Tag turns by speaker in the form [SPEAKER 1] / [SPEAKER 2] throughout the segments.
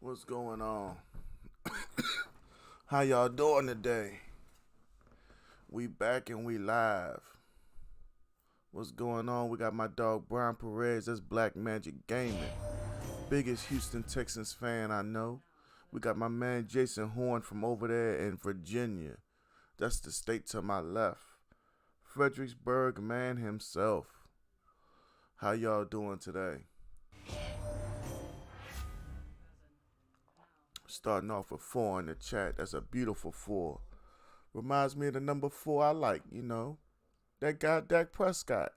[SPEAKER 1] What's going on? How y'all doing today? We back and we live. What's going on? We got my dog Brian Perez. That's Black Magic Gaming. Biggest Houston Texans fan I know. We got my man Jason Horn from over there in Virginia. That's the state to my left. Fredericksburg man himself. How y'all doing today? Starting off with 4 in the chat. That's a beautiful 4. Reminds me of the number 4 I like. That guy, Dak Prescott.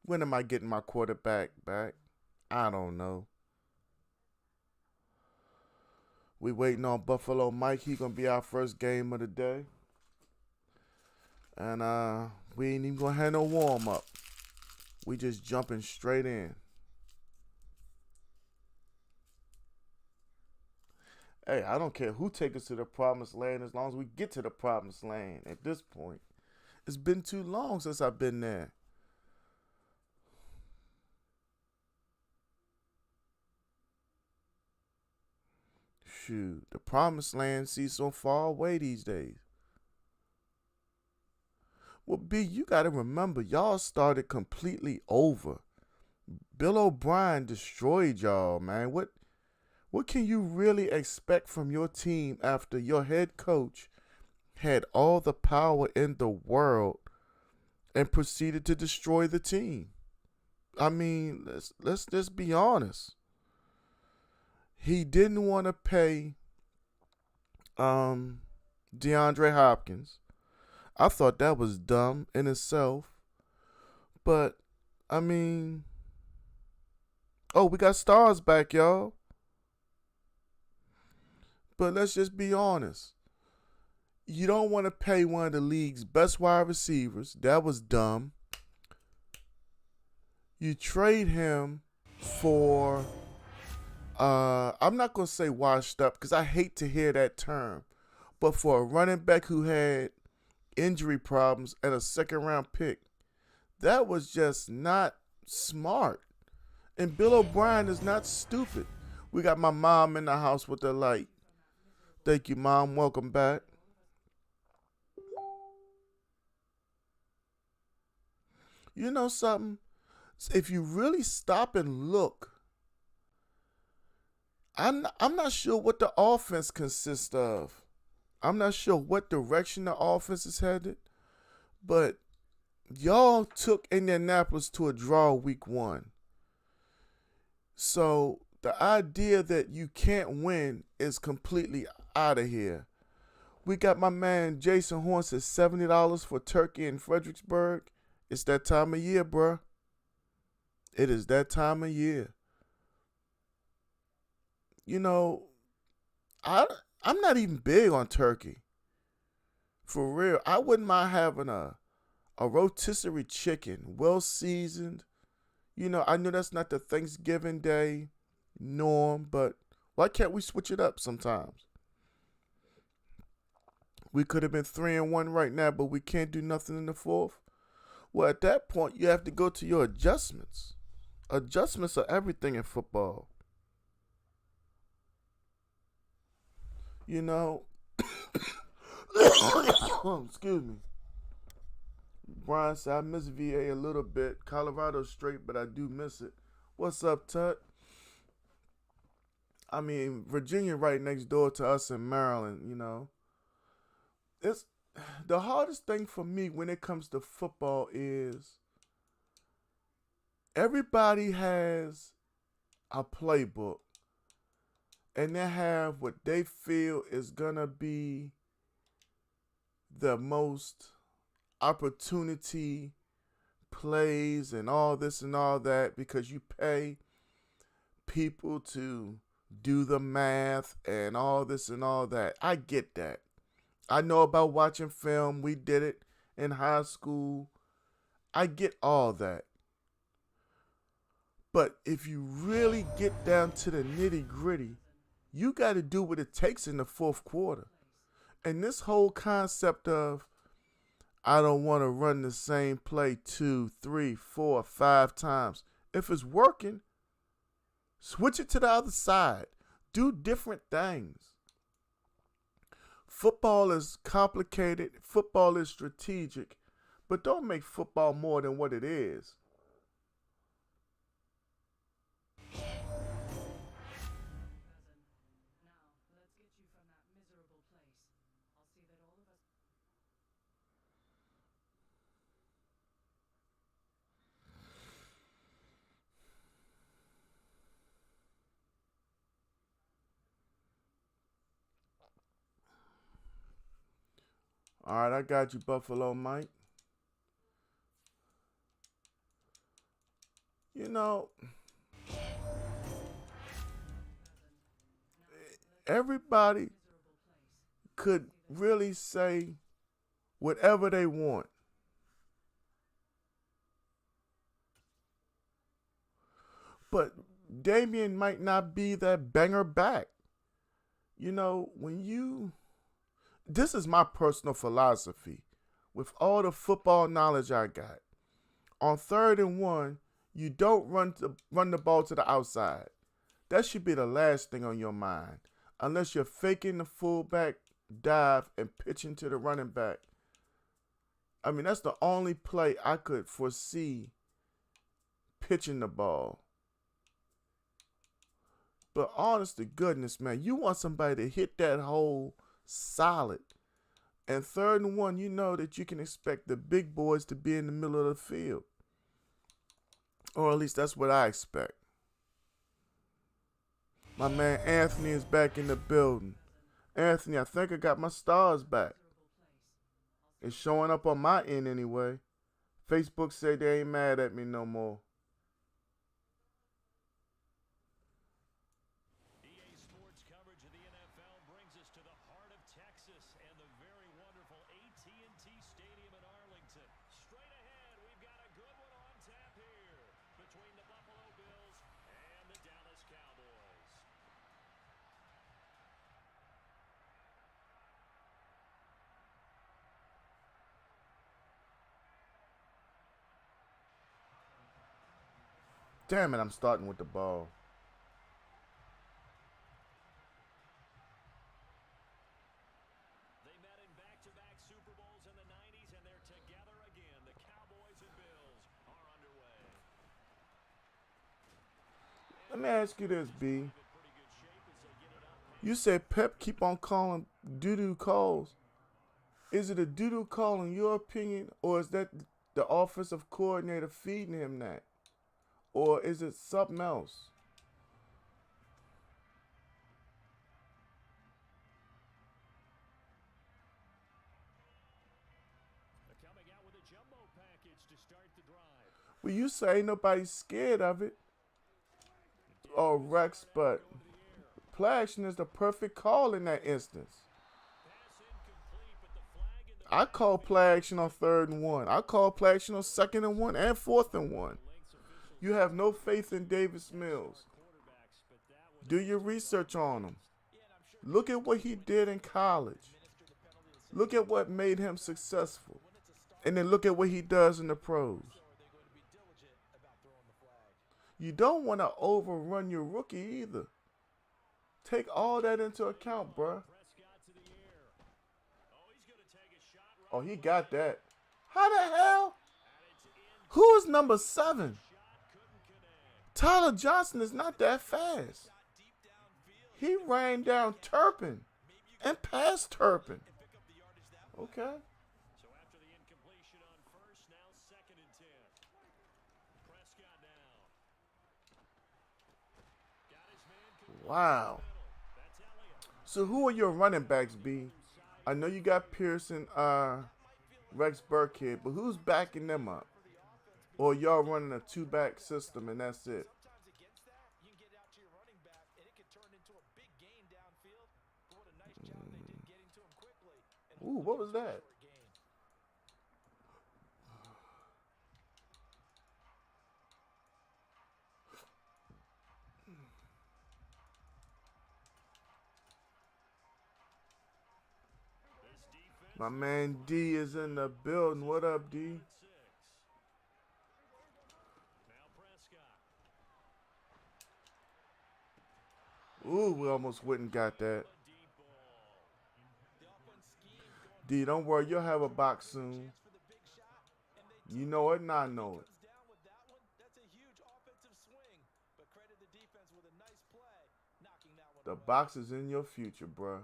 [SPEAKER 1] When am I getting my quarterback back? I don't know. We waiting on Buffalo Mike. He gonna be our first game of the day. And we ain't even gonna have no warm up. We just jumping straight in. Hey, I don't care who takes us to the promised land as long as we get to the promised land at this point. It's been too long since I've been there. Shoot, the promised land seems so far away these days. Well, B, you got to remember, y'all started completely over. Bill O'Brien destroyed y'all, man. What can you really expect from your team after your head coach had all the power in the world and proceeded to destroy the team? I mean, let's just be honest. He didn't want to pay DeAndre Hopkins. I thought that was dumb in itself. But I mean, oh, we got stars back, y'all. But let's just be honest. You don't want to pay one of the league's best wide receivers. That was dumb. You trade him for, I'm not going to say washed up because I hate to hear that term. But for a running back who had injury problems and a second round pick, that was just not smart. And Bill O'Brien is not stupid. We got my mom in the house with the light. Thank you, Mom. Welcome back. You know something? If you really stop and look, I'm not sure what the offense consists of. I'm not sure what direction the offense is headed, but y'all took Indianapolis to a draw week 1. So the idea that you can't win is completely out of here. We got my man Jason Horn says $70 for turkey in Fredericksburg. It's that time of year, bruh. It is that time of year. You know, I'm not even big on turkey. For real. I wouldn't mind having a rotisserie chicken, well seasoned. I know that's not the Thanksgiving Day norm, but why can't we switch it up sometimes? We could have been 3-1 right now, but we can't do nothing in the fourth. Well, at that point, you have to go to your adjustments. Adjustments are everything in football. Excuse me. Brian said, I miss VA a little bit. Colorado's straight, but I do miss it. What's up, Tut? I mean, Virginia right next door to us in Maryland. It's the hardest thing for me when it comes to football is everybody has a playbook and they have what they feel is going to be the most opportunity plays and all this and all that because you pay people to do the math and all this and all that. I get that. I know about watching film. We did it in high school. I get all that. But if you really get down to the nitty gritty, you got to do what it takes in the fourth quarter. And this whole concept of I don't want to run the same play 2, 3, 4, 5 times. If it's working, switch it to the other side. Do different things. Football is complicated. Football is strategic. But don't make football more than what it is. All right, I got you, Buffalo Mike. You know, everybody could really say whatever they want. But Damian might not be that banger back. You know, this is my personal philosophy with all the football knowledge I got. On 3rd and 1, you don't run the ball to the outside. That should be the last thing on your mind. Unless you're faking the fullback dive and pitching to the running back. I mean, that's the only play I could foresee pitching the ball. But honest to goodness, man, you want somebody to hit that hole solid. And 3rd and 1, you know that you can expect the big boys to be in the middle of the field. Or at least that's what I expect. My man Anthony is back in the building. Anthony, I think I got my stars back. It's showing up on my end anyway. Facebook said they ain't mad at me no more.
[SPEAKER 2] EA Sports coverage of the NFL brings us to the heart of Texas and the very wonderful AT&T Stadium in Arlington. Straight ahead, we've got a good one on tap here between the Buffalo Bills and the Dallas Cowboys.
[SPEAKER 1] Damn it, I'm starting with the ball.
[SPEAKER 2] They met in back-to-back Super Bowls in the 90s, and they're together again. The Cowboys and Bills are underway.
[SPEAKER 1] Let me ask you this, B. You said Pep keep on calling doo-doo calls. Is it a doo-doo call in your opinion, or is that the offensive coordinator feeding him that? Or is it something else?
[SPEAKER 2] They're coming out with a jumbo package to start the drive.
[SPEAKER 1] Well, you say ain't nobody scared of it. Oh, Rex, but play action is the perfect call in that instance. I call play action on 3rd and 1. I call play action on 2nd and 1 and 4th and 1. You have no faith in Davis Mills. Do your research on him. Look at what he did in college. Look at what made him successful. And then look at what he does in the pros. You don't want to overrun your rookie either. Take all that into account, bruh. Oh, he got that. How the hell? Who is number 7? Tyler Johnson is not that fast. He ran down Turpin and passed Turpin. Okay.
[SPEAKER 2] So after the incompletion on first, now 2nd and 10. Prescott now. Got his man.
[SPEAKER 1] Wow. So who are your running backs, B? I know you got Pearson, Rex Burkhead, but who's backing them up? Or y'all running a 2-back system and that's it? Ooh, what was that? My man D is in the building. What up, D?
[SPEAKER 2] Now Prescott.
[SPEAKER 1] Ooh, we almost went and got that. D, don't worry, you'll have a box soon. You know it, and I know it. The box is in your future, bruh.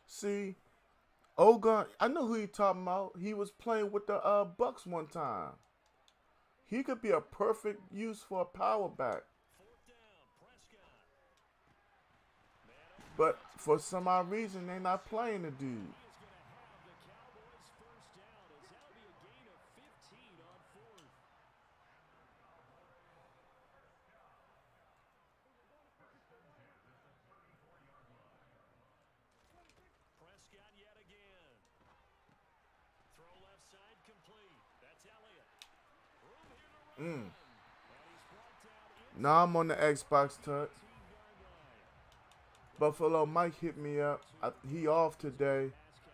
[SPEAKER 1] See, Ogun, I know who he talking about. He was playing with the Bucks one time. He could be a perfect use for a power back. But for some odd reason, they're not playing the dude.
[SPEAKER 2] Prescott yet again. Throw left side complete. That's Elliott. Room here to run. And he's brought down
[SPEAKER 1] Now I'm on the Xbox touch.
[SPEAKER 2] 18-yard line.
[SPEAKER 1] Buffalo Mike hit me up. He off today.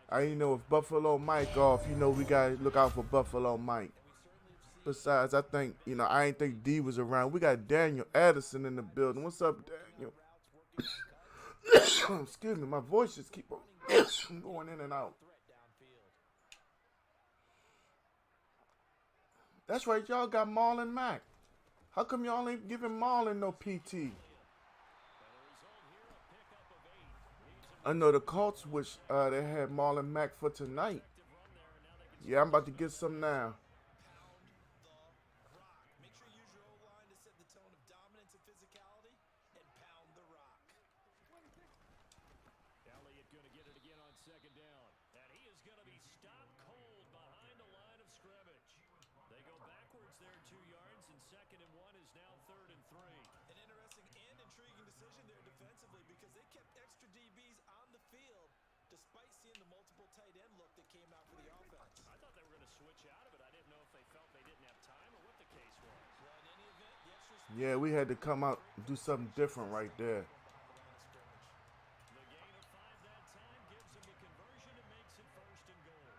[SPEAKER 1] I didn't know if Buffalo Mike off. You know we gotta look out for Buffalo Mike. Besides, I think, I ain't think D was around. We got Daniel Addison in the building. What's up, Daniel? Excuse me, my voice just keep on going in and out. That's right, y'all got Marlon Mack. How come y'all ain't giving Marlon no PT? I know the Colts wish they had Marlon Mack for tonight. Yeah, I'm about to get some now.
[SPEAKER 2] Elliott going to get it again on second down. And he is going to be stopped cold behind the line of scrimmage. They go backwards there 2 yards, and 2nd and 1 is now 3rd and 3.
[SPEAKER 3] An interesting and intriguing decision there defensively because they kept extra DBs on the field despite seeing the multiple tight end look that came out for the offense.
[SPEAKER 2] I thought they were going to switch out of it. I didn't know if they felt they didn't have time or what the case was.
[SPEAKER 3] Well, in any event, the extra
[SPEAKER 1] Yeah, we had to come out and do something different right there.
[SPEAKER 2] The gain of 5 that time gives them the conversion and makes it 1st and goal.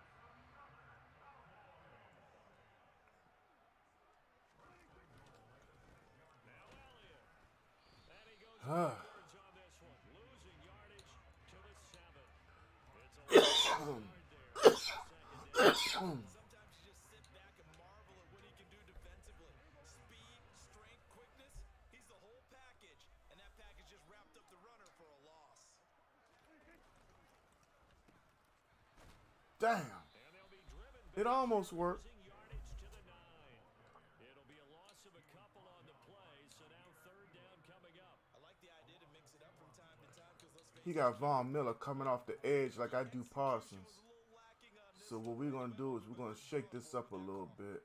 [SPEAKER 2] Now Elliott. And he goes backwards on this one. Losing yardage to the 7. It's a long yard there. 2nd down.
[SPEAKER 3] Sometimes you just sit back and marvel at what he can do defensively. Speed, strength, quickness. He's the whole package. And that package just wrapped up the runner for a loss.
[SPEAKER 1] Damn.
[SPEAKER 2] And they'll be driven
[SPEAKER 1] It
[SPEAKER 2] back,
[SPEAKER 1] almost worked.
[SPEAKER 2] losing yardage to the 9. It'll be a loss of a couple on the play, so now 3rd down coming up.
[SPEAKER 3] I like the idea to mix it up from time to time because let's face
[SPEAKER 1] He
[SPEAKER 3] it,
[SPEAKER 1] got Von Miller coming off the edge like I do Parsons.
[SPEAKER 3] was a little lacking on this.
[SPEAKER 1] So what we're going to do is we're going to shake this up a little bit.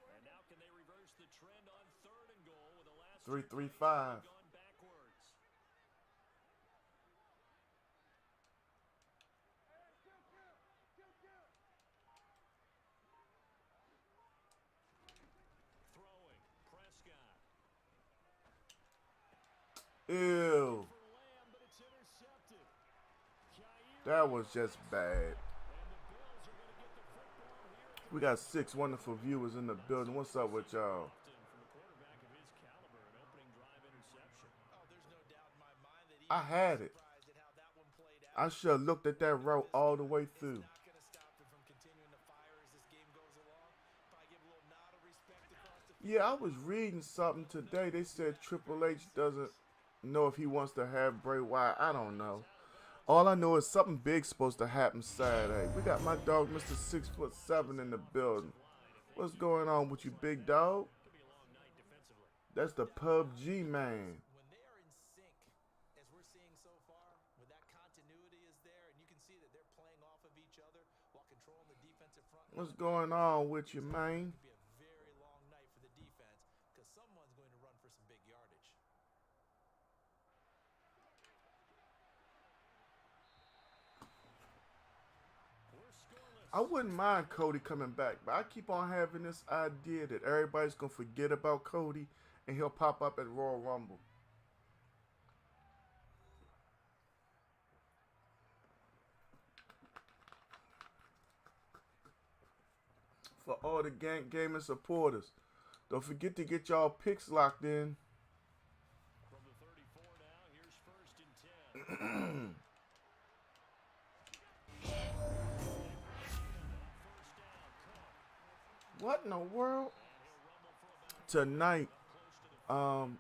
[SPEAKER 2] And now can they reverse the trend on 3rd and goal with the last
[SPEAKER 1] 3-3-5.
[SPEAKER 2] gone backwards? Throwing, Prescott.
[SPEAKER 1] Ew.
[SPEAKER 2] For Lamb, but it's intercepted. Jair,
[SPEAKER 1] That was just bad.
[SPEAKER 2] and the Bills are going to get the football here.
[SPEAKER 1] We got 6 wonderful viewers in the building. What's up with y'all?
[SPEAKER 2] From a quarterback of his caliber, an opening drive interception.
[SPEAKER 3] Oh, there's no doubt in my mind that he
[SPEAKER 1] I had it.
[SPEAKER 3] surprised at how that one played out.
[SPEAKER 1] I should have looked at that route all the way through.
[SPEAKER 3] Not going to stop him from continuing to fire as this game goes along. Probably give a little nod of respect across the field.
[SPEAKER 1] Yeah, I was reading something today. They said Triple H doesn't know if he wants to have Bray Wyatt. I don't know. All I know is something big's supposed to happen Saturday. We got my dog, Mr. 6'7" in the building. What's going on with you, big dog? That's the PUBG man.
[SPEAKER 3] When they are in sync, as we're seeing so far, when that continuity is there, and you can see that they're playing off of each other while controlling the defensive front.
[SPEAKER 1] What's going on with you, man?
[SPEAKER 3] Be a very long night for the defense because someone's going to run for some big yardage.
[SPEAKER 2] We're scoreless.
[SPEAKER 1] I wouldn't mind Cody coming back, but I keep on having this idea that everybody's going to forget about Cody and he'll pop up at Royal Rumble. for all the gaming supporters. Don't forget to get y'all picks locked in.
[SPEAKER 2] From the 34 now, here's 1st and 10.
[SPEAKER 1] What in the world? Tonight,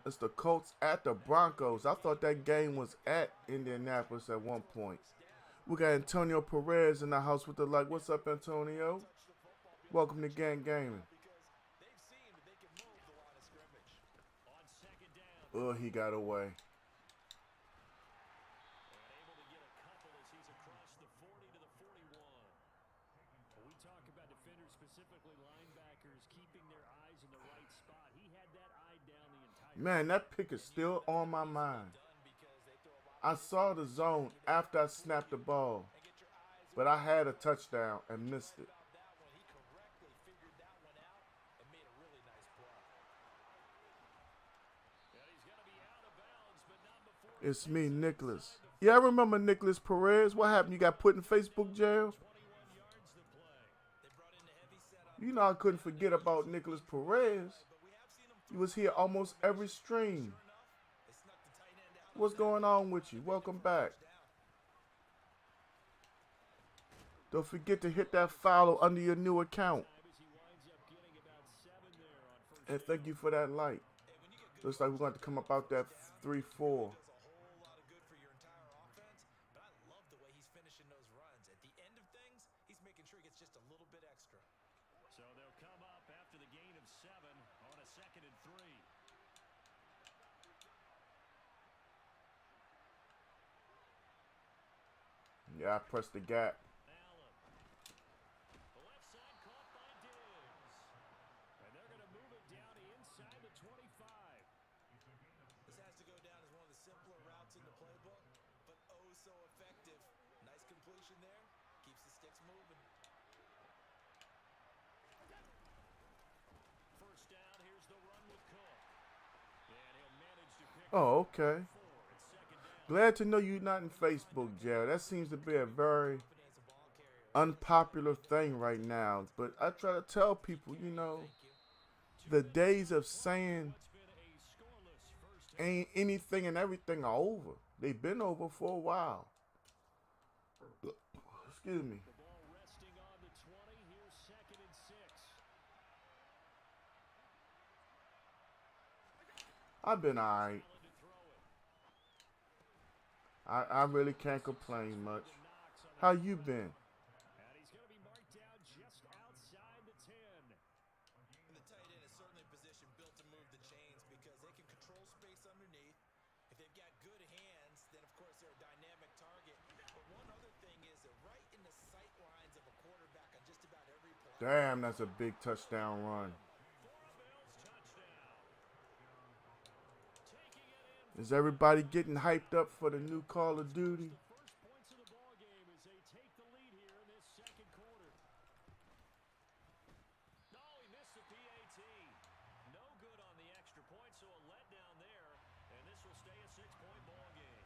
[SPEAKER 1] it's the Colts at the Broncos. I thought that game was at Indianapolis at one point. We got Antonio Perez in the house with the like. What's up, Antonio? Welcome to Gang Gaming. Oh, he got away.
[SPEAKER 2] We talk about defenders, specifically linebackers, keeping their eyes in the right spot. He had that eye down the entire
[SPEAKER 1] Man, that pick is still on my mind. I saw the zone after I snapped the ball, but I had a touchdown and missed it. It's me, Nicholas. Yeah, I remember Nicholas Perez. What happened? You got put in Facebook jail? You know I couldn't forget about Nicholas Perez. He was here almost every stream. What's going on with you? Welcome back. Don't forget to hit that follow under your new account. And thank you for that like. Looks like we're going to come up out that 3-4.
[SPEAKER 2] So they'll come up after the gain of 7 on a 2nd and 3.
[SPEAKER 1] Yeah, I pressed the gap.
[SPEAKER 2] Allen. The left side caught by Diggs. And they're going to move it down inside the 25.
[SPEAKER 3] This has to go down as one of the simpler routes in the playbook, but oh so effective. Nice completion there. Keeps the sticks moving.
[SPEAKER 2] First down, here's the run with Cook. And he'll manage to pick
[SPEAKER 1] Oh, okay.
[SPEAKER 2] 4. It's 2nd down.
[SPEAKER 1] Glad to know you're not in Facebook jail. That seems to be a very unpopular thing right now. But I try to tell people, you know, the days of saying
[SPEAKER 2] It's been a scoreless first half.
[SPEAKER 1] ain't anything and everything are over. They've been over for a while. Excuse me.
[SPEAKER 2] The ball resting on the 20. Here's 2nd and 6.
[SPEAKER 1] I've been all right.
[SPEAKER 2] Allen to throw it.
[SPEAKER 1] I really can't complain much. How you been?
[SPEAKER 2] And he's going to be marked down just outside the 10.
[SPEAKER 3] And the tight end is certainly a position built to move the chains because they can control space underneath. If they've got good hands, then of course they're a dynamic target. But one other thing is they're right in the sight lines of a quarterback on just about every play.
[SPEAKER 1] Damn, that's a big touchdown run. Is everybody getting hyped up for the new Call of Duty?
[SPEAKER 2] First points of the ball game as they take the lead here in this 2nd quarter. No, he missed the PAT. No good on the extra point, so a letdown there, and this will stay a 6-point ball game.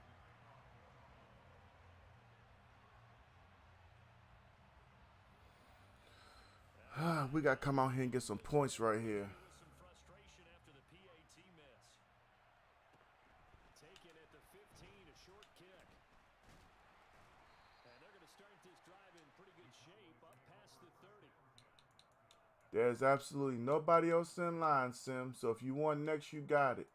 [SPEAKER 1] We got to come out here and get some points right here.
[SPEAKER 2] With some frustration after the PAT miss. Taken at the 15, a short kick. And they're going to start this drive in pretty good shape up past the 30.
[SPEAKER 1] There's absolutely nobody else in line, Sim. So if you want next, you got it.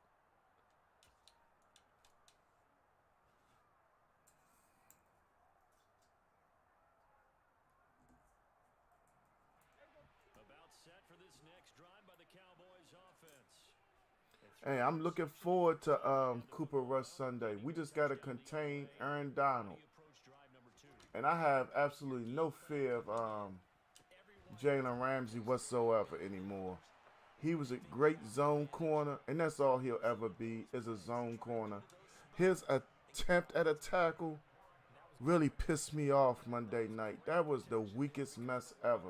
[SPEAKER 2] About set for this next drive by the Cowboys offense.
[SPEAKER 1] Hey, I'm looking forward to Cooper Rush Sunday. We just got to contain Aaron Donald.
[SPEAKER 2] Approach drive number 2.
[SPEAKER 1] And I have absolutely no fear of Jalen Ramsey whatsoever anymore. He was a great zone corner, and that's all he'll ever be, is a zone corner. His attempt at a tackle really pissed me off Monday night. That was the weakest mess ever.
[SPEAKER 3] Lock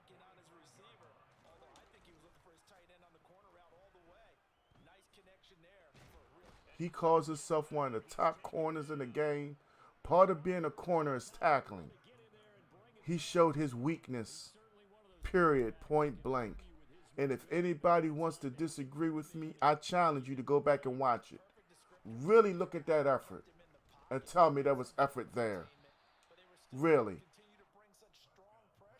[SPEAKER 3] in on his receiver. Although I think he was looking for his tight end on the corner route all the way. Nice connection there for a real.
[SPEAKER 1] He calls himself one of the top corners in the game. Part of being a corner is tackling. He showed his weakness, period, point blank. And if anybody wants to disagree with me, I challenge you to go back and watch it. Really look at that effort and tell me there was effort there. Really.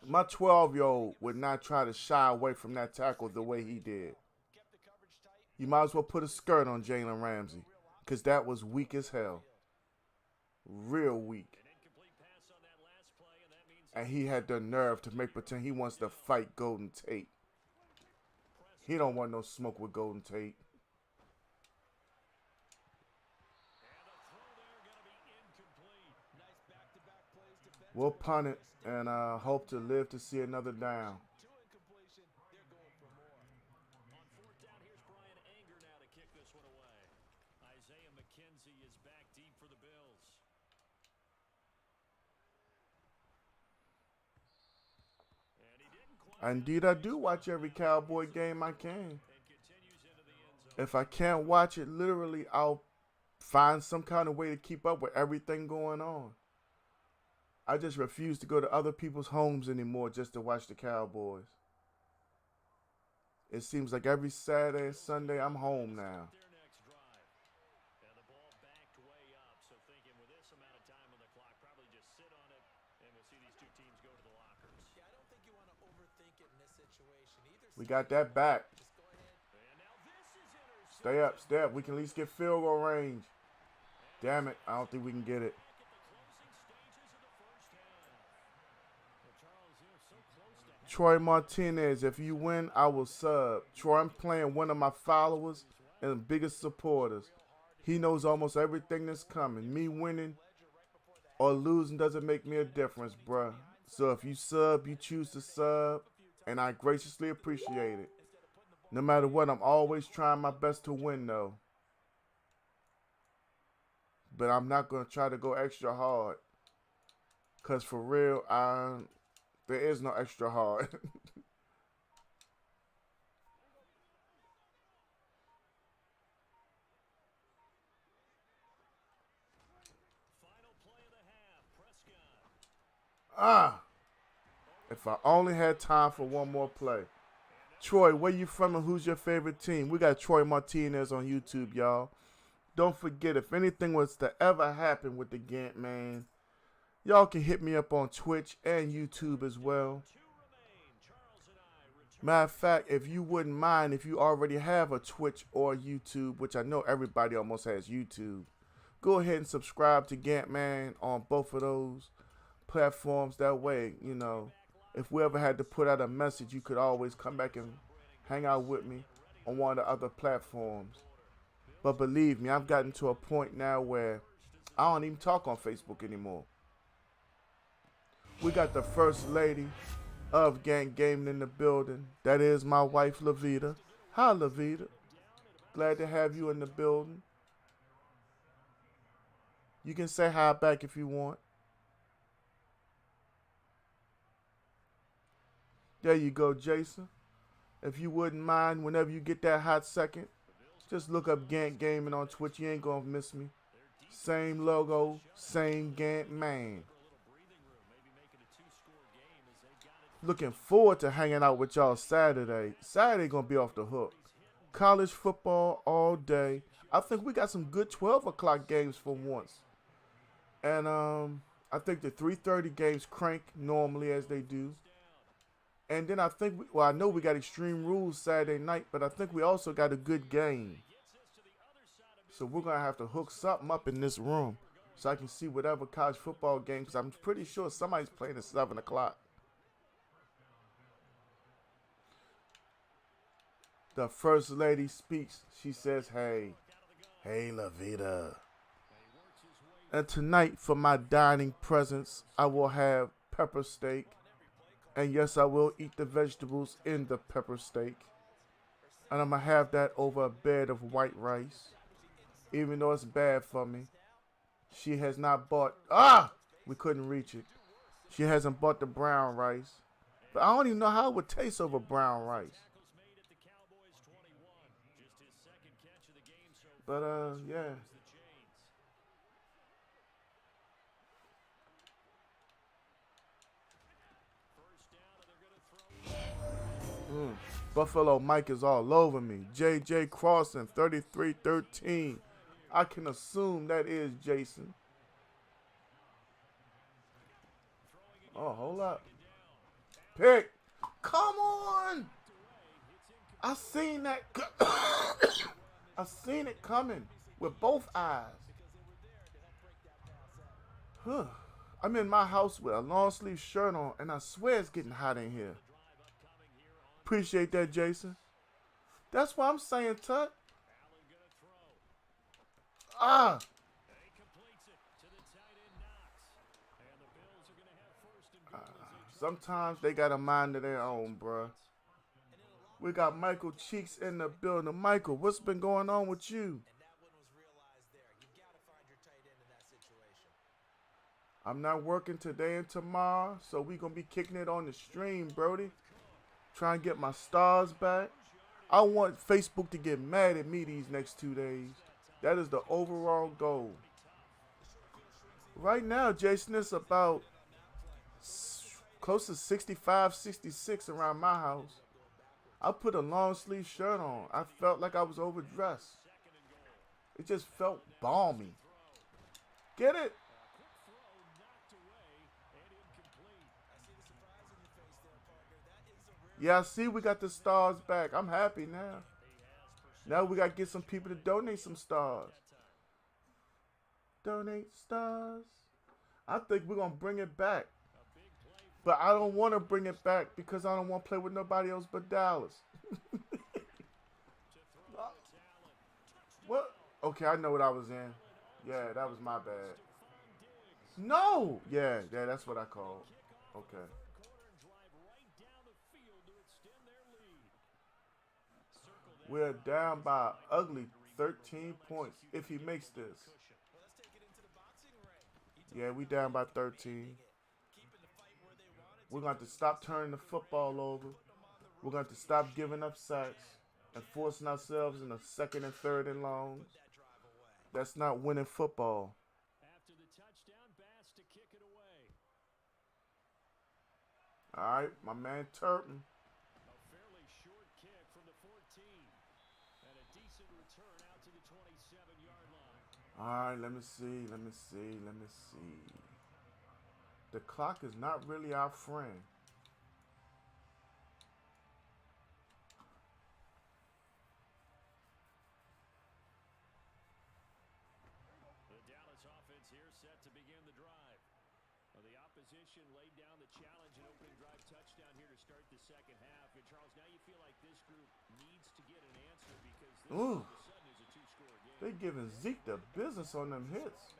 [SPEAKER 1] My 12-year-old would not try to shy away from that tackle the way he did. You might as well put a skirt on Jalen Ramsey, because that was weak as hell. Real weak. And he had the nerve to make pretend he wants to fight Golden Tate. He don't want no smoke with Golden Tate. We'll punt it and hope to live to see another down. Indeed, I do watch every Cowboy game I can. If I can't watch it, literally, I'll find some kind of way to keep up with everything going on. I just refuse to go to other people's homes anymore just to watch the Cowboys. It seems like every Saturday and Sunday I'm home now. We got that back. Stay up, stay up. We can at least get field goal range. Damn it, I don't think we can get it. Troy Martinez, if you win, I will sub. Troy, I'm playing one of my followers and biggest supporters. He knows almost everything that's coming. Me winning or losing doesn't make me a difference, bruh. So if you sub, you choose to sub, and I graciously appreciate it. No matter what, I'm always trying my best to win, though. But I'm not going to try to go extra hard. Because for real, there is no extra hard. If I only had time for one more play. Troy, where you from and who's your favorite team? We got Troy Martinez on YouTube, y'all. Don't forget, if anything was to ever happen with the Gant Man, y'all can hit me up on Twitch and YouTube as well. Matter of fact, if you wouldn't mind, if you already have a Twitch or YouTube, which I know everybody almost has YouTube, go ahead and subscribe to Gant Man on both of those platforms. That way, you know, if we ever had to put out a message, you could always come back and hang out with me on one of the other platforms. But believe me, I've gotten to a point now where I don't even talk on Facebook anymore. We got the first lady of Gang Gaming in the building. That is my wife, Lavita. Hi, Lavita. Glad to have you in the building. You can say hi back if you want. There you go, Jason. If you wouldn't mind, whenever you get that hot second, just look up Gant Gaming on Twitch. You ain't gonna miss me. Same logo, same Gant Man. Looking forward to hanging out with y'all Saturday. Saturday gonna be off the hook. College football all day. I think we got some good 12 o'clock games for once. And I think the 3:30 games crank normally as they do. And then I think, I know we got Extreme Rules Saturday night, but I think we also got a good game. So we're going to have to hook something up in this room so I can see whatever college football game, because I'm pretty sure somebody's playing at 7 o'clock. The First Lady speaks. She says, hey, La Vida. And tonight, for my dining presence, I will have pepper steak. And yes, I will eat the vegetables in the pepper steak. And I'm going to have that over a bed of white rice. Even though it's bad for me. She has not bought... We couldn't reach it. She hasn't bought the brown rice. But I don't even know how it would taste over brown rice. But, yeah. Buffalo Mike is all over me. JJ Crossing, 33-13. I can assume that is Jason. Oh, hold up. Pick. Come on. I seen that. I seen it coming with both eyes. I'm in my house with a long sleeve shirt on, and I swear it's getting hot in here. Appreciate that, Jason. That's what I'm saying, Tut. Ah. Sometimes they got a mind of their own, bruh. We got Michael Cheeks in the building. Michael, what's been going on with you? I'm not working today and tomorrow, so we going to be kicking it on the stream, Brody. Trying to get my stars back. I want Facebook to get mad at me these next 2 days. That is the overall goal. Right now, Jason, it's about close to 65, 66 around my house. I put a long sleeve shirt on. I felt like I was overdressed. It just felt balmy. Get it? Yeah, I see we got the stars back. I'm happy now. Now we got to get some people to donate some stars. Donate stars. I think we're going to bring it back. But I don't want to bring it back because I don't want to play with nobody else but Dallas. What? Okay, I know what I was in. Yeah, that was my bad. No! Yeah, that's what I called. Okay. We're down by ugly 13 points if he makes this. Yeah, we down by 13. We're going to have to stop turning the football over. We're going to have to stop giving up sacks and forcing ourselves in the second and third and longs. That's not winning football.
[SPEAKER 2] After the touchdown, Bass to kick it away.
[SPEAKER 1] All right, my man Turpin.
[SPEAKER 2] A fairly short kick from the 14. And a decent return out to the 27-yard line.
[SPEAKER 1] All right, let me see. The clock is not really our friend.
[SPEAKER 2] The Dallas offense here set to begin the drive. The opposition laid down the challenge and opening drive touchdown here to start the second half. And Charles, now you feel like this group needs to get an answer because this all of a sudden is a two-score game.
[SPEAKER 1] They giving Zeke the business on them hits.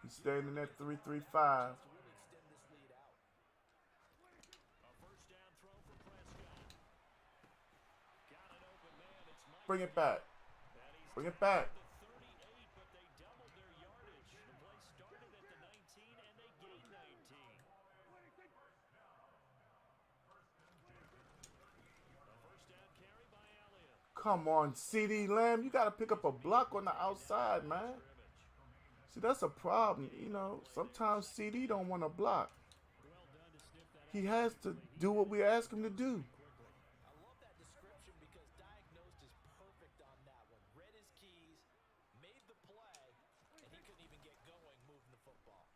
[SPEAKER 1] He's standing at 3-3-5. Bring it back. Bring it back. Come on, CeeDee Lamb. You got to pick up a block on the outside, man. See, that's a problem. You know, sometimes CeeDee don't want to block. He has to do what we ask him to do.
[SPEAKER 3] I love that description because diagnosed is perfect on that one. Read his keys, made the play, and he couldn't even get going moving the football.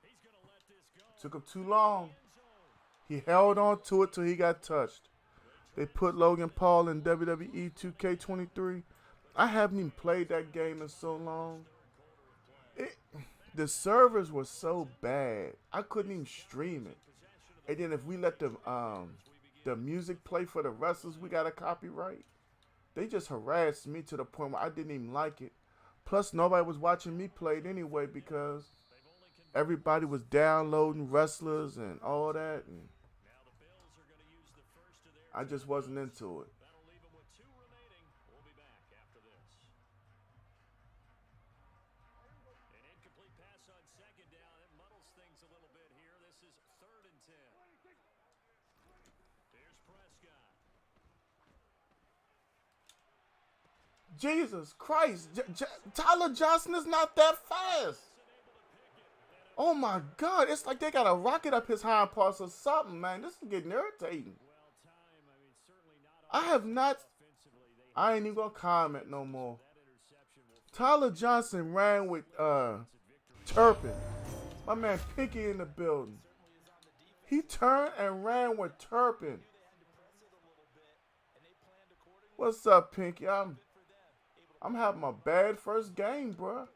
[SPEAKER 2] He's going to let this go.
[SPEAKER 1] Took him too long. He held on to it till he got touched. They put Logan Paul in WWE 2K23. I haven't even played that game in so long. The servers were so bad. I couldn't even stream it. And then if we let the music play for the wrestlers, we got a copyright. They just harassed me to the point where I didn't even like it. Plus, nobody was watching me play it anyway because everybody was downloading wrestlers and all that. And I just wasn't into it.
[SPEAKER 2] That'll leave him with 2 remaining. We'll be back after this. An incomplete pass on second down. It muddles things a little bit here. This is 3rd and 10. Here's Prescott.
[SPEAKER 1] Jesus Christ. Tyler Johnson is not that fast. Oh my God! It's like they got a rocket up his hind parts or something, man. This is getting irritating.
[SPEAKER 2] Well, time, I mean, certainly not
[SPEAKER 1] I
[SPEAKER 2] on
[SPEAKER 1] have not.
[SPEAKER 2] offensively. They
[SPEAKER 1] I
[SPEAKER 2] have
[SPEAKER 1] ain't even
[SPEAKER 2] some
[SPEAKER 1] gonna comment no
[SPEAKER 2] defenses, so
[SPEAKER 1] more.
[SPEAKER 2] that interception will
[SPEAKER 1] Tyler Johnson ran with Turpin. My man Pinky in the building. He turned and ran with Turpin. What's up, Pinky? I'm having a bad first game, bro.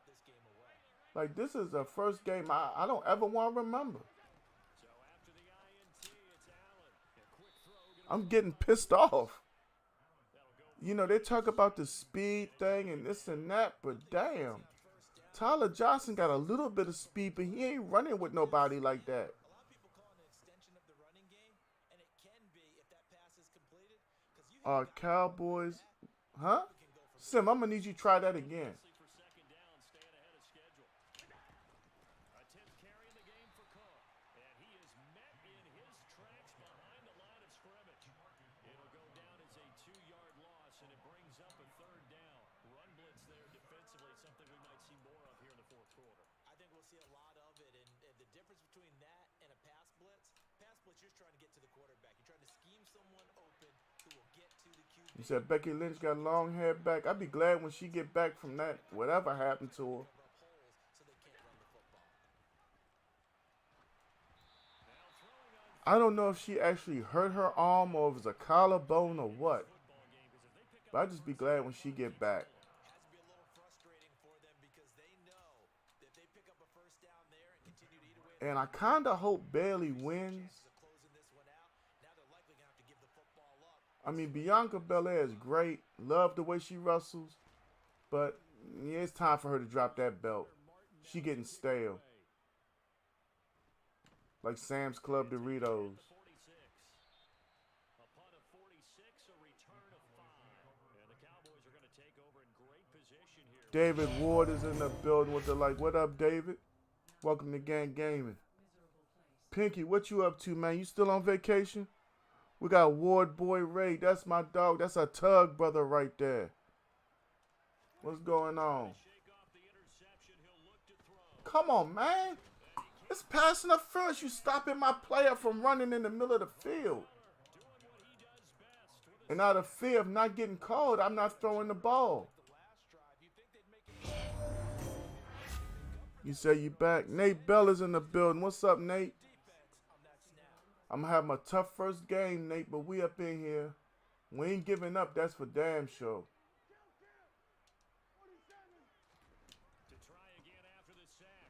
[SPEAKER 1] Like, this is the first game I don't ever want to remember.
[SPEAKER 2] So after the INT, it's Allen. A quick throw going to
[SPEAKER 1] I'm
[SPEAKER 2] be
[SPEAKER 1] getting
[SPEAKER 2] caught.
[SPEAKER 1] pissed off.
[SPEAKER 2] That'll go
[SPEAKER 1] You know, they talk about the speed thing and this and that, but damn. Tyler Johnson got a little bit of speed, but he ain't running with nobody like that.
[SPEAKER 3] A lot of people call it an extension of the running game, and it can be if that pass is completed. Because you have guys
[SPEAKER 1] Cowboys, huh?
[SPEAKER 3] who can go from
[SPEAKER 1] Sim, I'm gonna need you to try that again.
[SPEAKER 2] nicely for second down, staying ahead of schedule. A 10th carry in the game for Cook. And he is met in his tracks behind the line of scrimmage. It'll go down as a 2-yard loss, and it brings up a third down. Run blitz there defensively, something we might see more of here in the fourth quarter.
[SPEAKER 3] I think we'll see a lot of it, and the difference between that and a pass blitz, you're just trying to get to the quarterback. You're trying to scheme someone open who will get to the QB.
[SPEAKER 1] You said Becky Lynch got long hair back. I'd be glad when she get back from that, whatever happened to her.
[SPEAKER 3] Cover up holes so they can't run the football.
[SPEAKER 2] Now throwing on
[SPEAKER 1] I don't know if she actually hurt her arm or if it's a collarbone or what.
[SPEAKER 2] football game, because if they pick up
[SPEAKER 1] But I'd just be glad when she get back.
[SPEAKER 3] Has to be a little frustrating for them because they know that if they pick up a first down there and continue to eat away
[SPEAKER 1] And I kind of hope Bailey wins.
[SPEAKER 3] of closing this one out, now they're likely going to have to give the football up.
[SPEAKER 1] I mean, Bianca Belair is great. Love the way she wrestles. But yeah, it's time for her to drop that belt. She getting stale. Like Sam's Club Doritos.
[SPEAKER 2] 46. A punt of 46, a return of 5. And the Cowboys are going to take over in great position here.
[SPEAKER 1] David Ward is in the building with the like, what up, David? Welcome to Gang Gaming. Pinky, what you up to, man? You still on vacation? We got Ward Boy Ray. That's my dog. That's a Tug brother right there. What's going on?
[SPEAKER 2] Shake off the interception. He'll look to throw.
[SPEAKER 1] Come on, man. It's passing interference. You stopping my player from running in the middle of the field.
[SPEAKER 2] Doing what he does best. With
[SPEAKER 1] And out of fear of not getting called, I'm not throwing the ball. You say you back. Nate Bell is in the building. What's up, Nate? I'm going to have my tough first game, Nate, but we up in here. We ain't giving up. That's for damn sure.
[SPEAKER 2] to try again after the sack.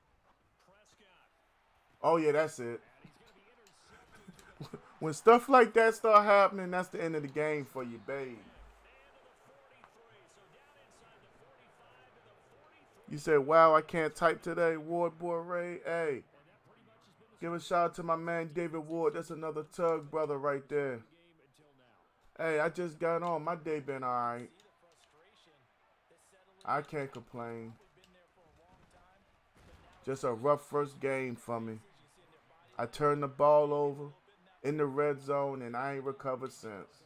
[SPEAKER 2] Prescott.
[SPEAKER 1] Oh, yeah, that's it.
[SPEAKER 2] And he's going to be intercepted.
[SPEAKER 1] When stuff like that start happening, that's the end of the game for you, babe.
[SPEAKER 2] And to the 43. So down inside the 45 to the 43.
[SPEAKER 1] You say, wow, I can't type today, Ward Boy Ray. Hey,
[SPEAKER 2] And that pretty much has been the
[SPEAKER 1] give a shout out to my man David Ward. That's another Tug brother right there.
[SPEAKER 2] game until now.
[SPEAKER 1] Hey, I just got on. My day been all right. I can't complain. Just a rough first game for me. I turned the ball over in the red zone, and I ain't recovered since.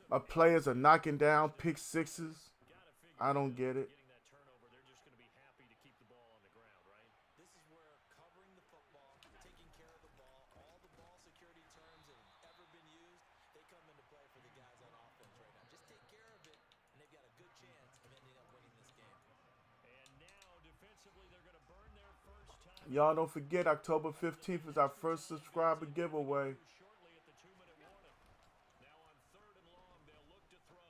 [SPEAKER 1] My players are knocking down pick sixes. I don't get it.
[SPEAKER 2] Getting that turnover, they're just going to be happy to keep the ball on the ground, right?
[SPEAKER 3] This is where covering the football, taking care of the ball, all the ball security terms that have ever been used, they come into play for the guys on offense right now. Just take care of it, and they've got a good chance of ending up winning this game.
[SPEAKER 2] And now, defensively, they're going to burn their first time.
[SPEAKER 1] Y'all don't forget, October 15th is our first subscriber giveaway.
[SPEAKER 2] Shortly at the 2-minute warning. Now on 3rd and long, they'll look to throw.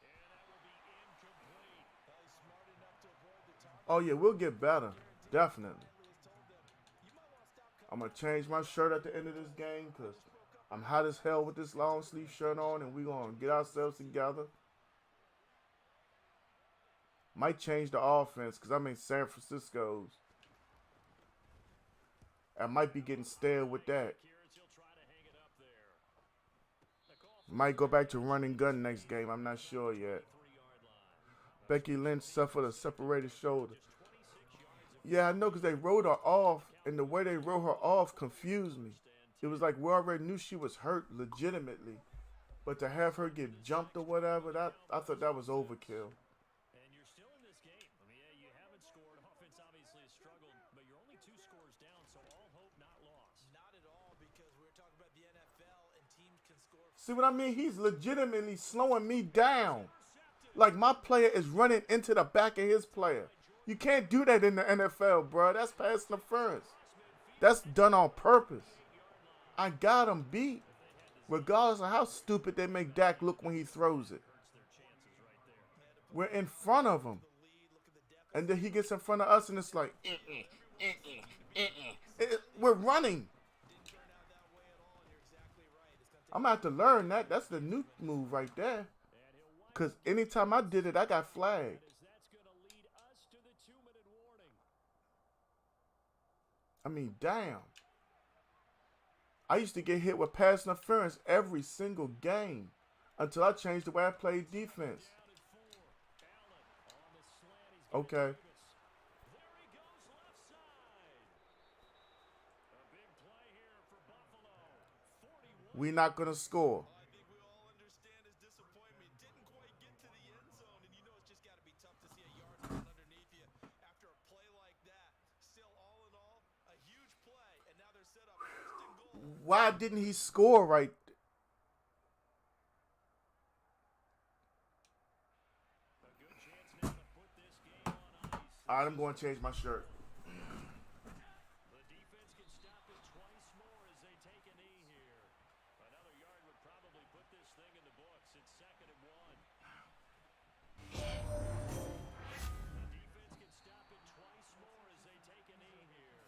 [SPEAKER 2] And that will be incomplete.
[SPEAKER 3] He's smart enough to avoid the target.
[SPEAKER 1] Oh, yeah, we'll get better. Definitely. I'm going to change my shirt at the end of this game because I'm hot as hell with this long sleeve shirt on, and we're going to get ourselves together. Might change the offense because I'm in San Francisco's. I might be getting stale with that.
[SPEAKER 2] He'll try to hang it up there. The call
[SPEAKER 1] Might go back to running gun next game. I'm not sure yet.
[SPEAKER 2] 3-yard line.
[SPEAKER 1] Becky Lynch suffered a separated shoulder. Yeah, I know because they wrote her off, and the way they wrote her off confused me. It was like we already knew she was hurt legitimately, but to have her get jumped or whatever, that I thought that was overkill.
[SPEAKER 2] And you're still in this game. I mean, yeah, you haven't scored. Offense obviously
[SPEAKER 1] See what I mean? He's legitimately slowing me down. Like my player is running into the back of his player. You can't do that in the NFL, bro. That's pass interference. That's done on purpose. I got him beat, regardless of how stupid they make Dak look when he throws it. We're in front of him. And then he gets in front of us and it's like, we're running. I'm going to have to learn that. That's the new move right there. Because anytime I did it, I got flagged. I mean, damn. I used to get hit with pass interference every single game until I changed the way I played defense. Okay. We're not going to score.
[SPEAKER 3] I think we all understand his disappointment. Didn't quite get to the end zone, and you know it's just got to be tough to see a yard run underneath you after a play like that. Still, all in all, a huge play, and now they're set up first and goal.
[SPEAKER 1] Why didn't he score right? All right, I'm going to change my shirt.
[SPEAKER 2] The defense can stop it twice more as they take a knee here. Another yard would probably put this thing in the books. It's 2nd and 1. The defense can stop it twice more as they take a knee here.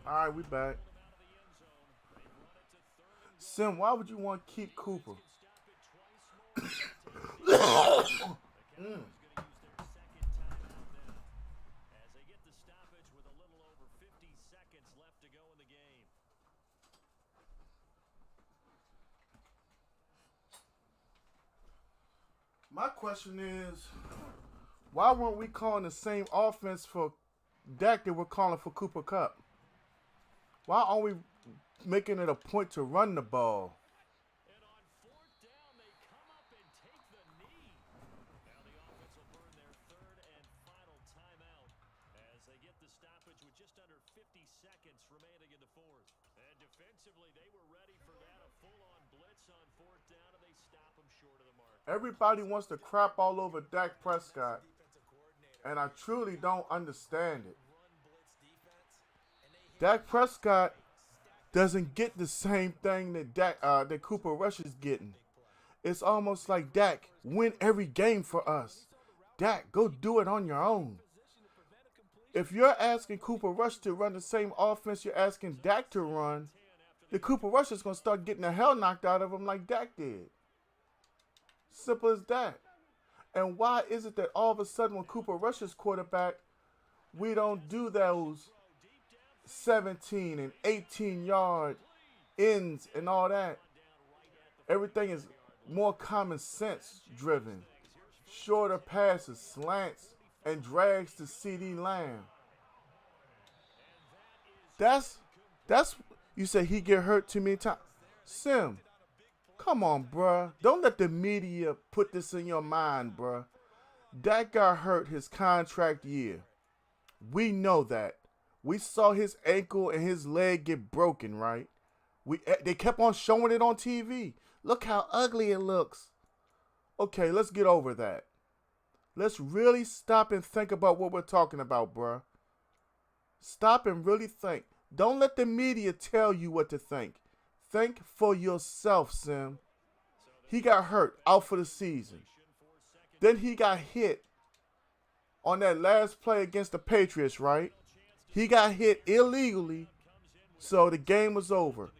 [SPEAKER 1] All right, we back. Sim, why would you want to keep Cooper?
[SPEAKER 2] As they get the stoppage with a little over 50 seconds left to go in the game.
[SPEAKER 1] My question is, why weren't we calling the same offense for Dak that we're calling for Cooper Kupp? Why aren't we making it a point to run the ball?
[SPEAKER 2] And on 4th down, they come up and take the knee. Now the offense will burn their 3rd and final timeout as they get the stoppage with just under 50 seconds remaining in the 4th. And defensively, they were ready for that, a full-on blitz on 4th down, and they stop them short of the mark.
[SPEAKER 1] Everybody wants to crap all over Dak Prescott, and I truly don't understand it. Dak Prescott doesn't get the same thing that Cooper Rush is getting. It's almost like Dak, win every game for us. Dak, go do it on your own. If you're asking Cooper Rush to run the same offense you're asking Dak to run, the Cooper Rush is going to start getting the hell knocked out of him like Dak did. Simple as that. And why is it that all of a sudden when Cooper Rush is quarterback, we don't do those 17 and 18 yard ends and all that? Everything is more common sense driven. Shorter passes, slants, and drags to CD Lamb. That's you say he get hurt too many times. Sim, come on, bruh. Don't let the media put this in your mind, bruh. Dak got hurt his contract year. We know that. We saw his ankle and his leg get broken, right? They kept on showing it on TV. Look how ugly it looks. Okay, let's get over that. Let's really stop and think about what we're talking about, bruh. Stop and really think. Don't let the media tell you what to think. Think for yourself, Sim. He got hurt, out for the season. Then he got hit on that last play against the Patriots, right? He got hit illegally, so the game was over.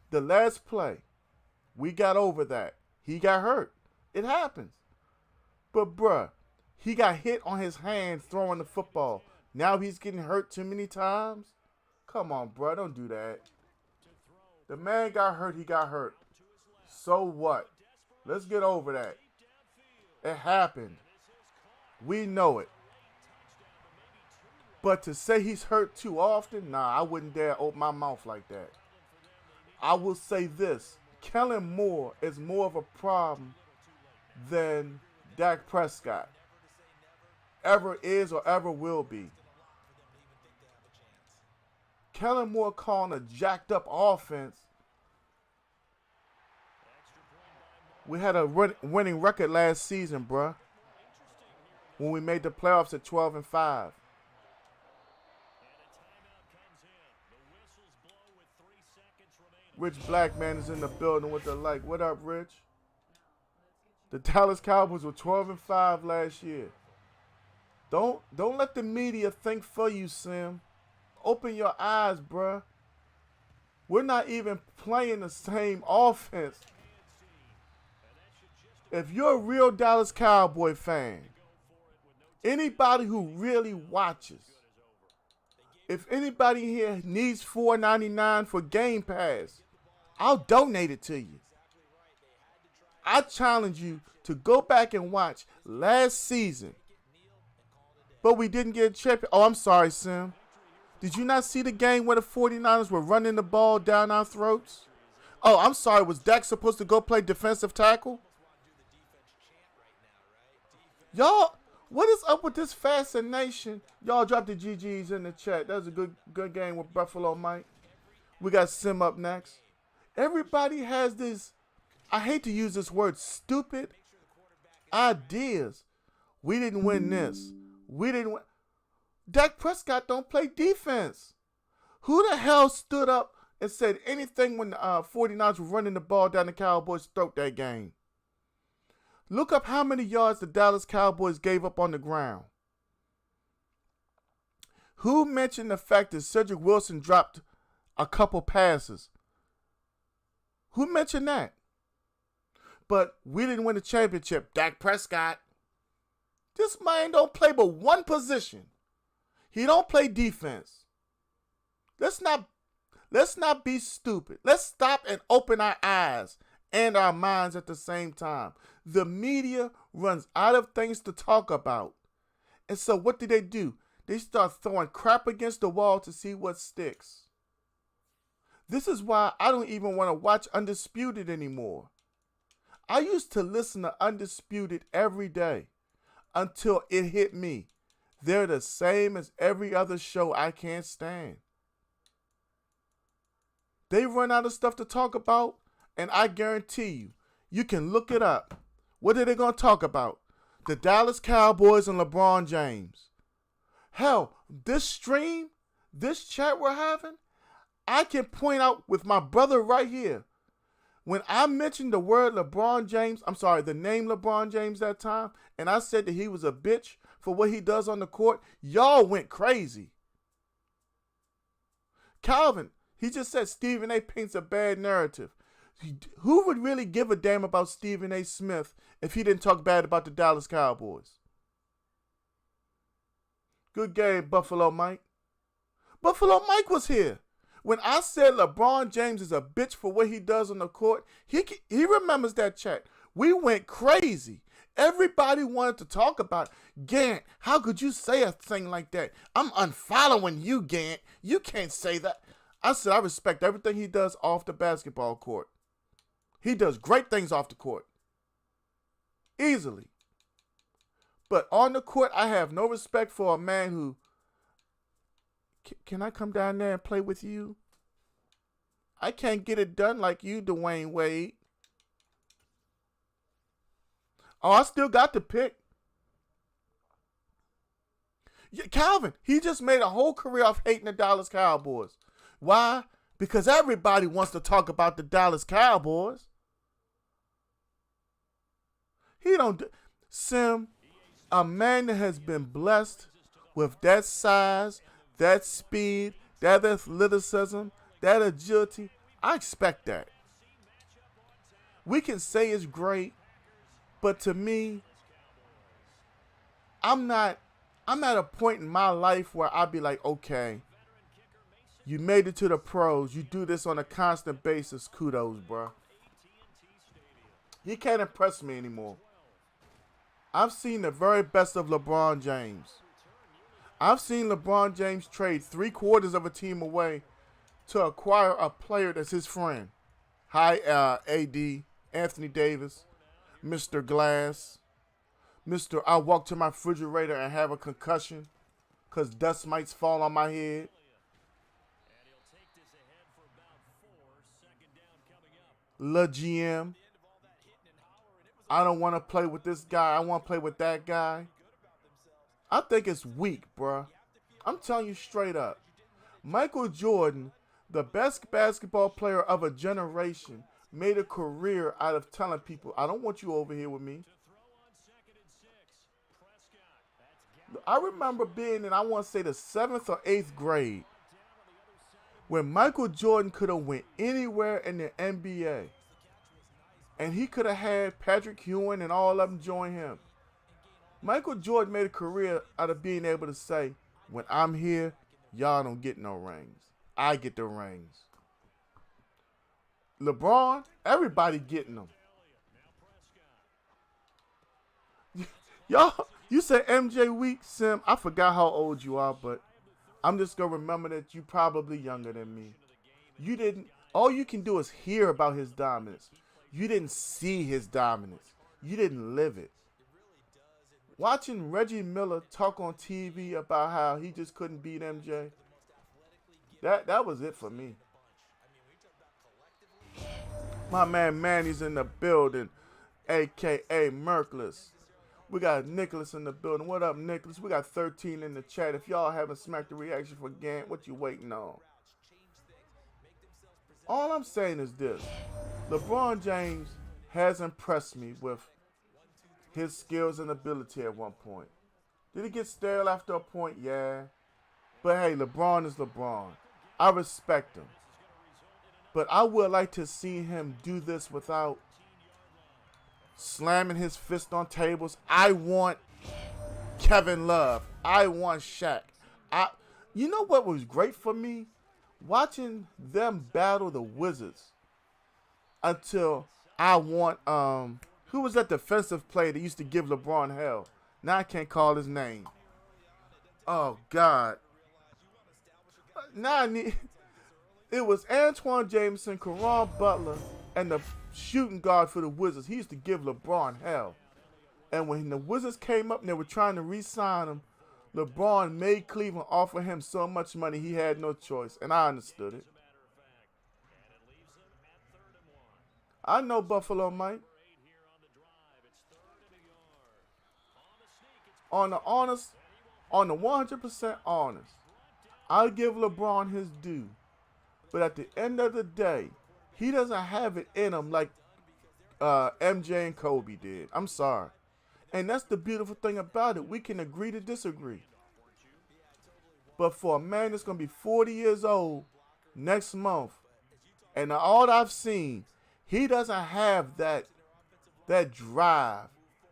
[SPEAKER 1] The last play, we got over that. He got hurt. It happens. But, bruh, he got hit on his hand throwing the football. Now he's getting hurt too many times? Come on, bruh, don't do that. The man got hurt, he got hurt. So what? Let's get over that. It happened. We know it. But to say he's hurt too often, nah, I wouldn't dare open my mouth like that. I will say this. Kellen Moore is more of a problem than Dak Prescott ever is or ever will be. Kellen Moore calling a jacked up offense. We had a winning record last season, bruh, when we made the playoffs at 12-5. Rich Blackman is in the building with the like. What up, Rich? The Dallas Cowboys were 12-5 last year. Don't let the media think for you, Sim. Open your eyes, bruh. We're not even playing the same offense. If you're a real Dallas Cowboy fan, anybody who really watches, if anybody here needs $4.99 for Game Pass, I'll donate it to you. I challenge you to go back and watch last season. But we didn't get a champion. Oh, I'm sorry, Sim. Did you not see the game where the 49ers were running the ball down our throats? Oh, I'm sorry. Was Dak supposed to go play defensive tackle? Y'all, what is up with this fascination? Y'all drop the GGs in the chat. That was a good game with Buffalo Mike. We got Sim up next. Everybody has this, I hate to use this word, stupid ideas. We didn't win this. We didn't win. Dak Prescott don't play defense. Who the hell stood up and said anything when the 49ers were running the ball down the Cowboys' throat that game? Look up how many yards the Dallas Cowboys gave up on the ground. Who mentioned the fact that Cedric Wilson dropped a couple passes? Who mentioned that? But we didn't win the championship. Dak Prescott. This man don't play but one position. He don't play defense. Let's not be stupid. Let's stop and open our eyes and our minds at the same time. The media runs out of things to talk about. And so what do? They start throwing crap against the wall to see what sticks. This is why I don't even want to watch Undisputed anymore. I used to listen to Undisputed every day until it hit me. They're the same as every other show I can't stand. They run out of stuff to talk about, and I guarantee you can look it up. What are they going to talk about? The Dallas Cowboys and LeBron James. Hell, this stream, this chat we're having, I can point out with my brother right here. When I mentioned the word LeBron James, the name LeBron James that time, and I said that he was a bitch for what he does on the court, y'all went crazy. Calvin, he just said Stephen A. paints a bad narrative. Who would really give a damn about Stephen A. Smith if he didn't talk bad about the Dallas Cowboys? Good game, Buffalo Mike. Buffalo Mike was here. When I said LeBron James is a bitch for what he does on the court, he remembers that chat. We went crazy. Everybody wanted to talk about Gant. How could you say a thing like that? I'm unfollowing you, Gant. You can't say that. I said I respect everything he does off the basketball court. He does great things off the court. Easily. But on the court, I have no respect for a man who, can I come down there and play with you? I can't get it done like you, Dwayne Wade. Oh, I still got the pick. Yeah, Calvin, he just made a whole career off hating the Dallas Cowboys. Why? Because everybody wants to talk about the Dallas Cowboys. He don't do, Sim, a man that has been blessed with that size, that speed, that athleticism, that agility, I expect that. We can say it's great, but to me, I'm at a point in my life where I'd be like, okay, you made it to the pros. You do this on a constant basis. Kudos, bro. He can't impress me anymore. I've seen the very best of LeBron James. I've seen LeBron James trade 3/4 of a team away to acquire a player that's his friend. Hi, AD, Anthony Davis, Mr. Glass, Mr. I walk to my refrigerator and have a concussion because dust mites fall on my head.
[SPEAKER 2] And he'll take this ahead for about 4. Second down coming up.
[SPEAKER 1] La GM. I don't want to play with this guy. I want to play with that guy. I think it's weak, bruh. I'm telling you straight up. Michael Jordan, the best basketball player of a generation, made a career out of telling people, I don't want you over here with me. I remember being in, I want to say, the 7th or 8th grade when Michael Jordan could have went anywhere in the NBA. And he could have had Patrick Ewing and all of them join him. Michael Jordan made a career out of being able to say, when I'm here, y'all don't get no rings. I get the rings. LeBron, everybody getting them. Y'all, you said MJ weak, Sim. I forgot how old you are, but I'm just going to remember that you probably younger than me. You didn't, all you can do is hear about his dominance. You didn't see his dominance. You didn't live it. Watching Reggie Miller talk on TV about how he just couldn't beat MJ, that was it for me. My man Manny's in the building, a.k.a. Merkless. We got Nicholas in the building. What up, Nicholas? We got 13 in the chat. If y'all haven't smacked the reaction for Gant, what you waiting on? All I'm saying is this. LeBron James has impressed me with his skills and ability at one point. Did he get stale after a point? Yeah. But hey, LeBron is LeBron. I respect him. But I would like to see him do this without slamming his fist on tables. I want Kevin Love. I want Shaq. You know what was great for me? Watching them battle the Wizards until I want, who was that defensive player that used to give LeBron hell? Now I can't call his name. Oh, God. Now I need, it was Antoine Jameson, Caron Butler, and the shooting guard for the Wizards. He used to give LeBron hell. And when the Wizards came up and they were trying to re-sign him, LeBron made Cleveland offer him so much money he had no choice. And I understood it. I know Buffalo, Mike. On the 100% honest, I'll give LeBron his due. But at the end of the day, he doesn't have it in him like MJ and Kobe did. I'm sorry. And that's the beautiful thing about it. We can agree to disagree. But for a man that's going to be 40 years old next month, and all I've seen, he doesn't have that drive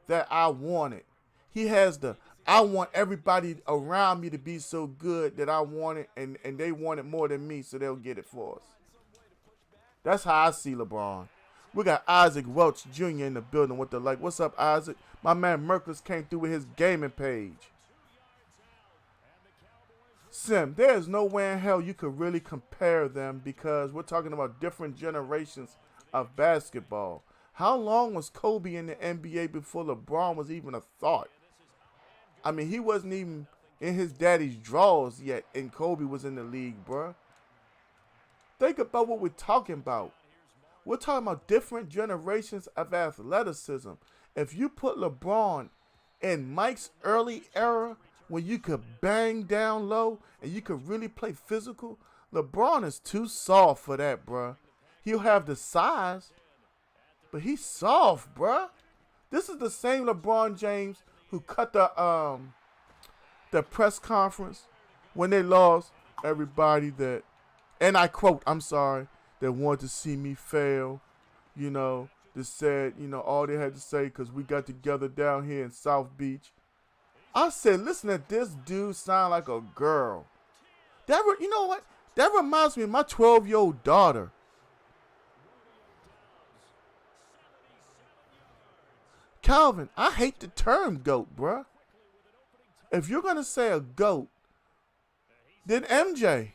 [SPEAKER 1] that I wanted. He has I want everybody around me to be so good that I want it, and they want it more than me, so they'll get it for us. That's how I see LeBron. We got Isaac Welch Jr. in the building with the like. What's up, Isaac? My man Merkless came through with his gaming page. Sim, there's no way in hell you could really compare them because we're talking about different generations of basketball. How long was Kobe in the NBA before LeBron was even a thought? I mean, he wasn't even in his daddy's drawers yet, and Kobe was in the league, bruh. Think about what we're talking about. We're talking about different generations of athleticism. If you put LeBron in Mike's early era, when you could bang down low and you could really play physical, LeBron is too soft for that, bruh. He'll have the size, but he's soft, bruh. This is the same LeBron James who cut the press conference when they lost. Everybody that, and I quote, I'm sorry, that wanted to see me fail, that said, all they had to say because we got together down here in South Beach. I said, listen to this dude sound like a girl. You know what? That reminds me of my 12-year-old daughter. Calvin, I hate the term GOAT, bruh. If you're going to say a GOAT, than MJ.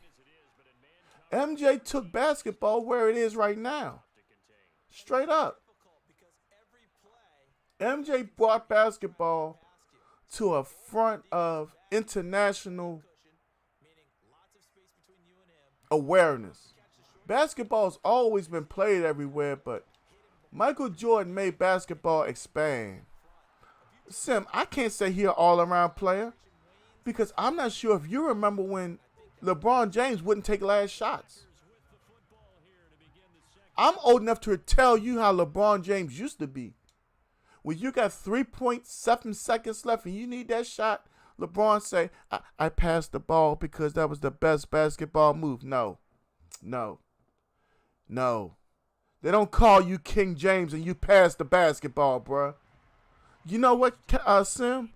[SPEAKER 1] MJ took basketball where it is right now. Straight up. MJ brought basketball to a front of international awareness. Basketball's always been played everywhere, but Michael Jordan made basketball expand. Sim, I can't say he an all-around player because I'm not sure if you remember when LeBron James wouldn't take last shots. I'm old enough to tell you how LeBron James used to be. When you got 3.7 seconds left and you need that shot, LeBron say, I passed the ball because that was the best basketball move. No. They don't call you King James and you pass the basketball, bruh. You know what, Sim?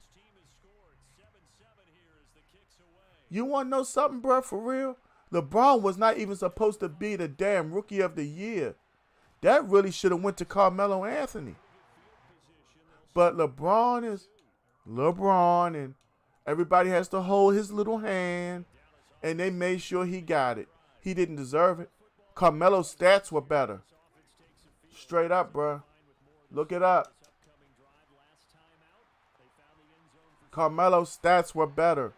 [SPEAKER 1] You want to know something, bruh, for real? LeBron was not even supposed to be the damn Rookie of the Year. That really should have went to Carmelo Anthony. But LeBron is LeBron, and everybody has to hold his little hand, and they made sure he got it. He didn't deserve it. Carmelo's stats were better. Straight up, bruh. Look it up. Carmelo's stats were better.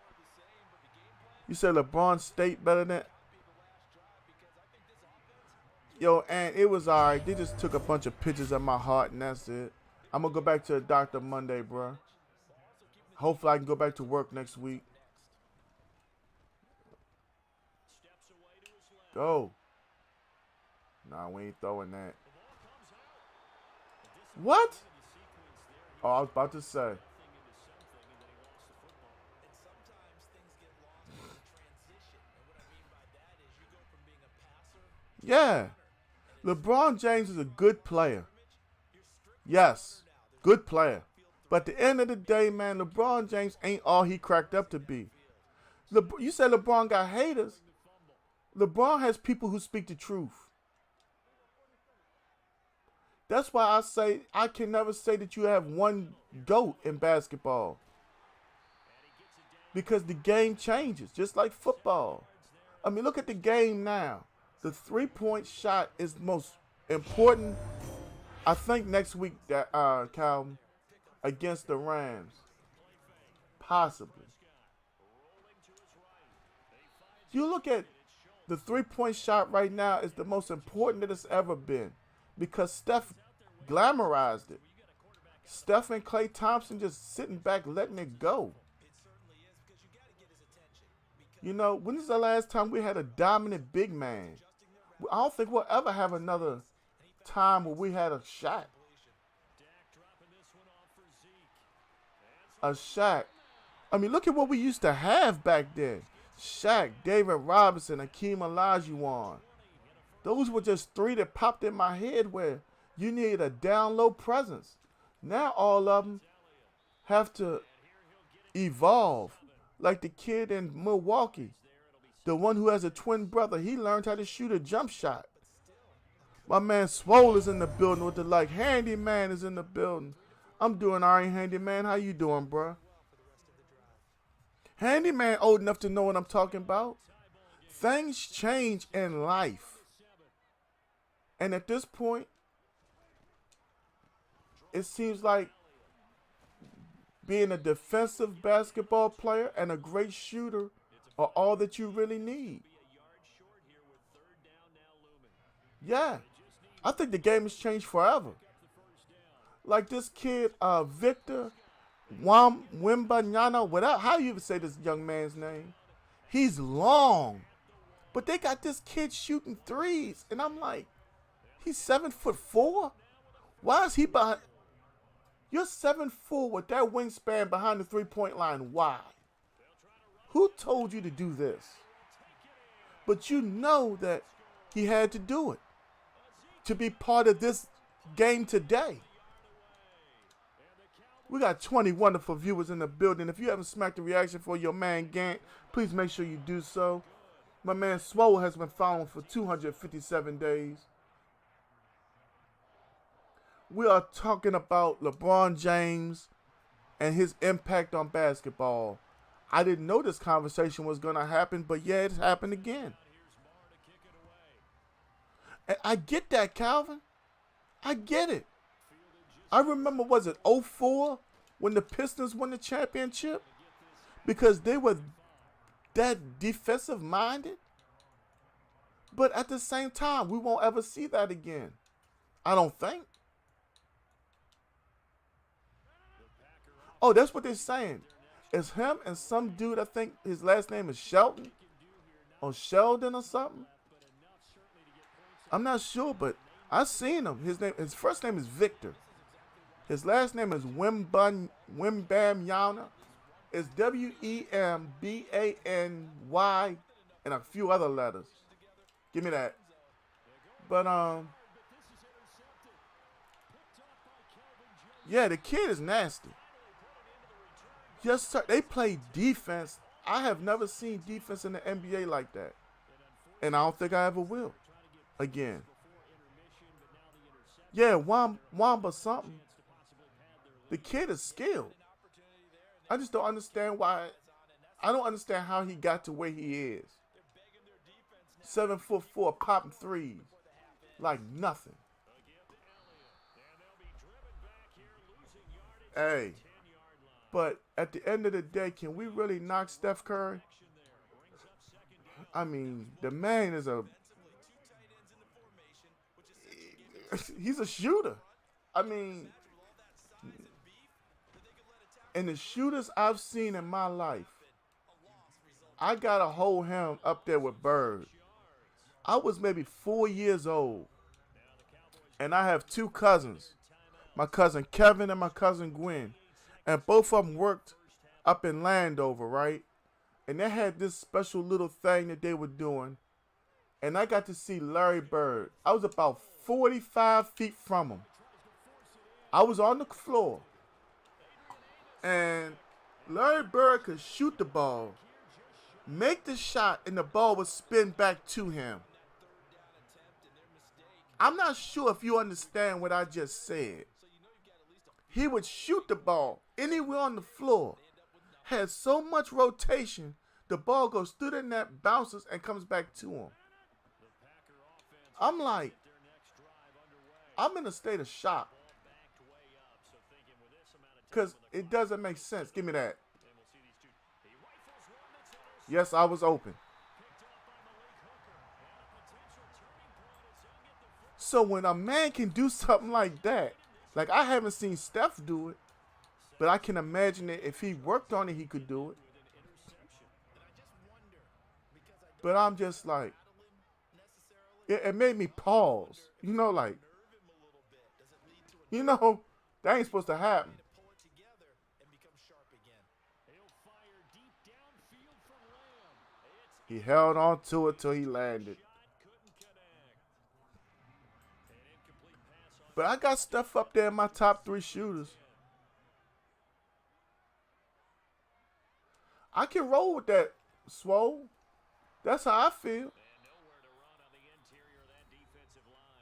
[SPEAKER 1] You said LeBron State better than... Yo, and it was all right. They just took a bunch of pictures of my heart, and that's it. I'm going to go back to the doctor Monday, bro. Hopefully I can go back to work next week. Go. Nah, we ain't throwing that. What? Oh, I was about to say. Yeah. LeBron James is a good player. Yes, good player. But at the end of the day, man, LeBron James ain't all he cracked up to be. You said LeBron got haters. LeBron has people who speak the truth. That's why I say I can never say that you have one GOAT in basketball. Because the game changes, just like football. I mean, look at the game now. The three-point shot is the most important. I think next week that Calvin against the Rams, possibly. You look at the three-point shot right now is the most important that it's ever been because Steph glamorized it. Steph and Klay Thompson just sitting back letting it go. You know, when is the last time we had a dominant big man? I don't think we'll ever have another time where we had a shot. A Shaq. I mean, look at what we used to have back then. Shaq, David Robinson, Hakeem Olajuwon. Those were just three that popped in my head where you need a down low presence. Now all of them have to evolve. Like the kid in Milwaukee. The one who has a twin brother, he learned how to shoot a jump shot. My man Swole is in the building with the like. Handyman is in the building. I'm doing all right, Handyman. How you doing, bro? Handyman old enough to know what I'm talking about. Things change in life. And at this point, it seems like being a defensive basketball player and a great shooter are all that you really need. Yeah. I think the game has changed forever. Like this kid, Victor Wembanyama, whatever, how you even say this young man's name? He's long. But they got this kid shooting threes. And I'm like, he's 7'4"? Why is he behind? You're 7'4" with that wingspan behind the three-point line. Why? Who told you to do this? But you know that he had to do it to be part of this game today. We got 20 wonderful viewers in the building. If you haven't smacked the reaction for your man Gant, please make sure you do so. My man Swole has been following for 257 days. We are talking about LeBron James and his impact on basketball. I didn't know this conversation was going to happen, but yeah, it's happened again. And I get that, Calvin. I get it. I remember, was it '04 when the Pistons won the championship? Because they were that defensive minded. But at the same time, we won't ever see that again. I don't think. Oh, that's what they're saying. It's him and some dude, I think his last name is Shelton. Or Sheldon or something. I'm not sure, but I've seen him. His first name is Victor. His last name is Wembanyama. It's Wembany and a few other letters. Give me that. But yeah, the kid is nasty. Yes, sir. They play defense. I have never seen defense in the NBA like that. And I don't think I ever will. Again. Yeah, Wamba something. The kid is skilled. I just don't understand why. I don't understand how he got to where he is. 7'4", popping threes. Like nothing. Hey. But at the end of the day, can we really knock Steph Curry? I mean, the man is he's a shooter. I mean, and the shooters I've seen in my life, I gotta hold him up there with Bird. I was maybe 4 years old, and I have two cousins, my cousin Kevin and my cousin Gwen, and both of them worked up in Landover, right? And they had this special little thing that they were doing, and I got to see Larry Bird. I was about 45 feet from him. I was on the floor, and Larry Bird could shoot the ball, make the shot, and the ball would spin back to him. I'm not sure if you understand what I just said. He would shoot the ball anywhere on the floor, has so much rotation, the ball goes through the net, bounces, and comes back to him. I'm like, I'm in a state of shock. Because it doesn't make sense. Give me that. Yes, I was open. So when a man can do something like that, like I haven't seen Steph do it, but I can imagine that if he worked on it, he could do it. But I'm just like, it made me pause. You know, like, you know, that ain't supposed to happen. He held on to it till he landed. But I got stuff up there in my top 3 shooters. I can roll with that, Swole. That's how I feel.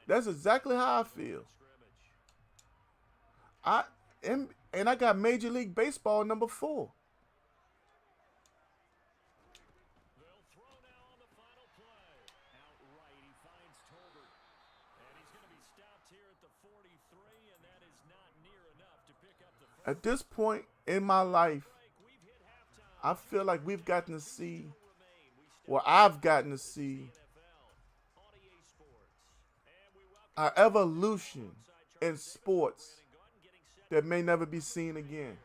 [SPEAKER 1] That's exactly how I feel. And I got Major League Baseball number 4. At this point in my life, I feel like we've gotten to see, or I've gotten to see, an evolution in sports that may never be seen again.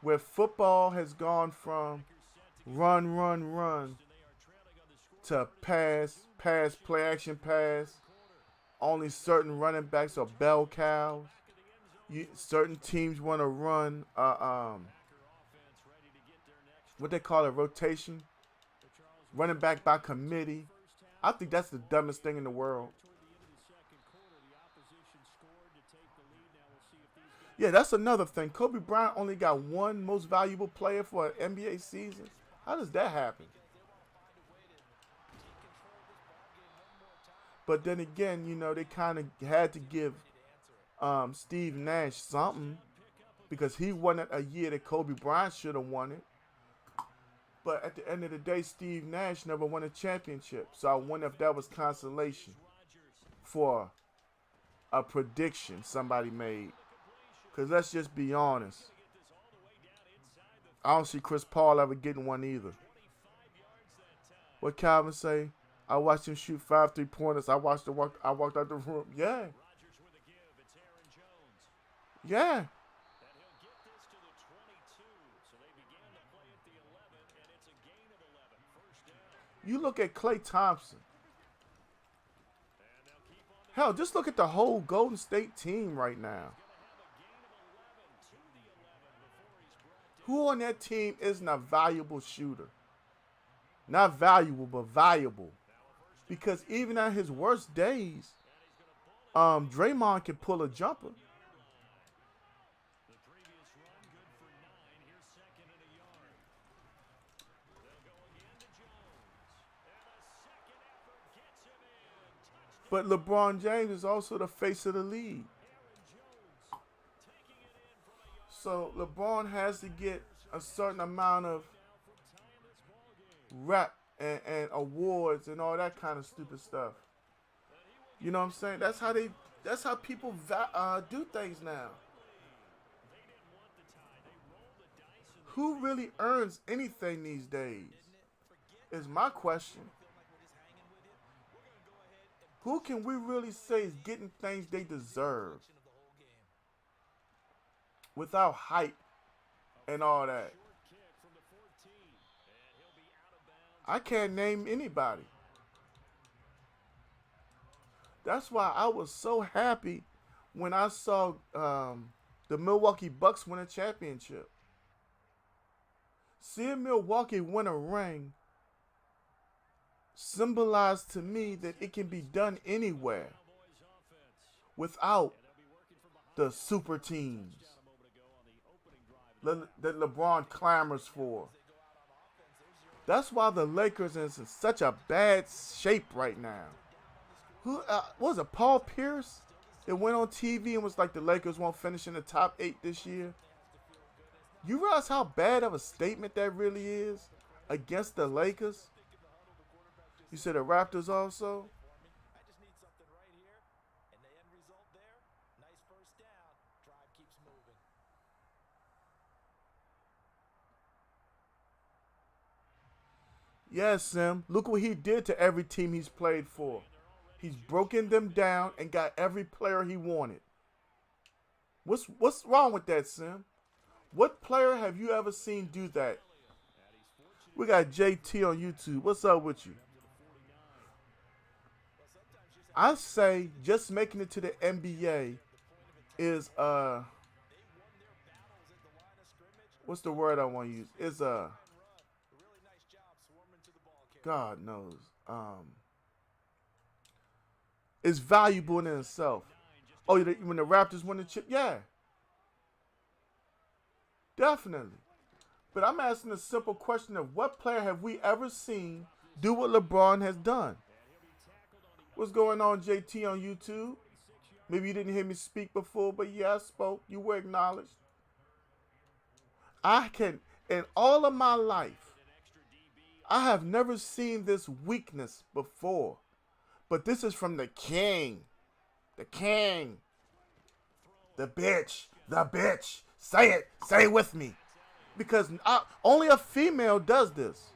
[SPEAKER 1] Where football has gone from run to pass, play action pass. Only certain running backs are bell cows. Certain teams want to run what they call a rotation, running back by committee. I think that's the dumbest thing in the world. Yeah, that's another thing. Kobe Bryant only got one most valuable player for an NBA season. How does that happen? But then again, you know, they kind of had to give Steve Nash something because he won it a year that Kobe Bryant should have won it. But at the end of the day, Steve Nash never won a championship. So I wonder if that was consolation for a prediction somebody made. Because let's just be honest. I don't see Chris Paul ever getting one either. What Calvin say? I watched him shoot 5 3-pointers. I walked out the room. Yeah. Yeah. You look at Klay Thompson. Hell, just look at the whole Golden State team right now. Who on that team isn't a valuable shooter? Not valuable, but valuable. Because even at his worst days, Draymond can pull a jumper. But LeBron James is also the face of the league. So LeBron has to get a certain amount of rep and awards and all that kind of stupid stuff. You know what I'm saying? That's how people do things now. Who really earns anything these days? Is my question. Who can we really say is getting things they deserve without hype and all that? I can't name anybody. That's why I was so happy when I saw the Milwaukee Bucks win a championship. Seeing Milwaukee win a ring symbolized to me that it can be done anywhere without the super teams that LeBron clamors for. That's why the Lakers is in such a bad shape right now. Who was it? Paul Pierce? It went on TV and was like the Lakers won't finish in the top 8 this year. You realize how bad of a statement that really is against the Lakers? You said the Raptors also?
[SPEAKER 3] I just need something right here, and the end result there, nice first down, drive keeps moving.
[SPEAKER 1] Yes, Sim. Look what he did to every team he's played for. He's broken them down and got every player he wanted. What's wrong with that, Sim? What player have you ever seen do that? We got JT on YouTube. What's up with you? I say just making it to the NBA is what's the word I want to use? Is God knows. It's valuable in itself. Oh, when the Raptors win the chip, yeah. Definitely. But I'm asking a simple question of what player have we ever seen do what LeBron has done? What's going on, JT, on YouTube? Maybe you didn't hear me speak before, but yeah, I spoke. You were acknowledged. In all of my life, I have never seen this weakness before. But this is from the king. The king. The bitch. The bitch. Say it. Say it with me. Because only a female does this.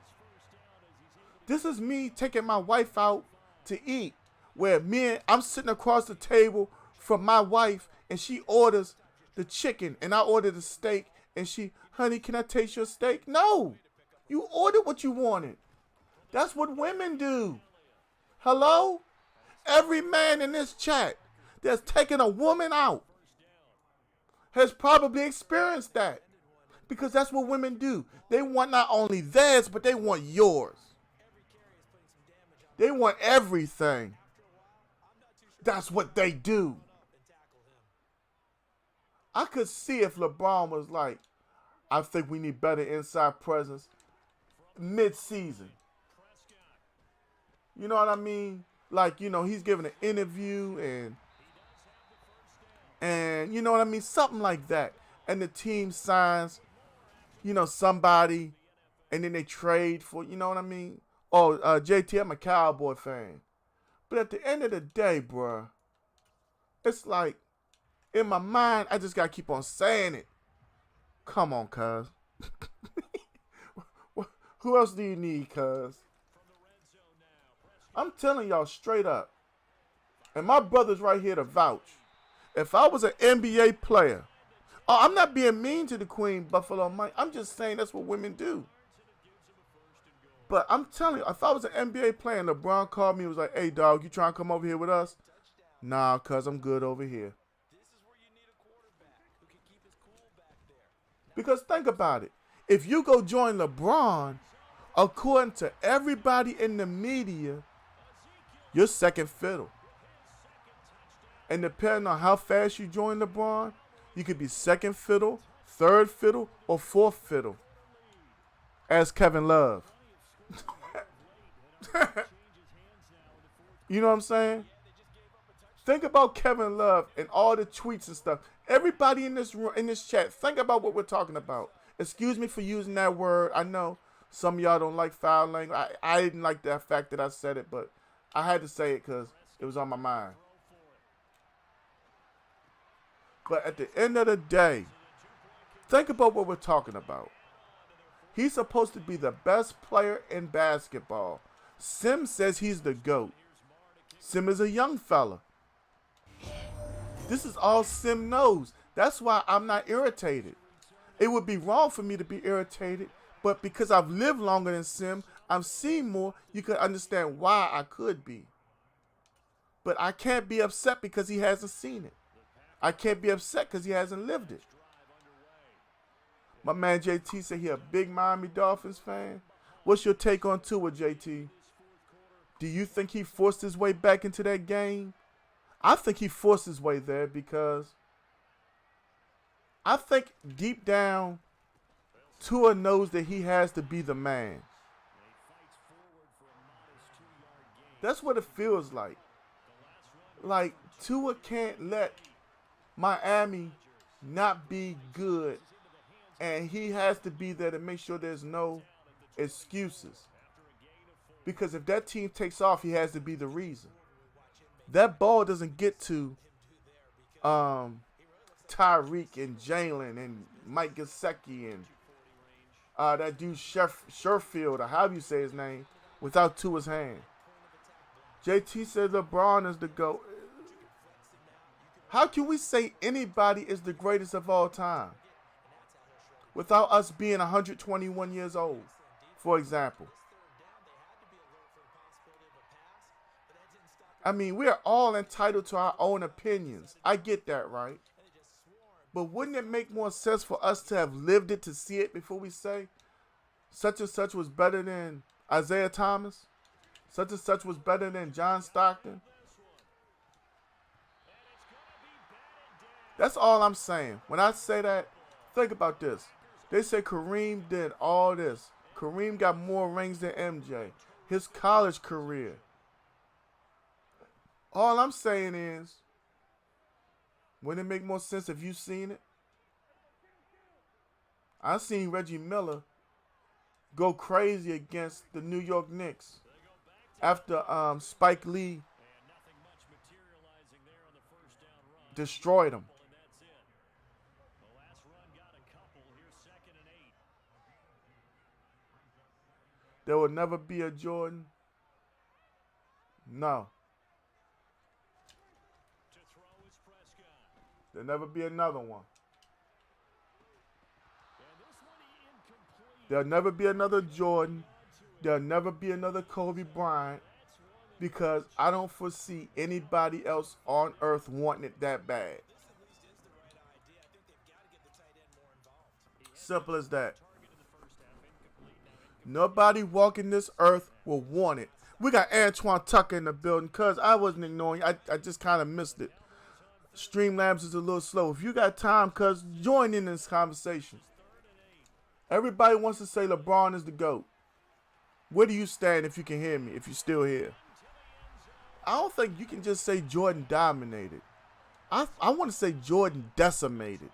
[SPEAKER 1] This is me taking my wife out to eat. Where I'm sitting across the table from my wife and she orders the chicken and I order the steak and she, honey, can I taste your steak? No. You ordered what you wanted. That's what women do. Hello? Every man in this chat that's taken a woman out has probably experienced that. Because that's what women do. They want not only theirs, but they want yours. They want everything. That's what they do. I could see if LeBron was like, I think we need better inside presence mid-season. You know what I mean? Like, he's giving an interview and you know what I mean? Something like that. And the team signs, somebody and then they trade for, you know what I mean? Oh, JT, I'm a Cowboy fan. But at the end of the day, bruh, it's like, in my mind, I just got to keep on saying it. Come on, cuz. Who else do you need, cuz? I'm telling y'all straight up. And my brother's right here to vouch. If I was an NBA player, oh, I'm not being mean to the Queen Buffalo Mike. I'm just saying that's what women do. But I'm telling you, if I was an NBA player and LeBron called me and was like, hey, dog, you trying to come over here with us? Nah, cuz I'm good over here. Because think about it. If you go join LeBron, according to everybody in the media, you're second fiddle. And depending on how fast you join LeBron, you could be second fiddle, third fiddle, or fourth fiddle. As Kevin Love. You know what I'm saying? Think about Kevin Love and all the tweets and stuff. Everybody in this room, in this chat, think about what we're talking about. Excuse me for using that word. I know some of y'all don't like foul language. I didn't like that fact that I said it, but I had to say it because it was on my mind. But at the end of the day, think about what we're talking about. He's supposed to be the best player in basketball. Sim says he's the GOAT. Sim is a young fella. This is all Sim knows. That's why I'm not irritated. It would be wrong for me to be irritated, but because I've lived longer than Sim, I've seen more, you can understand why I could be. But I can't be upset because he hasn't seen it. I can't be upset because he hasn't lived it. My man JT said he a big Miami Dolphins fan. What's your take on Tua, JT? Do you think he forced his way back into that game? I think he forced his way there because I think deep down, Tua knows that he has to be the man. That's what it feels like. Like, Tua can't let Miami not be good, and he has to be there to make sure there's no excuses. Because if that team takes off, he has to be the reason. That ball doesn't get to Tyreek and Jalen and Mike Gesicki and that dude Sherfield, or however you say his name, without Tua's hand. JT said LeBron is the GOAT. How can we say anybody is the greatest of all time without us being 121 years old, for example? I mean, we are all entitled to our own opinions. I get that, right? But wouldn't it make more sense for us to have lived it to see it before we say such and such was better than Isaiah Thomas? Such and such was better than John Stockton? That's all I'm saying. When I say that, think about this. They say Kareem did all this. Kareem got more rings than MJ. His college career. All I'm saying is, wouldn't it make more sense if you seen it? I seen Reggie Miller go crazy against the New York Knicks after Spike Lee destroyed him. There will never be a Jordan. No. There'll never be another one. There'll never be another Jordan. There'll never be another Kobe Bryant, because I don't foresee anybody else on earth wanting it that bad. Simple as that. Nobody walking this earth will want it. We got Antoine Tucker in the building, cuz I wasn't ignoring you. I just kind of missed it. Streamlabs is a little slow. If you got time, cuz, join in this conversation. Everybody wants to say LeBron is the GOAT. Where do you stand if you can hear me, if you're still here? I don't think you can just say Jordan dominated. I want to say Jordan decimated.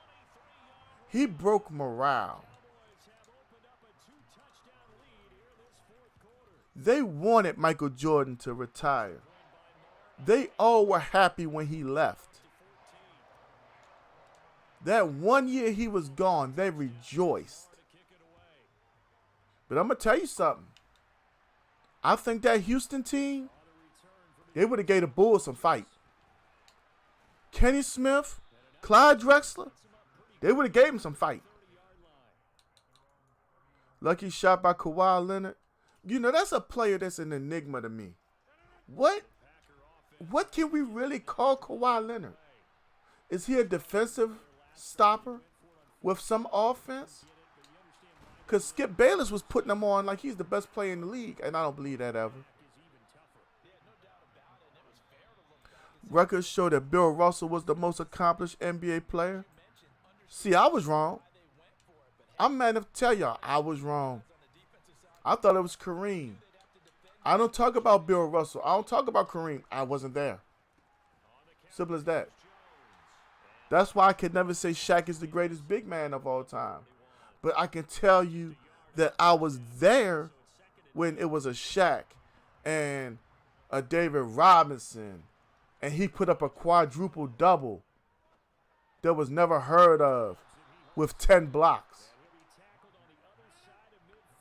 [SPEAKER 1] He broke morale. They wanted Michael Jordan to retire. They all were happy when he left. That 1 year he was gone, they rejoiced. But I'm going to tell you something. I think that Houston team, they would have gave the Bulls some fight. Kenny Smith, Clyde Drexler, they would have gave him some fight. Lucky shot by Kawhi Leonard. You know, that's a player that's an enigma to me. What can we really call Kawhi Leonard? Is he a defensive stopper with some offense? Because Skip Bayless was putting him on like he's the best player in the league, and I don't believe that ever. Records show that Bill Russell was the most accomplished NBA player. See, I was wrong. I'm mad enough to tell y'all I was wrong. I thought it was Kareem. I don't talk about Bill Russell. I don't talk about Kareem. I wasn't there. Simple as that. That's why I could never say Shaq is the greatest big man of all time. But I can tell you that I was there when it was a Shaq and a David Robinson, and he put up a quadruple double that was never heard of with 10 blocks.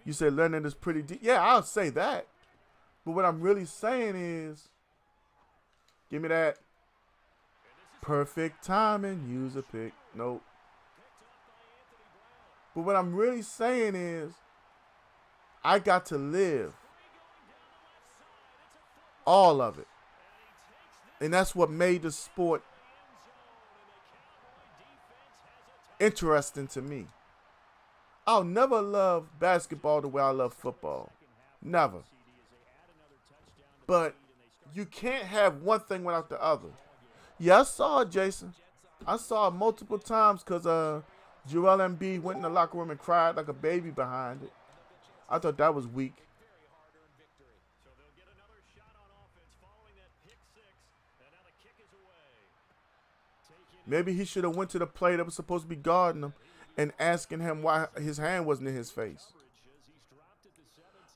[SPEAKER 1] You say Leonard is pretty deep. Yeah, I'll say that. But what I'm really saying is, give me that perfect timing, use a pick. Nope. But what I'm really saying is, I got to live all of it. And that's what made the sport interesting to me. I'll never love basketball the way I love football. Never. But you can't have one thing without the other. Yeah, I saw it, Jason. I saw it multiple times because Joel Embiid went in the locker room and cried like a baby behind it. I thought that was weak. Maybe he should have went to the player that was supposed to be guarding him and asking him why his hand wasn't in his face.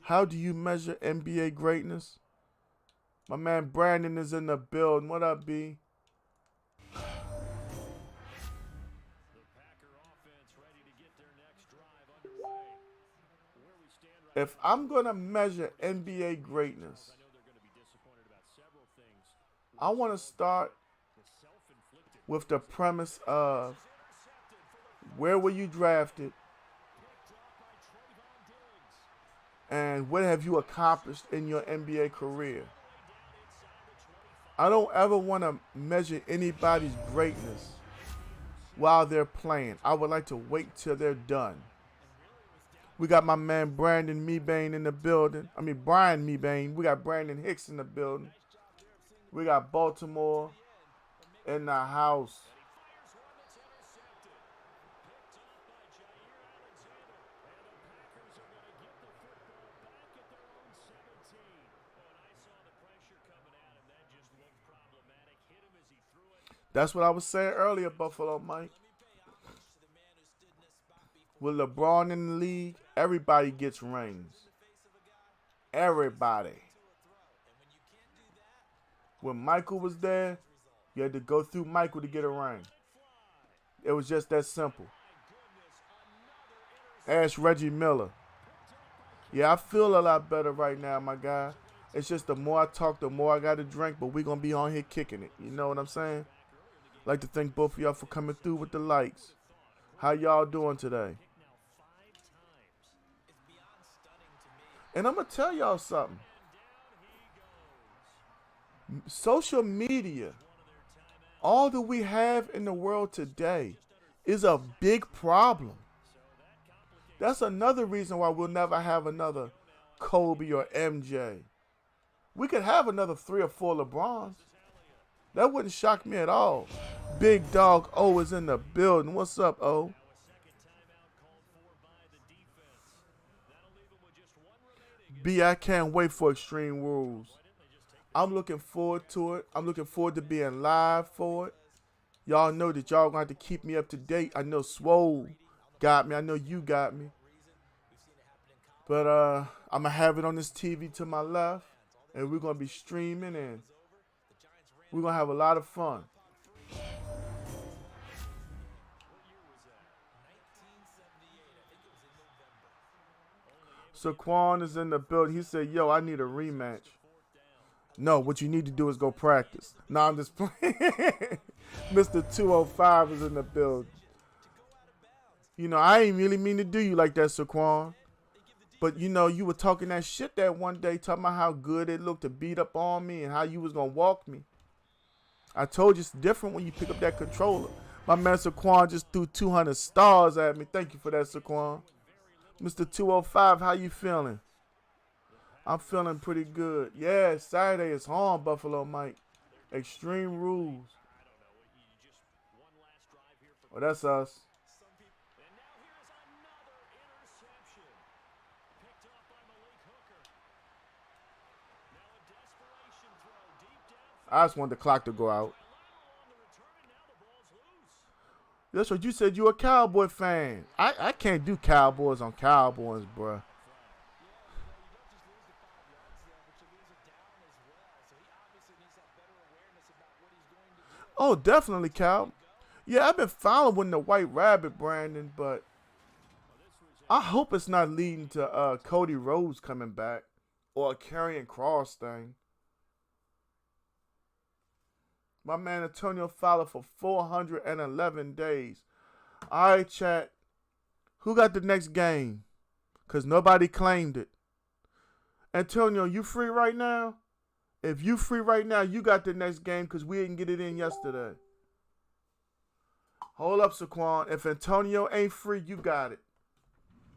[SPEAKER 1] How do you measure NBA greatness? My man Brandon is in the building. What up, B? If I'm going to measure NBA greatness, I want to start with the premise of where were you drafted and what have you accomplished in your NBA career. I don't ever want to measure anybody's greatness while they're playing. I would like to wait till they're done. We got my man Brandon Mebane in the building. Brian Mebane. We got Brandon Hicks in the building. We got Baltimore in the house. That's what I was saying earlier, Buffalo Mike. With LeBron in the league, everybody gets rings. Everybody. When Michael was there, you had to go through Michael to get a ring. It was just that simple. Ask Reggie Miller. Yeah, I feel a lot better right now, my guy. It's just the more I talk, the more I got to drink, but we're going to be on here kicking it. You know what I'm saying? I'd like to thank both of y'all for coming through with the likes. How y'all doing today? And I'm going to tell y'all something. Social media, all that we have in the world today, is a big problem. That's another reason why we'll never have another Kobe or MJ. We could have another 3 or 4 LeBrons. That wouldn't shock me at all. Big Dog O is in the building. What's up, O? B, I can't wait for Extreme Rules. I'm looking forward to it. I'm looking forward to being live for it. Y'all know that y'all going to have to keep me up to date. I know Swole got me. I know you got me. But I'm going to have it on this TV to my left, and we're going to be streaming, and we're going to have a lot of fun.
[SPEAKER 2] What year was that?
[SPEAKER 3] 1978. I think it was in November.
[SPEAKER 1] Saquon is in the building. He said, yo, I need a rematch. No, what you need to do is go practice. No, I'm just playing. Mr. 205 is in the building. You know, I ain't really mean to do you like that, Saquon. But, you know, you were talking that shit that one day, talking about how good it looked to beat up on me and how you was going to walk me. I told you it's different when you pick up that controller. My man Saquon just threw 200 stars at me. Thank you for that, Saquon. Mr. 205, how you feeling? I'm feeling pretty good. Yeah, Saturday is on, Buffalo Mike. Extreme Rules. Oh, that's us.
[SPEAKER 2] And now here's another interception. Picked off by Malik Hooker. Now a desperation throw deep downfield.
[SPEAKER 1] I just want the clock to go out.
[SPEAKER 2] Lateral on the return, and now the ball's loose.
[SPEAKER 1] That's what you said. You a Cowboy fan. I can't do Cowboys on Cowboys, bruh. Oh, definitely, Cal. Yeah, I've been following the White Rabbit, Brandon, but I hope it's not leading to Cody Rhodes coming back or a Karrion Cross thing. My man Antonio Fowler for 411 days. All right, chat. Who got the next game? Because nobody claimed it. Antonio, you free right now? If you free right now, you got the next game because we didn't get it in yesterday. Hold up, Saquon. If Antonio ain't free, you got it.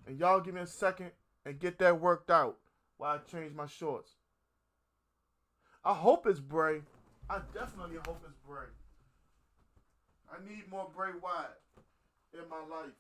[SPEAKER 1] And y'all give me a second and get that worked out while I change my shorts. I hope it's Bray. I definitely hope it's Bray. I need more Bray Wyatt in my life.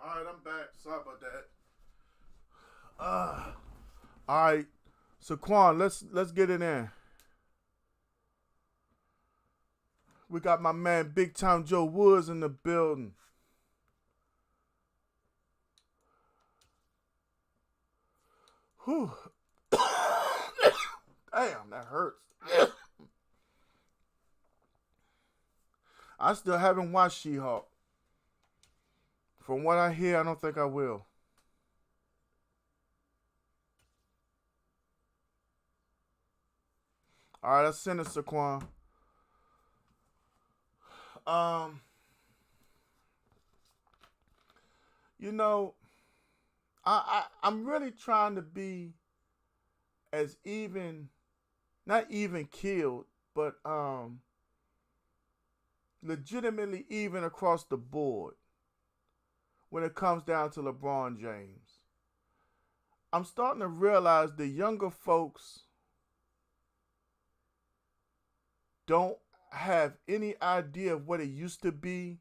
[SPEAKER 1] All right, I'm back. Sorry about that. All right, Saquon, let's get it in. We got my man Big Time Joe Woods in the building. Whew. Damn, that hurts. I still haven't watched She-Hulk. From what I hear, I don't think I will. All right, let's send it, Saquon. You know, I'm really trying to be as even, not even killed, but legitimately even across the board when it comes down to LeBron James. I'm starting to realize the younger folks don't have any idea of what it used to be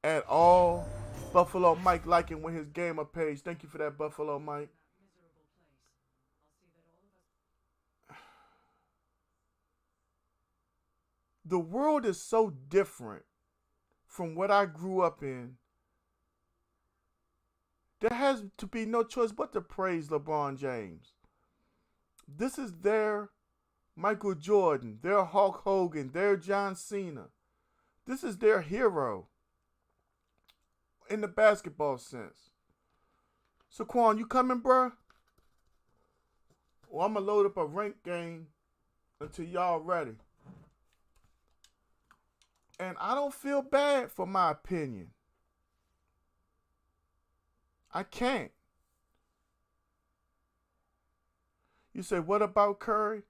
[SPEAKER 1] at all. Buffalo Mike liking with his gamer page. Thank you for that, Buffalo Mike. The world is so different from what I grew up in. There has to be no choice but to praise LeBron James. This is their Michael Jordan, their Hulk Hogan, their John Cena. This is their hero in the basketball sense. So, Quan, you coming, bruh? Well, I'm going to load up a rank game until y'all ready. And I don't feel bad for my opinion. I can't. You say, what about Curry?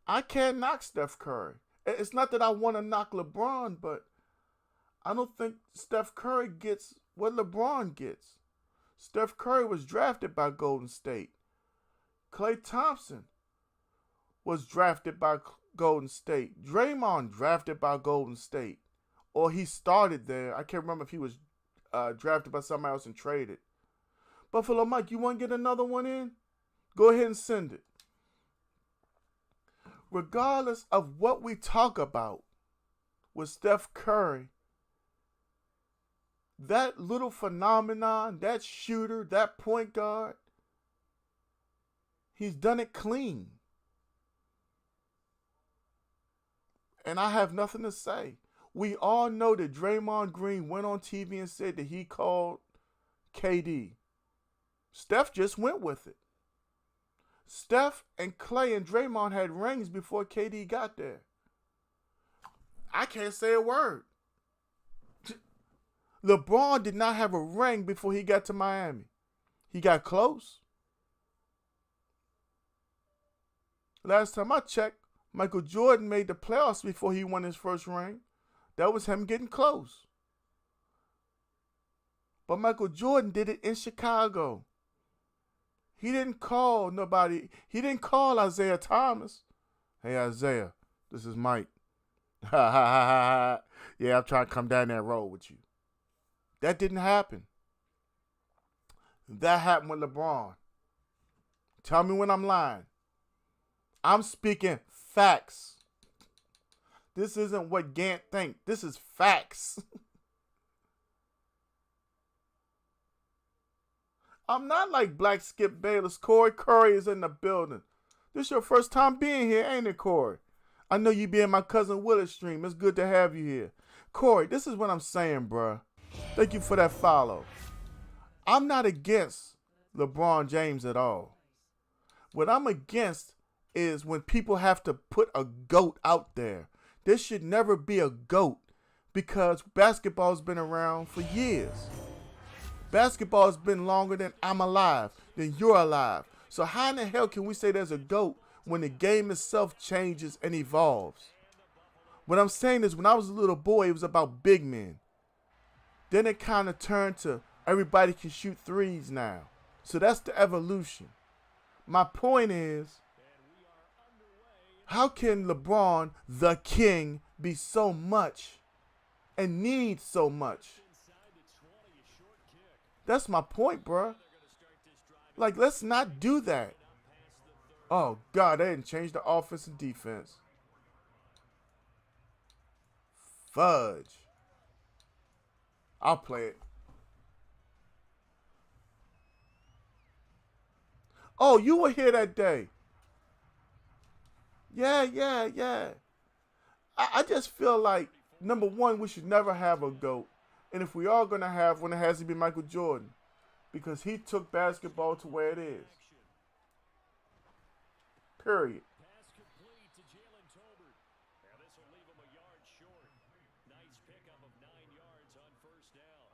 [SPEAKER 1] I can't knock Steph Curry. It's not that I want to knock LeBron, but I don't think Steph Curry gets what LeBron gets. Steph Curry was drafted by Golden State. Klay Thompson was drafted by Golden State. Draymond drafted by Golden State. Or he started there. I can't remember if he was drafted by somebody else and traded. Buffalo Mike, you want to get another one in? Go ahead and send it. Regardless of what we talk about with Steph Curry, that little phenomenon, that shooter, that point guard, he's done it clean. And I have nothing to say. We all know that Draymond Green went on TV and said that he called KD. Steph just went with it. Steph and Klay and Draymond had rings before KD got there. I can't say a word. LeBron did not have a ring before he got to Miami. He got close. Last time I checked, Michael Jordan made the playoffs before he won his first ring. That was him getting close. But Michael Jordan did it in Chicago. He didn't call nobody. He didn't call Isaiah Thomas. Hey, Isaiah, this is Mike. Ha ha ha ha. Yeah, I'm trying to come down that road with you. That didn't happen. That happened with LeBron. Tell me when I'm lying. I'm speaking facts. This isn't what Gant think. This is facts. I'm not like Black Skip Bayless. Corey Curry is in the building. This your first time being here, ain't it, Corey? I know you be in my cousin Willard stream. It's good to have you here. Corey, this is what I'm saying, bruh. Thank you for that follow. I'm not against LeBron James at all. What I'm against is when people have to put a GOAT out there. There should never be a GOAT because basketball's been around for years. Basketball has been longer than I'm alive, than you're alive. So how in the hell can we say there's a GOAT when the game itself changes and evolves? What I'm saying is when I was a little boy, it was about big men. Then it kind of turned to everybody can shoot threes now. So that's the evolution. My point is, how can LeBron, the king, be so much and need so much? That's my point, bro. Like, let's not do that. Oh, God, they didn't change the offense and defense. Fudge. I'll play it. Oh, you were here that day. Yeah. I just feel like, number one, we should never have a GOAT. And if we are going to have one, it has to be Michael Jordan. Because he took basketball to where it is. Period.
[SPEAKER 2] Pass complete to Jalen Tolbert. Now this will leave him a yard short. Nice pickup of 9 yards on first down.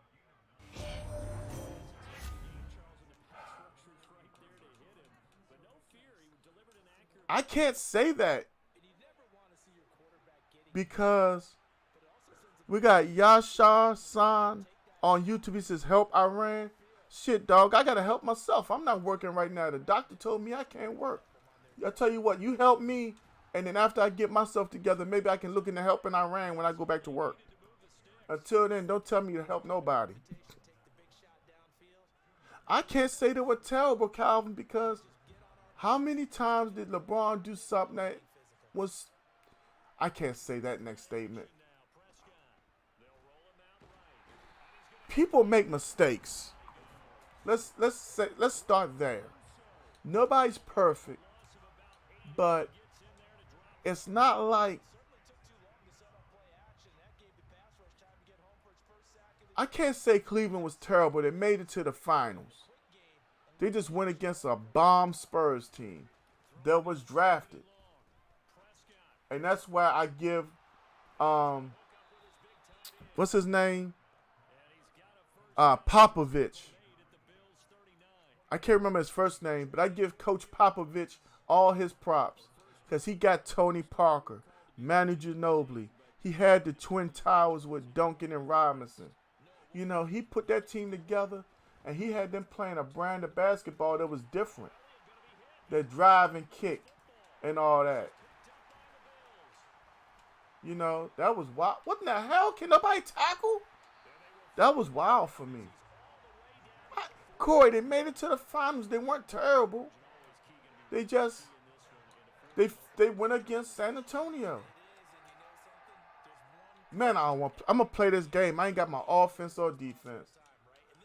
[SPEAKER 2] Charles, and the pass rusher's right there to hit him. But no fear, he delivered an accurate.
[SPEAKER 1] I can't say that because we got Yasha San on YouTube. He says, help Iran. Shit, dog, I got to help myself. I'm not working right now. The doctor told me I can't work. I tell you what, you help me, and then after I get myself together, maybe I can look into helping Iran when I go back to work. Until then, don't tell me to help nobody. I can't say they were terrible, Calvin, because how many times did LeBron do something that was... I can't say that next statement. People make mistakes. Let's start there. Nobody's perfect. but it's not like I can't say Cleveland was terrible. They made it to the finals. They just went against a bomb Spurs team that was drafted. And that's why I give what's his name? Popovich. I can't remember his first name, but I give Coach Popovich all his props. Because he got Tony Parker, Manu Ginobili. He had the Twin Towers with Duncan and Robinson. You know, he put that team together, and he had them playing a brand of basketball that was different. That drive and kick and all that. You know, that was wild. What in the hell? Can nobody tackle? That was wild for me. Corey, they made it to the finals. They weren't terrible. They just, they went against San Antonio. Man, I'm going to play this game. I ain't got my offense or defense.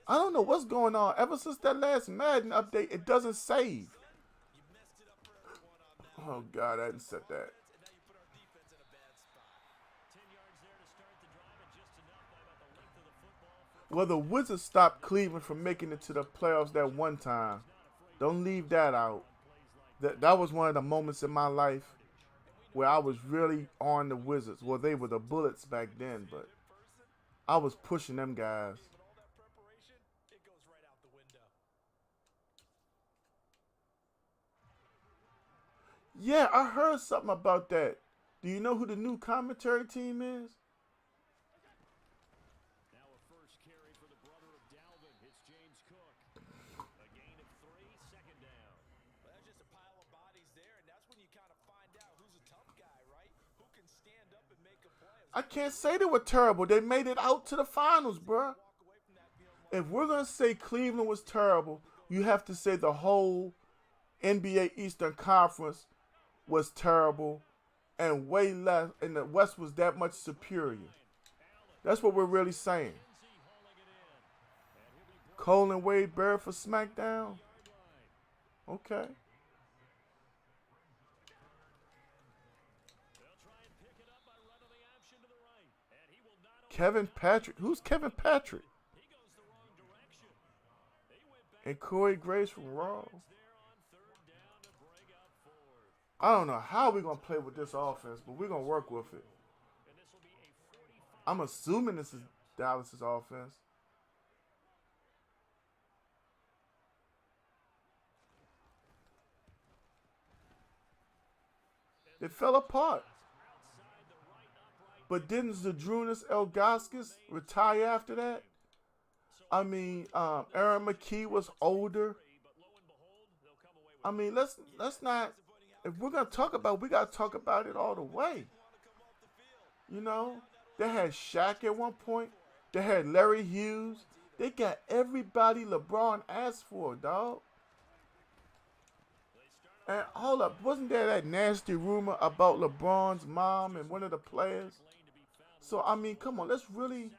[SPEAKER 1] I don't know what's going on. Ever since that last Madden update, it doesn't save. Oh, God, I didn't set that. Well, the Wizards stopped Cleveland from making it to the playoffs that one time. Don't leave that out. That was one of the moments in my life where I was really on the Wizards. Well, they were the Bullets back then, but I was pushing them guys. Yeah, I heard something about that. Do you know who the new commentary team is?
[SPEAKER 2] Now a first carry for the brother of Dalvin. It's James Cook. A gain of 3, second down.
[SPEAKER 3] Well, that's just a pile of bodies there, and that's when you kind of find out who's a tough guy, right? Who can stand up and make a play.
[SPEAKER 1] I can't say they were terrible. They made it out to the finals, bruh. If we're going to say Cleveland was terrible, you have to say the whole NBA Eastern Conference was terrible and way less, and the West was that much superior. That's what we're really saying. Cole and Wade Barrett for SmackDown? Okay. Kevin Patrick. Who's Kevin Patrick? And Corey Graves from Raw. I don't know how we're going to play with this offense, but we're going to work with it. I'm assuming this is Dallas's offense. It fell apart. But didn't Zydrunas Ilgauskas retire after that? I mean, Aaron McKee was older. I mean, let's not. If we're gonna talk about, we gotta talk about it all the way. You know, they had Shaq at one point. They had Larry Hughes. They got everybody LeBron asked for, dog. And hold up, wasn't there that nasty rumor about LeBron's mom and one of the players? So I mean, come on, let's really.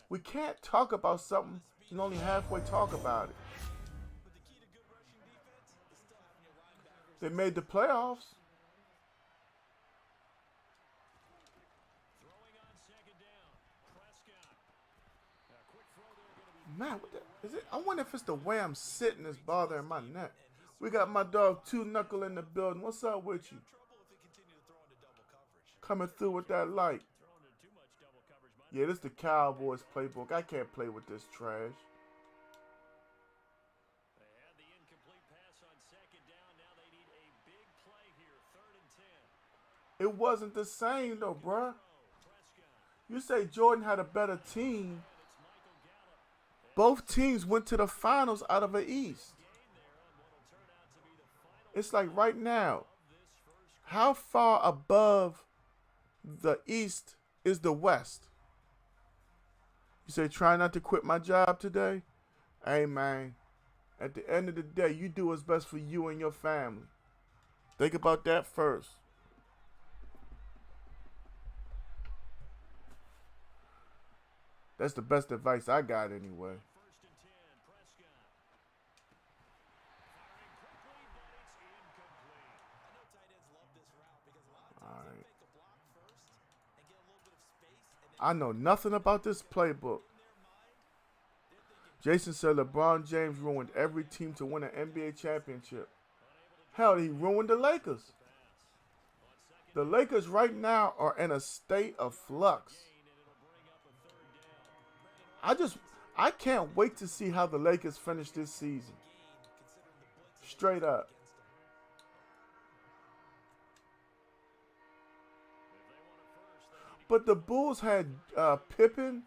[SPEAKER 1] We can't talk about something and only halfway talk about it. They made the playoffs. Man, what the, is it? I wonder if it's the way I'm sitting that's bothering my neck. We got my dog Two Knuckle in the building. What's up with you? Coming through with that light. Yeah, this is the Cowboys playbook. I can't play with this trash. It wasn't the same though, bruh. You say Jordan had a better team. Both teams went to the finals out of the East. It's like right now, how far above the East is the West? You say, try not to quit my job today? Hey, man, at the end of the day, you do what's best for you and your family. Think about that first. That's the best advice I got anyway. I know nothing about this playbook. Jason said LeBron James ruined every team to win an NBA championship. Hell, he ruined the Lakers. The Lakers right now are in a state of flux. I can't wait to see how the Lakers finish this season. Straight up. But the Bulls had Pippen.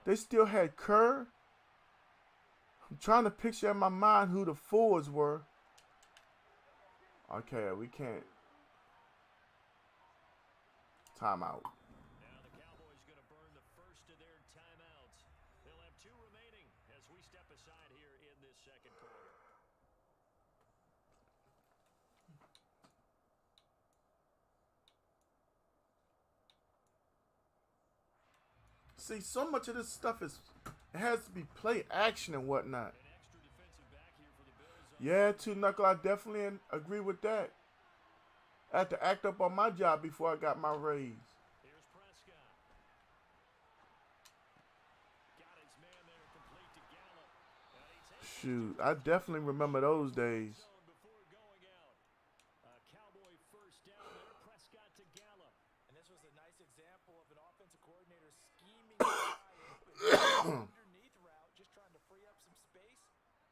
[SPEAKER 1] They still had Kerr. I'm trying to picture in my mind who the forwards were. Okay, we can't. Timeout.
[SPEAKER 2] Now the Cowboys going to burn the first of their timeouts. They'll have 2 remaining as we step aside here in this second quarter.
[SPEAKER 1] See, so much of this stuff it has to be play action and whatnot.
[SPEAKER 2] An extra defensive back here for the Bills.
[SPEAKER 1] Yeah, two knuckle, I definitely agree with that. I had to act up on my job before I got my raise.
[SPEAKER 2] Here's Prescott. Got his man there complete to Gallup. And he takes
[SPEAKER 1] Shoot, I definitely remember those days.
[SPEAKER 2] zone before going out. Cowboy first down there. Prescott to Gallup.
[SPEAKER 3] And this was a nice example of an offensive coordinator scheming underneath route, just trying to free up some space,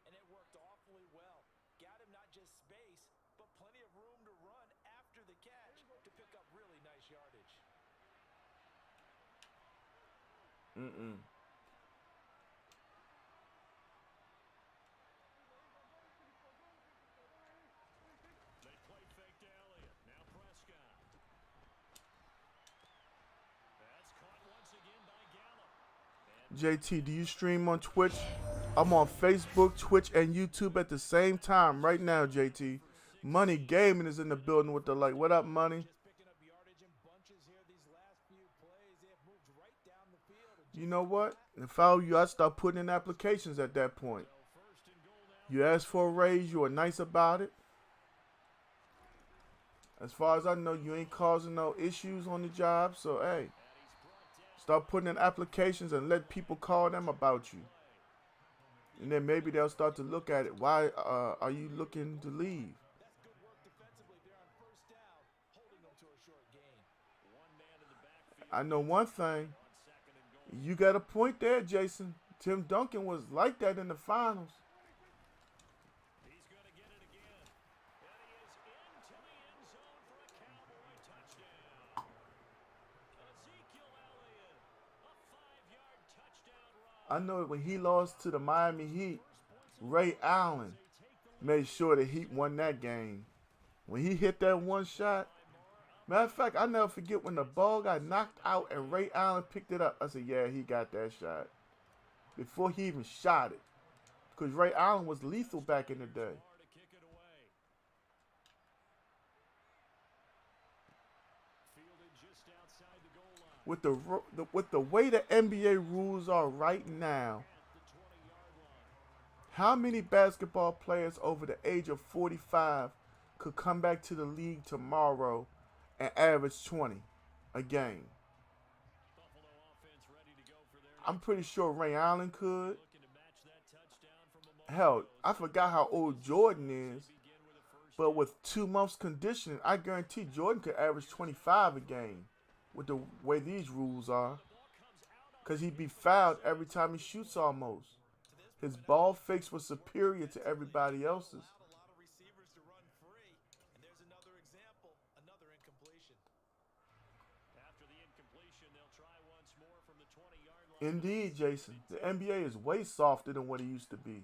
[SPEAKER 3] and it worked awfully well. Got him not just space, but plenty of room to run after the catch to pick up really nice yardage.
[SPEAKER 2] They play fake to Elliott. Now Prescott. That's caught once again by Gallup.
[SPEAKER 1] JT, do you stream on Twitch? I'm on Facebook, Twitch, and YouTube at the same time right now, JT. Money Gaming is in the building with the like. What up, Money?
[SPEAKER 3] Just picking up yardage in bunches here these last few plays. They have moved right down the field. And
[SPEAKER 1] You know what? If I were you, I'd start putting in applications at that point.
[SPEAKER 2] First and goal now.
[SPEAKER 1] You asked for a raise, you were nice about it. As far as I know, you ain't causing no issues on the job, so hey, start putting in applications and let people call them about you. And then maybe they'll start to look at it. Why are you looking to leave?
[SPEAKER 3] that's good work defensively there on first down, holding them to a short gain.
[SPEAKER 2] One man in the backfield.
[SPEAKER 1] I know one thing.
[SPEAKER 2] On second and goal.
[SPEAKER 1] You got a point there, Jason. Tim Duncan was like that in the finals.
[SPEAKER 2] He's going to get it again. And he is into the end zone for a Cowboy touchdown. Ezekiel Elliott, a 5-yard touchdown run.
[SPEAKER 1] I know when he lost to the Miami Heat, Ray Allen made sure the Heat won that game. When he hit that one shot, matter of fact, I never forget when the ball got knocked out and Ray Allen picked it up. I said, yeah, he got that shot. Before he even shot it. Because Ray Allen was lethal back in the day.
[SPEAKER 2] Far to kick it away. Fielded just outside the goal line.
[SPEAKER 1] With the way the NBA rules are right now,
[SPEAKER 2] At the 20-yard line.
[SPEAKER 1] how many basketball players over the age of 45 could come back to the league tomorrow and average 20 a game?
[SPEAKER 2] Buffalo offense ready to go for their
[SPEAKER 1] I'm pretty sure Ray Allen could.
[SPEAKER 2] looking to match that touchdown from a moment
[SPEAKER 1] Hell,
[SPEAKER 2] ago.
[SPEAKER 1] I forgot how old Jordan is,
[SPEAKER 2] Begin with a first
[SPEAKER 1] but with 2 months conditioning, I guarantee Jordan could average 25 a game with the way these rules are. Because he'd be fouled every time he shoots almost. His ball fakes were superior to everybody else's.
[SPEAKER 3] Allowed a lot of receivers to run free. And there's another example, another incompletion.
[SPEAKER 2] After the incompletion, they'll try once more from the 20-yard line.
[SPEAKER 1] Indeed, Jason. The NBA is way softer than what it used to be.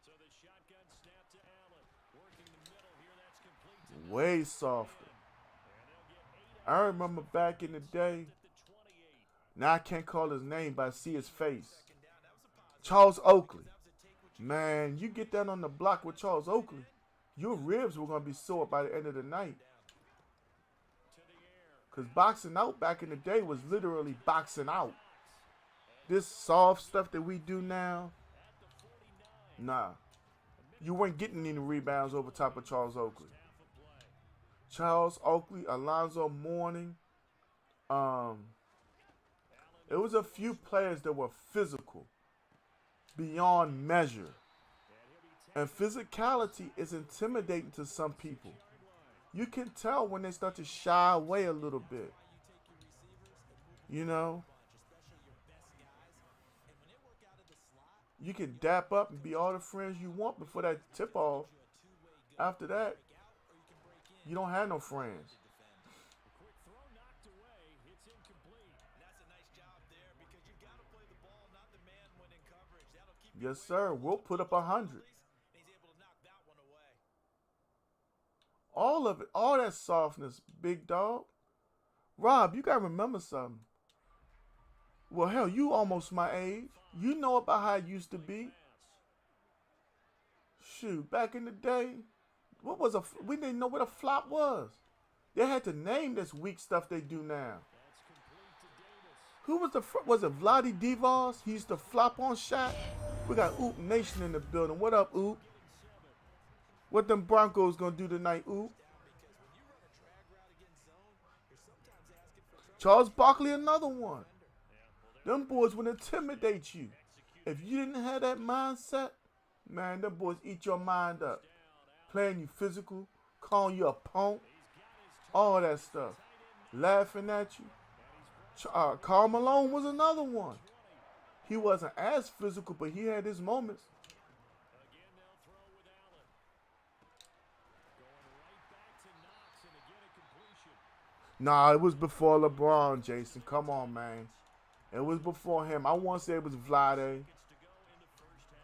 [SPEAKER 2] So the shotgun snap to Allen. Working the middle here, that's complete to
[SPEAKER 1] Way softer.
[SPEAKER 2] and they'll get 8
[SPEAKER 1] I remember back in the day,
[SPEAKER 2] at the 28.
[SPEAKER 1] now I can't call his name, but I see his face. Charles Oakley. Man, you get that on the block with Charles Oakley, your ribs were going to be sore by the end of the night.
[SPEAKER 2] To the air.
[SPEAKER 1] Because boxing out back in the day was literally boxing out. This soft stuff that we do now,
[SPEAKER 2] At the 49.
[SPEAKER 1] nah. You weren't getting any rebounds over top of Charles Oakley.
[SPEAKER 2] Half a play.
[SPEAKER 1] Charles Oakley, Alonzo Mourning, It was a few players that were physical beyond measure. And physicality is intimidating to some people. You can tell when they start to shy away a little bit. You know? You can dap up and be all the friends you want before that tip off. After that, you don't have no friends.
[SPEAKER 2] Quick throw knocked away. It's incomplete.
[SPEAKER 3] That's a nice job there because you got to play the ball, not the man when in coverage. That'll keep
[SPEAKER 1] Yes, sir. We'll put up 100.
[SPEAKER 3] and he's able to knock that one away.
[SPEAKER 1] All of it. All that softness, big dog. Rob, you got to remember something. Well, hell, you almost my age. You know about how it used to be. Shoot, back in the day, we didn't know what a flop was. They had to name this weak stuff they do now. Who was was it Vladi Divas? He used to flop on shot. We got Oop Nation in the building. What up, Oop? What them Broncos gonna do tonight, Oop? Charles Barkley, another one. Them boys would intimidate you. If you didn't have that mindset, man, them boys eat your mind up. Playing you physical, calling you a punk, all that stuff. Laughing at you. Karl Malone was another one. He wasn't as physical, but he had his moments.
[SPEAKER 2] Again, they'll throw with Allen. Going right back to Knox and again a completion.
[SPEAKER 1] Nah, it was before LeBron, Jason. Come on, man. It was before him. I want to say it was Vlade.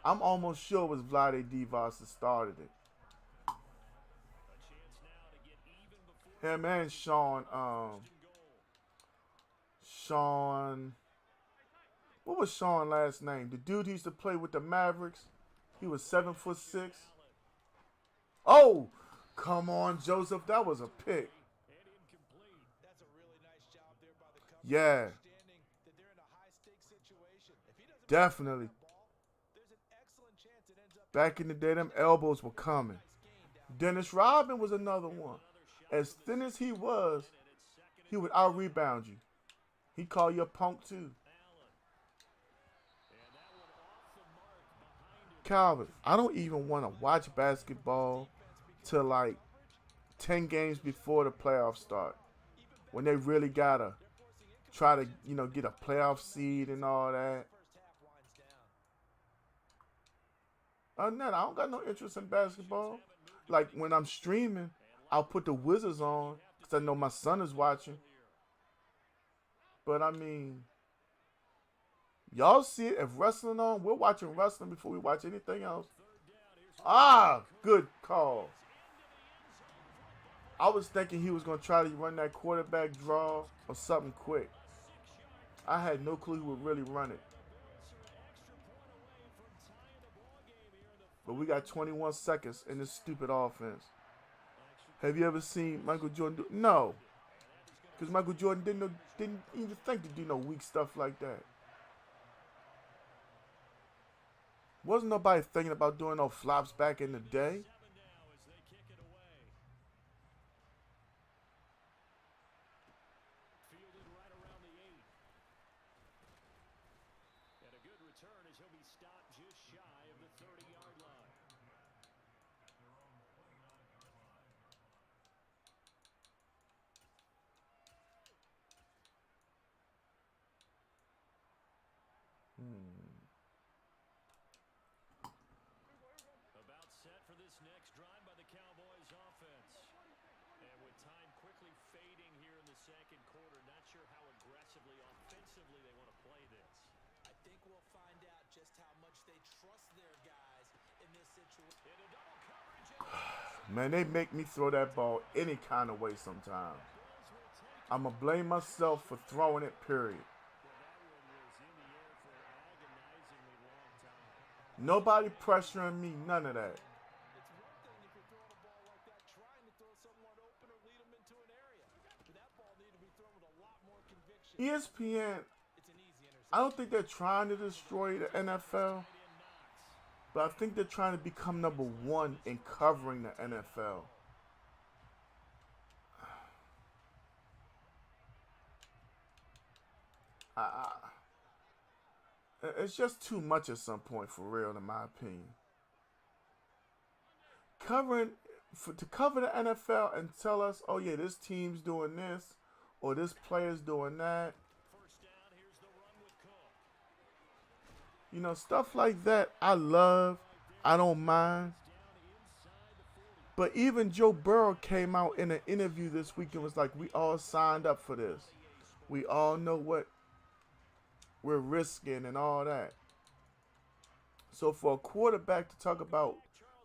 [SPEAKER 1] I'm almost sure it was Vlade Divas that started it. Him and Sean, what was Sean last name? The dude who used to play with the Mavericks. He was 7'6". Oh, come on, Joseph. That was a pick.
[SPEAKER 3] That's a really nice job there by the cover.
[SPEAKER 1] Yeah,
[SPEAKER 3] Understanding that they're in a high-stakes situation. If he doesn't
[SPEAKER 1] definitely.
[SPEAKER 3] get the ball, there's an excellent chance it ends up
[SPEAKER 1] Back in the day, them elbows were coming. Dennis Rodman was another one. As thin as he was, he would out-rebound you. He'd call you a punk, too. Calvin, I don't even want to watch basketball till like 10 games before the playoffs start. When they really got to try to, get a playoff seed and all that. Other than that, I don't got no interest in basketball. Like when I'm streaming, I'll put the Wizards on because I know my son is watching. But I mean, y'all see it. If wrestling on, we're watching wrestling before we watch anything else. Ah, good call. I was thinking he was going to try to run that quarterback draw or something quick. I had no clue he would really run it. But we got 21 seconds in this stupid offense. Have you ever seen Michael Jordan do? No. Because Michael Jordan didn't even think to do no weak stuff like that. Wasn't nobody thinking about doing no flops back in the day.
[SPEAKER 2] Fielded right around the 8. And a good return as he'll be stopped just shy of the 30-yard line. About set for this next drive by the Cowboys offense. And with time quickly fading here in the second quarter, not sure how aggressively, offensively they want to play this.
[SPEAKER 3] I think we'll find out just how much they trust their guys in this situation.
[SPEAKER 2] In a double coverage.
[SPEAKER 1] Man, they make me throw that ball any kind of way sometimes. I'm going to blame myself for throwing it, period. Nobody pressuring me, none of that.
[SPEAKER 3] It's one thing if you're throwing a ball like that, trying to throw someone open or lead them into an area. But that ball needed to be thrown with a lot more conviction.
[SPEAKER 1] ESPN,
[SPEAKER 3] It's an easy interception.
[SPEAKER 1] I don't think they're trying to destroy the NFL, but I think they're trying to become number one in covering the NFL. It's just too much at some point, for real, in my opinion. Covering to cover the NFL and tell us, oh yeah, this team's doing this or this player's doing that.
[SPEAKER 2] First down, here's the run with Cook.
[SPEAKER 1] You know, stuff like that I love. I don't mind. But even Joe Burrow came out in an interview this week and was like, we all signed up for this. We all know what we're risking and all that. So for a quarterback to talk about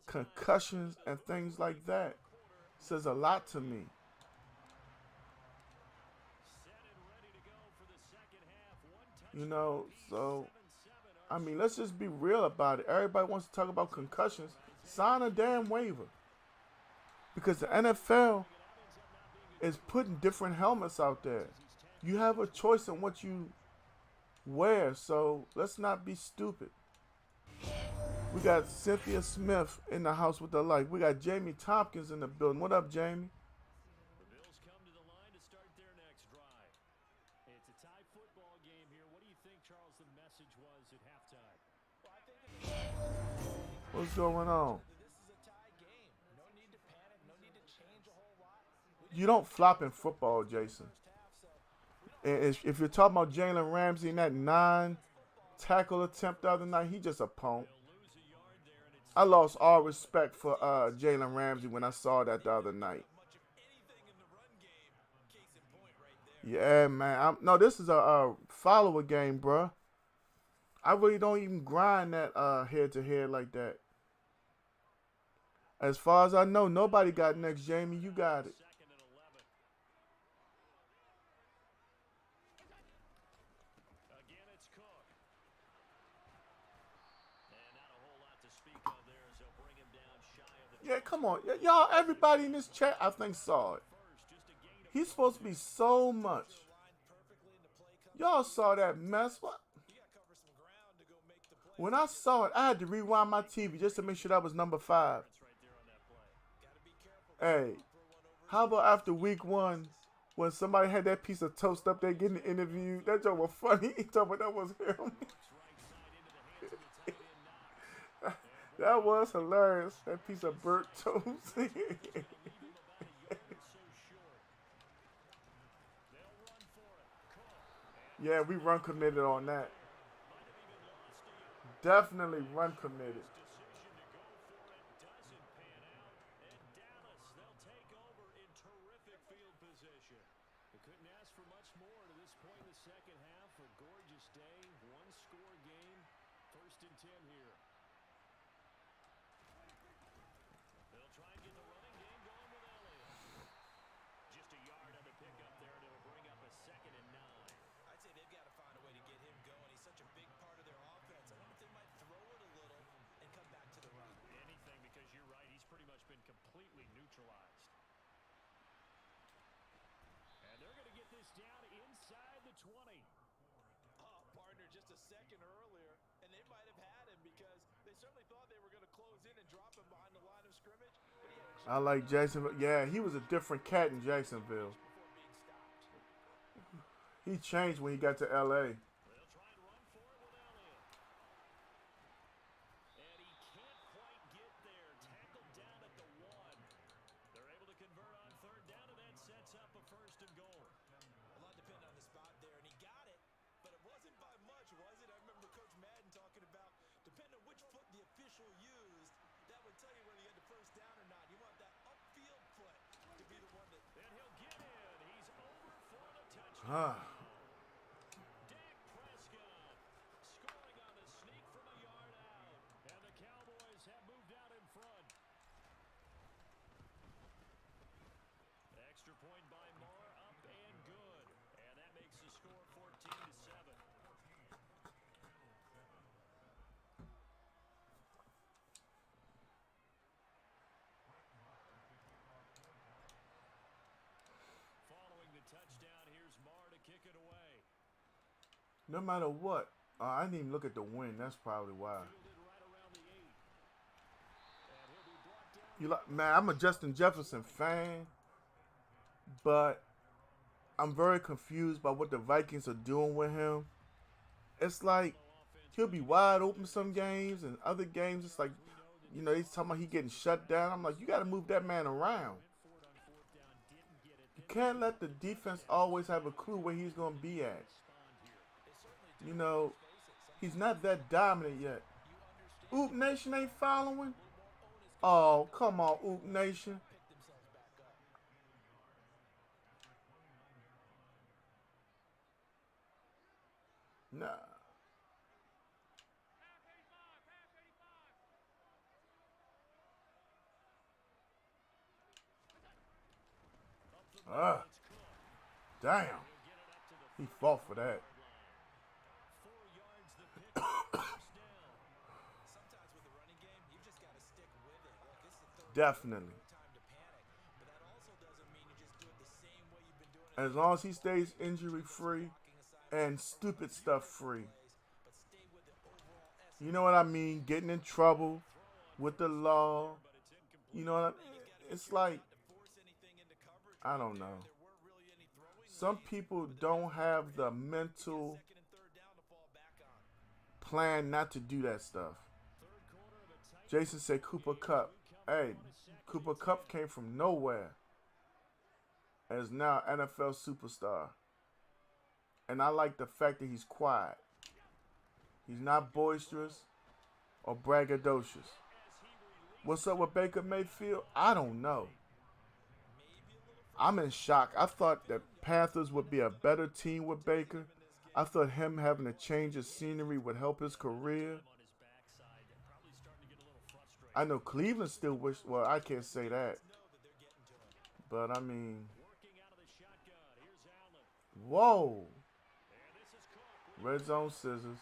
[SPEAKER 1] concussions and things like that says a lot to me. You know, so, I mean, let's just be real about it. Everybody wants to talk about concussions. Sign a damn waiver. Because the NFL is putting different helmets out there. You have a choice in what you wear, so let's not be stupid. We got Cynthia Smith in the house with the light. We got Jamie Tompkins in the building. What up, Jamie?
[SPEAKER 2] The Bills come to the line to start their next drive. It's a tie football game here. What do you think, Charles, the message was at halftime?
[SPEAKER 3] Well, I think
[SPEAKER 1] What's going on?
[SPEAKER 3] this is a tie game. No need to panic. No need to change a whole lot.
[SPEAKER 1] You don't flop in football, Jason. And if you're talking about Jalen Ramsey and that 9-tackle attempt the other night, he just a punk. I lost all respect for Jalen Ramsey when I saw that the other night. Yeah, man. No, this is a follower game, bruh. I really don't even grind that head-to-head like that. As far as I know, nobody got next, Jamie. You got it.
[SPEAKER 2] Again, it's Cook. And not a whole lot to speak of there as they'll bring him down shy of the
[SPEAKER 1] Yeah, come on. Y'all, everybody in this chat, I think, saw it. He's supposed to be so much. Y'all saw that mess. What? When I saw it, I had to rewind my TV just to make sure that was number 5. Hey, how about after week 1, when somebody had that piece of toast up there getting interviewed? That joke was funny. He told me that was him. That was hilarious. That piece of burnt toast. Yeah, we run committed on that. Definitely run committed.
[SPEAKER 2] Couldn't ask for much more to this point in the second half. A gorgeous day, one-score game, 1st and 10 here. They'll try and get the running game going with Elliott. Just a yard on the pickup there to bring up a 2nd and 9.
[SPEAKER 3] I'd say they've got to find a way to get him going. He's such a big part of their offense. I wonder if they might throw it a little and come back to the run.
[SPEAKER 2] Anything, because you're right, he's pretty much been completely neutralized. And they're going to get this down inside the 20.
[SPEAKER 3] Oh, partner, just a second earlier, and they might have had him because they certainly thought they were going to close in and drop him behind the line of scrimmage.
[SPEAKER 1] I like Jacksonville. Yeah, he was a different cat in Jacksonville. He changed when he got to L.A.
[SPEAKER 2] They'll try and run for it with Elliott. And he can't quite get there. Tackled down at the 1. They're able to convert on 3rd down, and that sets up a 1st and goal.
[SPEAKER 3] A lot depended on the spot there, and he got it, but it wasn't by much, was it? I remember Coach Madden talking about, depending on which foot the official used, that would tell you whether you had the 1st down or not. You want that upfield foot to be the one that...
[SPEAKER 2] And he'll get in. He's over for the touchdown. Dak Prescott scoring on the sneak from a yard out. And the Cowboys have moved out in front. Extra point by Moore, up and good. And that makes the score 14-7. Following the touchdown, here's Moore to kick it away.
[SPEAKER 1] No matter what, I didn't even look at the win. That's probably why.
[SPEAKER 2] Fielded right around the 8. And he'll be brought down.
[SPEAKER 1] You like, man, I'm a Justin Jefferson fan, but I'm very confused by what the Vikings are doing with him. It's like He'll be wide open some games, and other games it's like, you know, he's talking about he getting shut down. I'm like, you got to move that man around. You can't let the defense always have a clue where he's going to be at. You know, he's not that dominant yet. Oop Nation ain't following? Oh, come on, Oop Nation. Nah. Damn. He fought for that. Definitely. As long as he stays injury free and stupid stuff free. You know what I mean? Getting in trouble with the law. You know what I mean? It's like, I don't know. Some people don't have the mental plan not to do that stuff. Jason said Cooper Kupp. Hey, Cooper Kupp came from nowhere and is now NFL superstar. And I like the fact that he's quiet. He's not boisterous or braggadocious. What's up with Baker Mayfield? I don't know. I'm in shock. I thought that Panthers would be a better team with Baker. I thought him having a change of scenery would help his career. I know Cleveland still wish, well, I can't say that. But, I mean, whoa. Red zone scissors.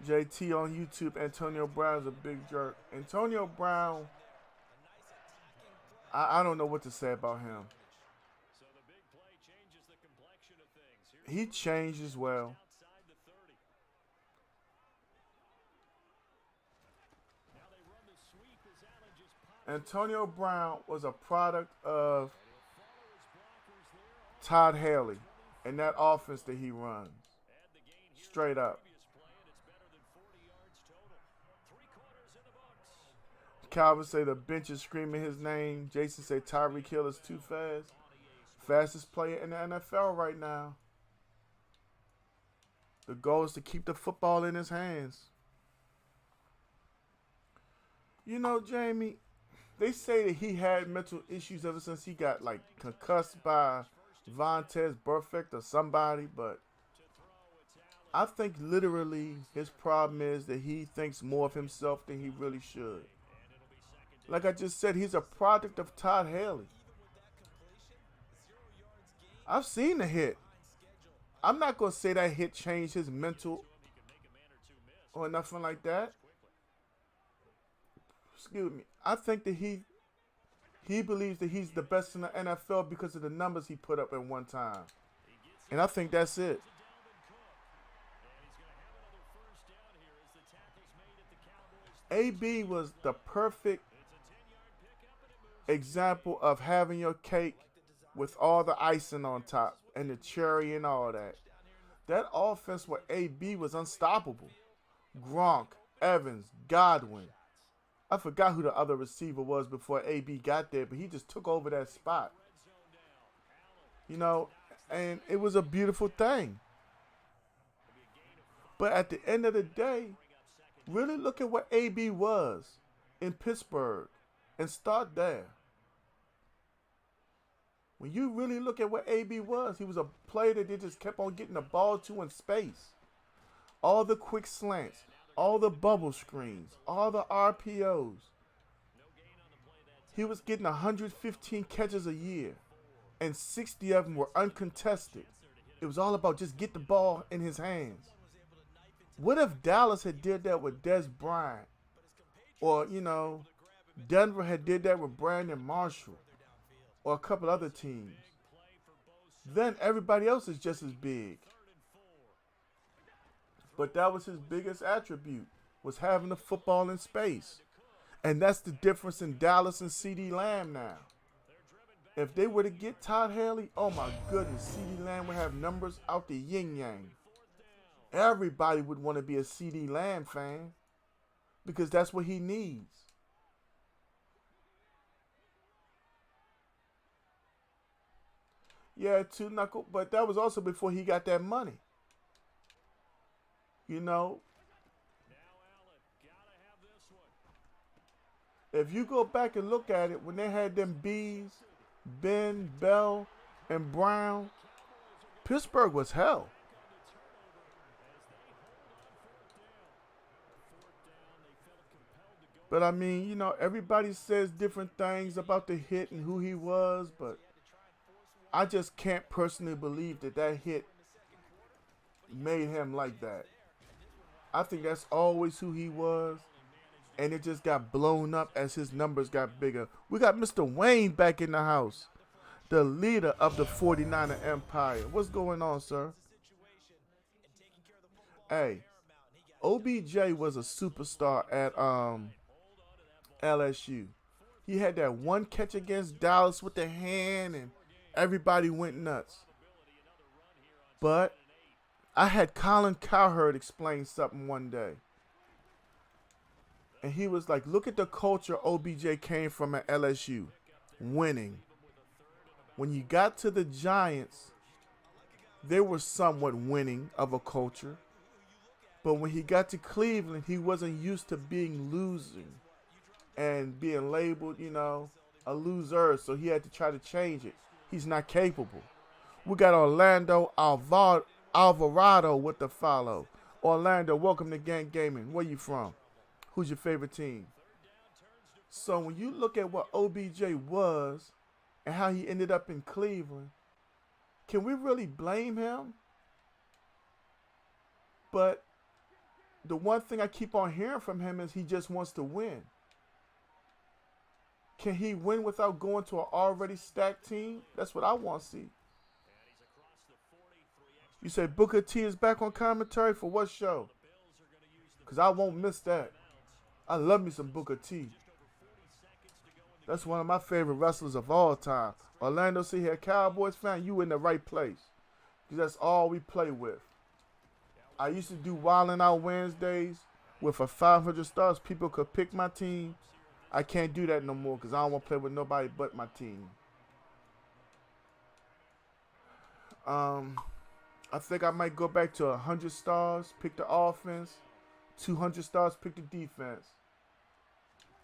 [SPEAKER 1] JT on YouTube, Antonio Brown's a big jerk. Antonio Brown, I don't know what to say about him. He changed as well. Antonio Brown was a product of Todd Haley and that offense that he runs. Straight up. Calvin say the bench is screaming his name. Jason say Tyreek Hill is too fast. Fastest player in the NFL right now. The goal is to keep the football in his hands. You know, Jamie, they say that he had mental issues ever since he got like concussed by Vontaze Burfict or somebody, but I think literally his problem is that he thinks more of himself than he really should. Like I just said, he's a product of Todd Haley. I've seen the hit. I'm not going to say that hit changed his mental or nothing like that. Excuse me. I think that he believes that he's the best in the NFL because of the numbers he put up at one time. And I think that's it. AB was the perfect example of having your cake with all the icing on top and the cherry and all that. That offense with AB was unstoppable. Gronk, Evans, Godwin. I forgot who the other receiver was before AB got there, but he just took over that spot. You know, and it was a beautiful thing. But at the end of the day, really look at what AB was in Pittsburgh and start there. When you really look at what AB was, he was a player that they just kept on getting the ball to in space. All the quick slants, all the bubble screens, all the RPOs. He was getting 115 catches a year, and 60 of them were uncontested. It was all about just get the ball in his hands. What if Dallas had did that with Dez Bryant? Or, you know, Denver had did that with Brandon Marshall? Or a couple other teams? Then everybody else is just as big. But that was his biggest attribute, was having the football in space. And that's the difference in Dallas and CeeDee Lamb now. If they were to get Todd Haley, oh my goodness, CeeDee Lamb would have numbers out the yin yang. Everybody would want to be a CeeDee Lamb fan because that's what he needs. Yeah, two knuckle, but that was also before he got that money. You know, if you go back and look at it, when they had them B's, Ben, Bell, and Brown, Pittsburgh was hell. But I mean, you know, everybody says different things about the hit and who he was, but I just can't personally believe that that hit made him like that. I think that's always who he was, and it just got blown up as his numbers got bigger. We got Mr. Wayne back in the house, the leader of the 49er Empire. What's going on, sir? Hey, OBJ was a superstar at LSU. He had that one catch against Dallas with the hand, and everybody went nuts. But I had Colin Cowherd explain something one day. And he was like, look at the culture OBJ came from at LSU. Winning. When you got to the Giants, they were somewhat winning of a culture. But when he got to Cleveland, he wasn't used to being losing and being labeled, you know, a loser. So he had to try to change it. He's not capable. We got Orlando Alvarado with the follow. Orlando, welcome to Gang Gaming. Where you from? Who's your favorite team? So when you look at what OBJ was and how he ended up in Cleveland, can we really blame him? But the one thing I keep on hearing from him is he just wants to win. Can he win without going to an already stacked team? That's what I want to see. You say Booker T is back on commentary for what show? Because I won't miss that. I love me some Booker T. That's one of my favorite wrestlers of all time. Orlando, see here, Cowboys fan, you in the right place. Because that's all we play with. I used to do Wildin' Out Wednesdays where for 500 stars people could pick my team. I can't do that no more because I don't want to play with nobody but my team. I think I might go back to 100 stars, pick the offense, 200 stars, pick the defense.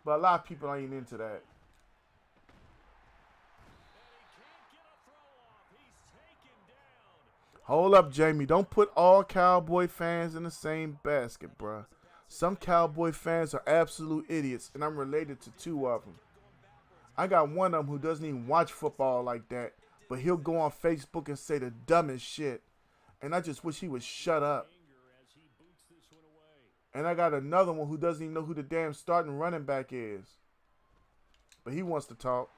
[SPEAKER 1] But a lot of people ain't into that. Hold up, Jamie. Don't put all Cowboy fans in the same basket, bruh. Some Cowboy fans are absolute idiots, and I'm related to two of them. I got one of them who doesn't even watch football like that, but he'll go on Facebook and say the dumbest shit. And I just wish he would shut up. And I got another one who doesn't even know who the damn starting running back is. But he wants to talk.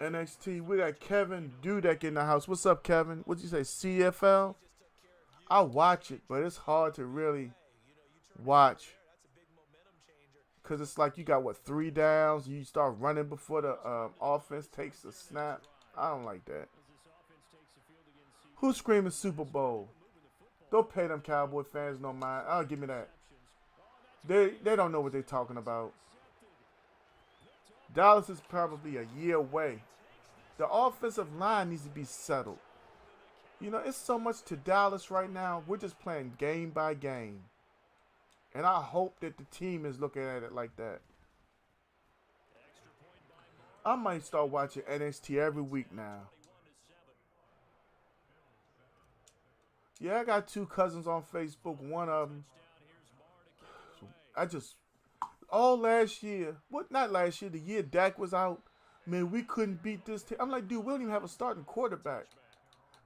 [SPEAKER 1] NXT, we got Kevin Dudek in the house. What's up, Kevin? What'd you say, CFL? I watch it, but it's hard to really watch. Because it's like you got, what, 3 downs? You start running before the offense takes a snap. I don't like that. Who's screaming Super Bowl? Don't pay them Cowboy fans no mind. Oh, give me that. They don't know what they're talking about. Dallas is probably a year away. The offensive line needs to be settled. You know, it's so much to Dallas right now. We're just playing game by game. And I hope that the team is looking at it like that. I might start watching NXT every week now. Yeah, I got 2 cousins on Facebook. One of them, all last year, not last year, the year Dak was out, man, we couldn't beat this team. I'm like, dude, we don't even have a starting quarterback.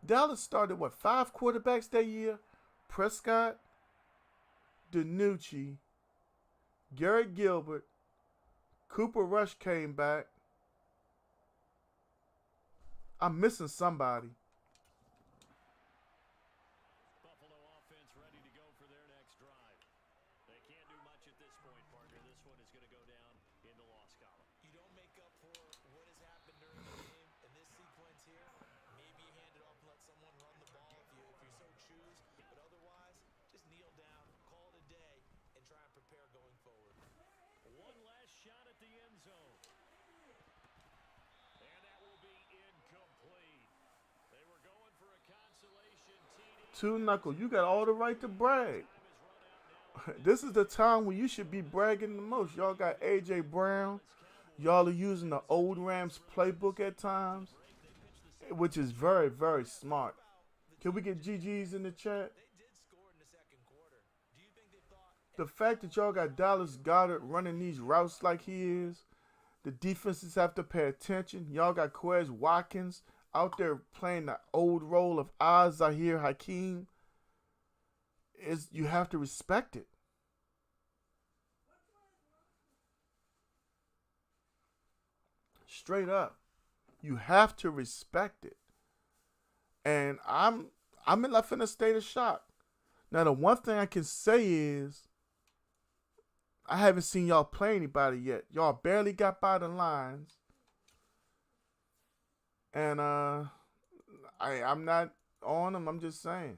[SPEAKER 1] Dallas started, 5 quarterbacks that year? Prescott, DiNucci, Garrett Gilbert, Cooper Rush came back. I'm missing somebody.
[SPEAKER 2] Buffalo offense ready to go for their next drive. They can't do much at this point, partner. This one is going to go down in the loss
[SPEAKER 1] Two knuckle. You got all the right to brag. This is the time when you should be bragging the most. Y'all got A.J. Brown. Y'all are using the old Rams playbook at times, which is very, very smart. Can we get GG's in the chat? The fact that y'all got Dallas Goedert running these routes like he is, the defenses have to pay attention. Y'all got Quez Watkins out there playing the old role of Zahir Hakeem. You have to respect it. Straight up. You have to respect it. And I'm left in a state of shock. Now, the one thing I can say is I haven't seen y'all play anybody yet. Y'all barely got by the lines. And I'm not on them. I'm just saying.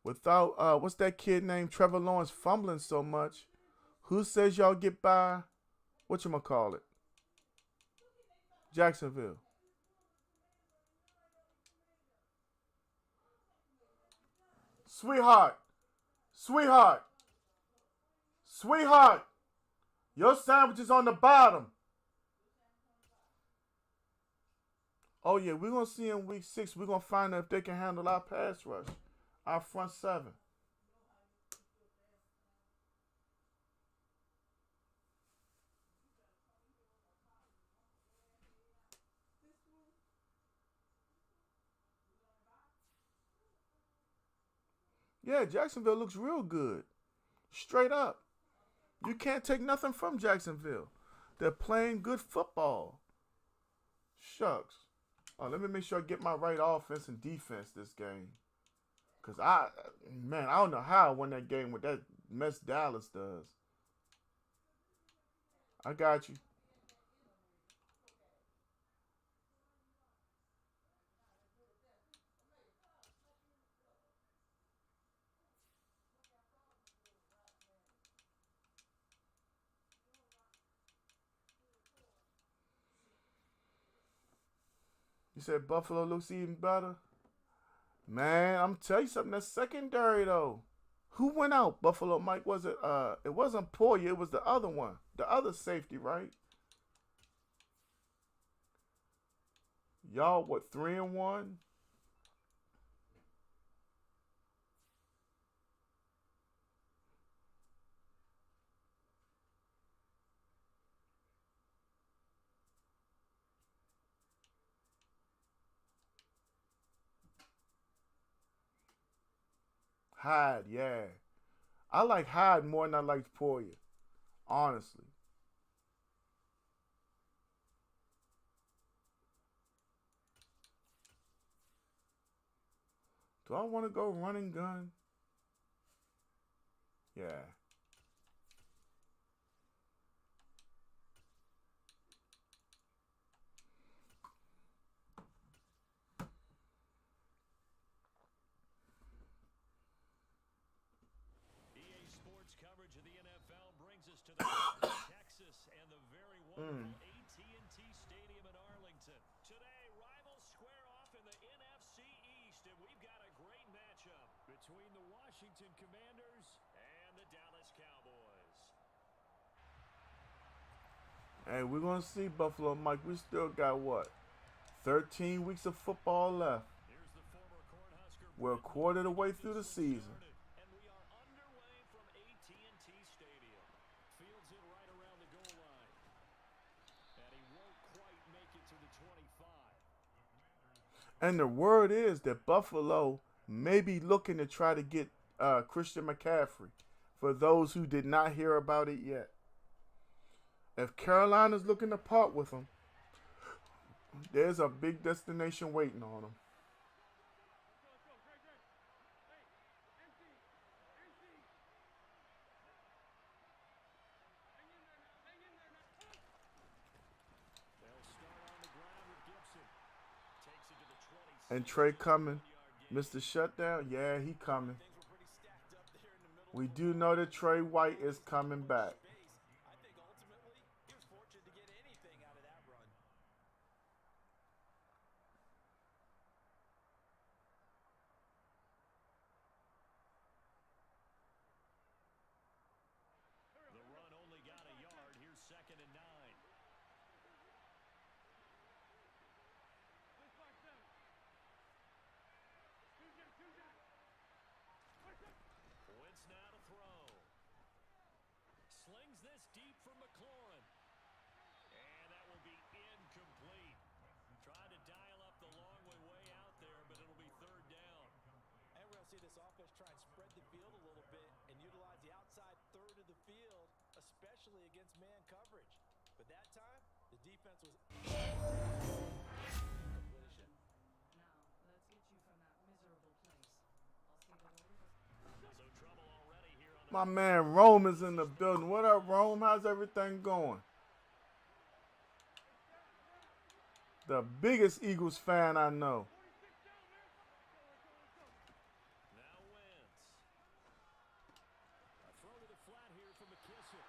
[SPEAKER 1] Without what's that kid named Trevor Lawrence fumbling so much, who says y'all get by whatchamacallit? Jacksonville. Sweetheart. Your sandwich is on the bottom. Oh yeah, we're gonna see in week 6. We're gonna find out if they can handle our pass rush. Our front seven. Yeah, Jacksonville looks real good. Straight up. You can't take nothing from Jacksonville. They're playing good football. Shucks. Oh, let me make sure I get my right offense and defense this game. Because I don't know how I won that game with that mess Dallas does. I got you. You said Buffalo looks even better? Man, I'm telling you something. That's secondary, though. Who went out? Buffalo Mike, was it? It wasn't Poyer. It was the other one. The other safety, right? Y'all, what, 3-1? Hyde, yeah. I like Hyde more than I like Poyer, honestly. Do I want to go run and gun? Yeah.
[SPEAKER 2] EA Sports coverage of the NFL brings us to the heart of Texas and the very wonderful AT&T Stadium in Arlington. Today, rivals square off in the NFC East, and we've got a great matchup between the Washington Commanders and the Dallas Cowboys.
[SPEAKER 1] Hey, we're going to see Buffalo Mike. We still got, what, 13 weeks of football left.
[SPEAKER 2] Here's the former Cornhusker.
[SPEAKER 1] We're a quarter of the way through the season.
[SPEAKER 2] And we are underway from AT&T Stadium. Fields it right around the goal line. And he won't quite make it to the 25.
[SPEAKER 1] And the word is that Buffalo may be looking to try to get Christian McCaffrey, for those who did not hear about it yet. If Carolina's looking to part with him, there's a big destination waiting on him. And Trey coming. Mr. Shutdown, yeah, he coming. We do know that Trey White is coming back.
[SPEAKER 2] this deep from McLaurin. And that will be incomplete. Trying to dial up the long way out there, but it'll be third down.
[SPEAKER 3] And we're going to see this offense try and spread the field a little bit and utilize the outside third of the field, especially against man coverage. But that time, the defense was completion.
[SPEAKER 4] Now, let's get you from that miserable place. I'll save it over for...
[SPEAKER 2] So trouble already here on the...
[SPEAKER 1] My man Rome is in the building. What up, Rome? How's everything going? The biggest Eagles fan I know.
[SPEAKER 2] Now Wentz. A throw to the flat here from McKissick.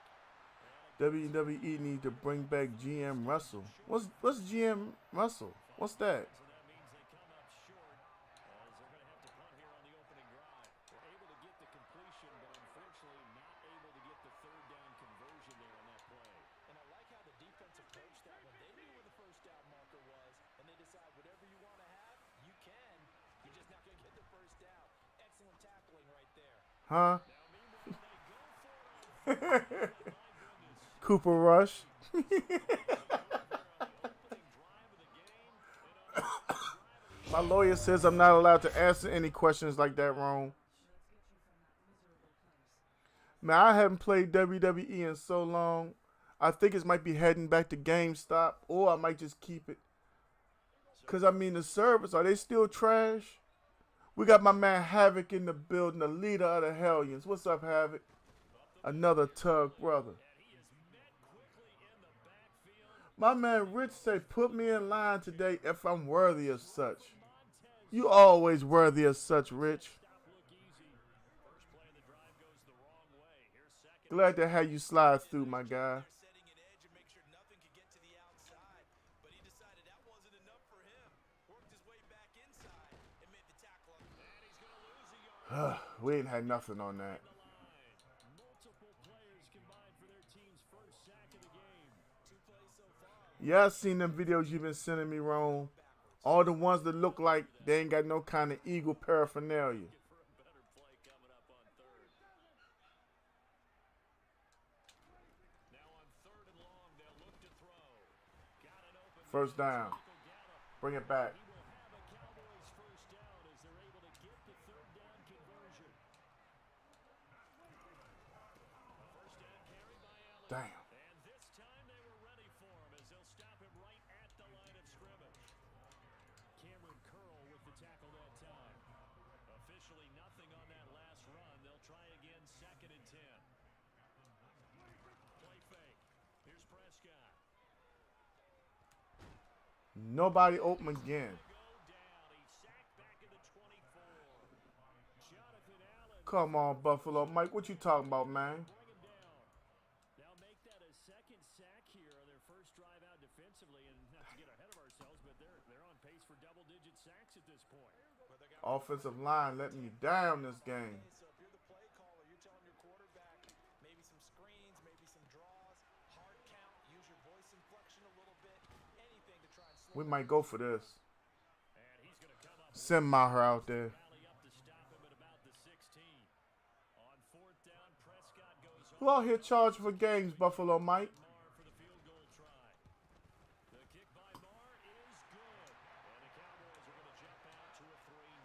[SPEAKER 1] WWE need to bring back GM Russell. What's GM Russell? What's that?
[SPEAKER 2] So that means they come up short as they're going to have to punt here on the opening drive. They're able to get the completion, but unfortunately not able to get the third down conversion there on that play.
[SPEAKER 3] And I like how the defense approached that when they knew where the first down marker was, and they decide whatever you want to have, you can. You're just not going to get the first down. Excellent tackling right there.
[SPEAKER 1] Huh?
[SPEAKER 2] Now meanwhile, they go for it on third. My goodness.
[SPEAKER 1] Cooper Rush.
[SPEAKER 2] Opening drive of the game. And on the drive of the
[SPEAKER 1] My lawyer says I'm not allowed to answer any questions like that, Rome.
[SPEAKER 4] Let's get you from that miserable place.
[SPEAKER 1] Man, I haven't played WWE in so long. I think it might be heading back to GameStop, or I might just keep it. Because, I mean, the servers, are they still trash? We got my man Havoc in the building, the leader of the Hellions. What's up, Havoc? Another Tug brother.
[SPEAKER 2] and he is met quickly in the backfield.
[SPEAKER 1] My man Rich say, put me in line today if I'm worthy of such. You always worthy of such, Rich.
[SPEAKER 2] Stop look easy. First play of the drive goes the wrong way. Here's second.
[SPEAKER 1] Glad to have you slide through, my guy.
[SPEAKER 3] They're setting an edge and make sure nothing could get to the outside. But he decided that wasn't enough for him. Worked his way back inside and made the tackle.
[SPEAKER 2] And he's going to lose a yard.
[SPEAKER 1] We ain't had nothing on that.
[SPEAKER 2] The line. Multiple players combined for their team's first sack of the game.
[SPEAKER 3] 2 plays so far.
[SPEAKER 1] Yeah, I seen them videos you've been sending me, Rome. All the ones that look like they ain't got no kind of Eagle paraphernalia.
[SPEAKER 2] For a better play coming up on third. Now on third and long, they'll look to throw. Got it open.
[SPEAKER 1] First down.
[SPEAKER 2] Michael Gallup.
[SPEAKER 1] Bring it back.
[SPEAKER 2] He will have a Cowboys first down as they're able to get the third down conversion. A first down carry by Allen.
[SPEAKER 1] Damn.
[SPEAKER 2] And this time they were ready for him as they'll stop him right at the line of scrimmage. Cameron Curl with the tackle that time. Officially nothing on that last run. They'll try again, 2nd and 10. Play fake. Here's Prescott.
[SPEAKER 1] Nobody open again.
[SPEAKER 2] Go down. He's sacked back at the 24. Jonathan Allen.
[SPEAKER 1] Come on, Buffalo. Mike, what you talking about, man?
[SPEAKER 2] Bring him down. They'll make that a second sack here on their first drive out defensively, and not to get ahead of ourselves, but they're on pace for double-digit sacks at this point.
[SPEAKER 1] Offensive line letting you down this game.
[SPEAKER 3] So if you're the play caller, you're telling your quarterback maybe some screens, maybe some draws, hard count, use your voice inflection a little bit, anything to try and slow
[SPEAKER 1] We might go for this.
[SPEAKER 2] And he's going to come up
[SPEAKER 1] Send Maher out there.
[SPEAKER 2] rally up to stop him at about the 16. On 4th down, Prescott goes
[SPEAKER 1] Who out here charged for games, Buffalo Mike?
[SPEAKER 2] Marr for the field goal try. The kick by Marr is good. And the Cowboys are going to jump out to a 3-0 lead.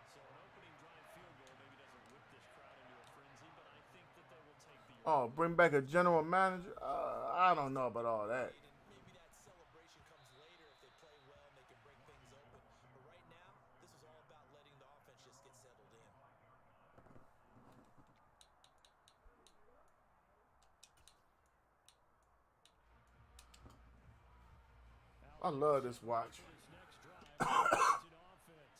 [SPEAKER 2] So an opening drive field goal maybe doesn't whip this crowd into a frenzy, but I think that they will take the
[SPEAKER 1] Oh, bring back a general manager? I don't know about all that.
[SPEAKER 3] and maybe that celebration comes later if they play well and they can break things open. But right now, this is all about letting the offense just get settled in.
[SPEAKER 1] I love this watch.
[SPEAKER 2] This next drive, it's an offense.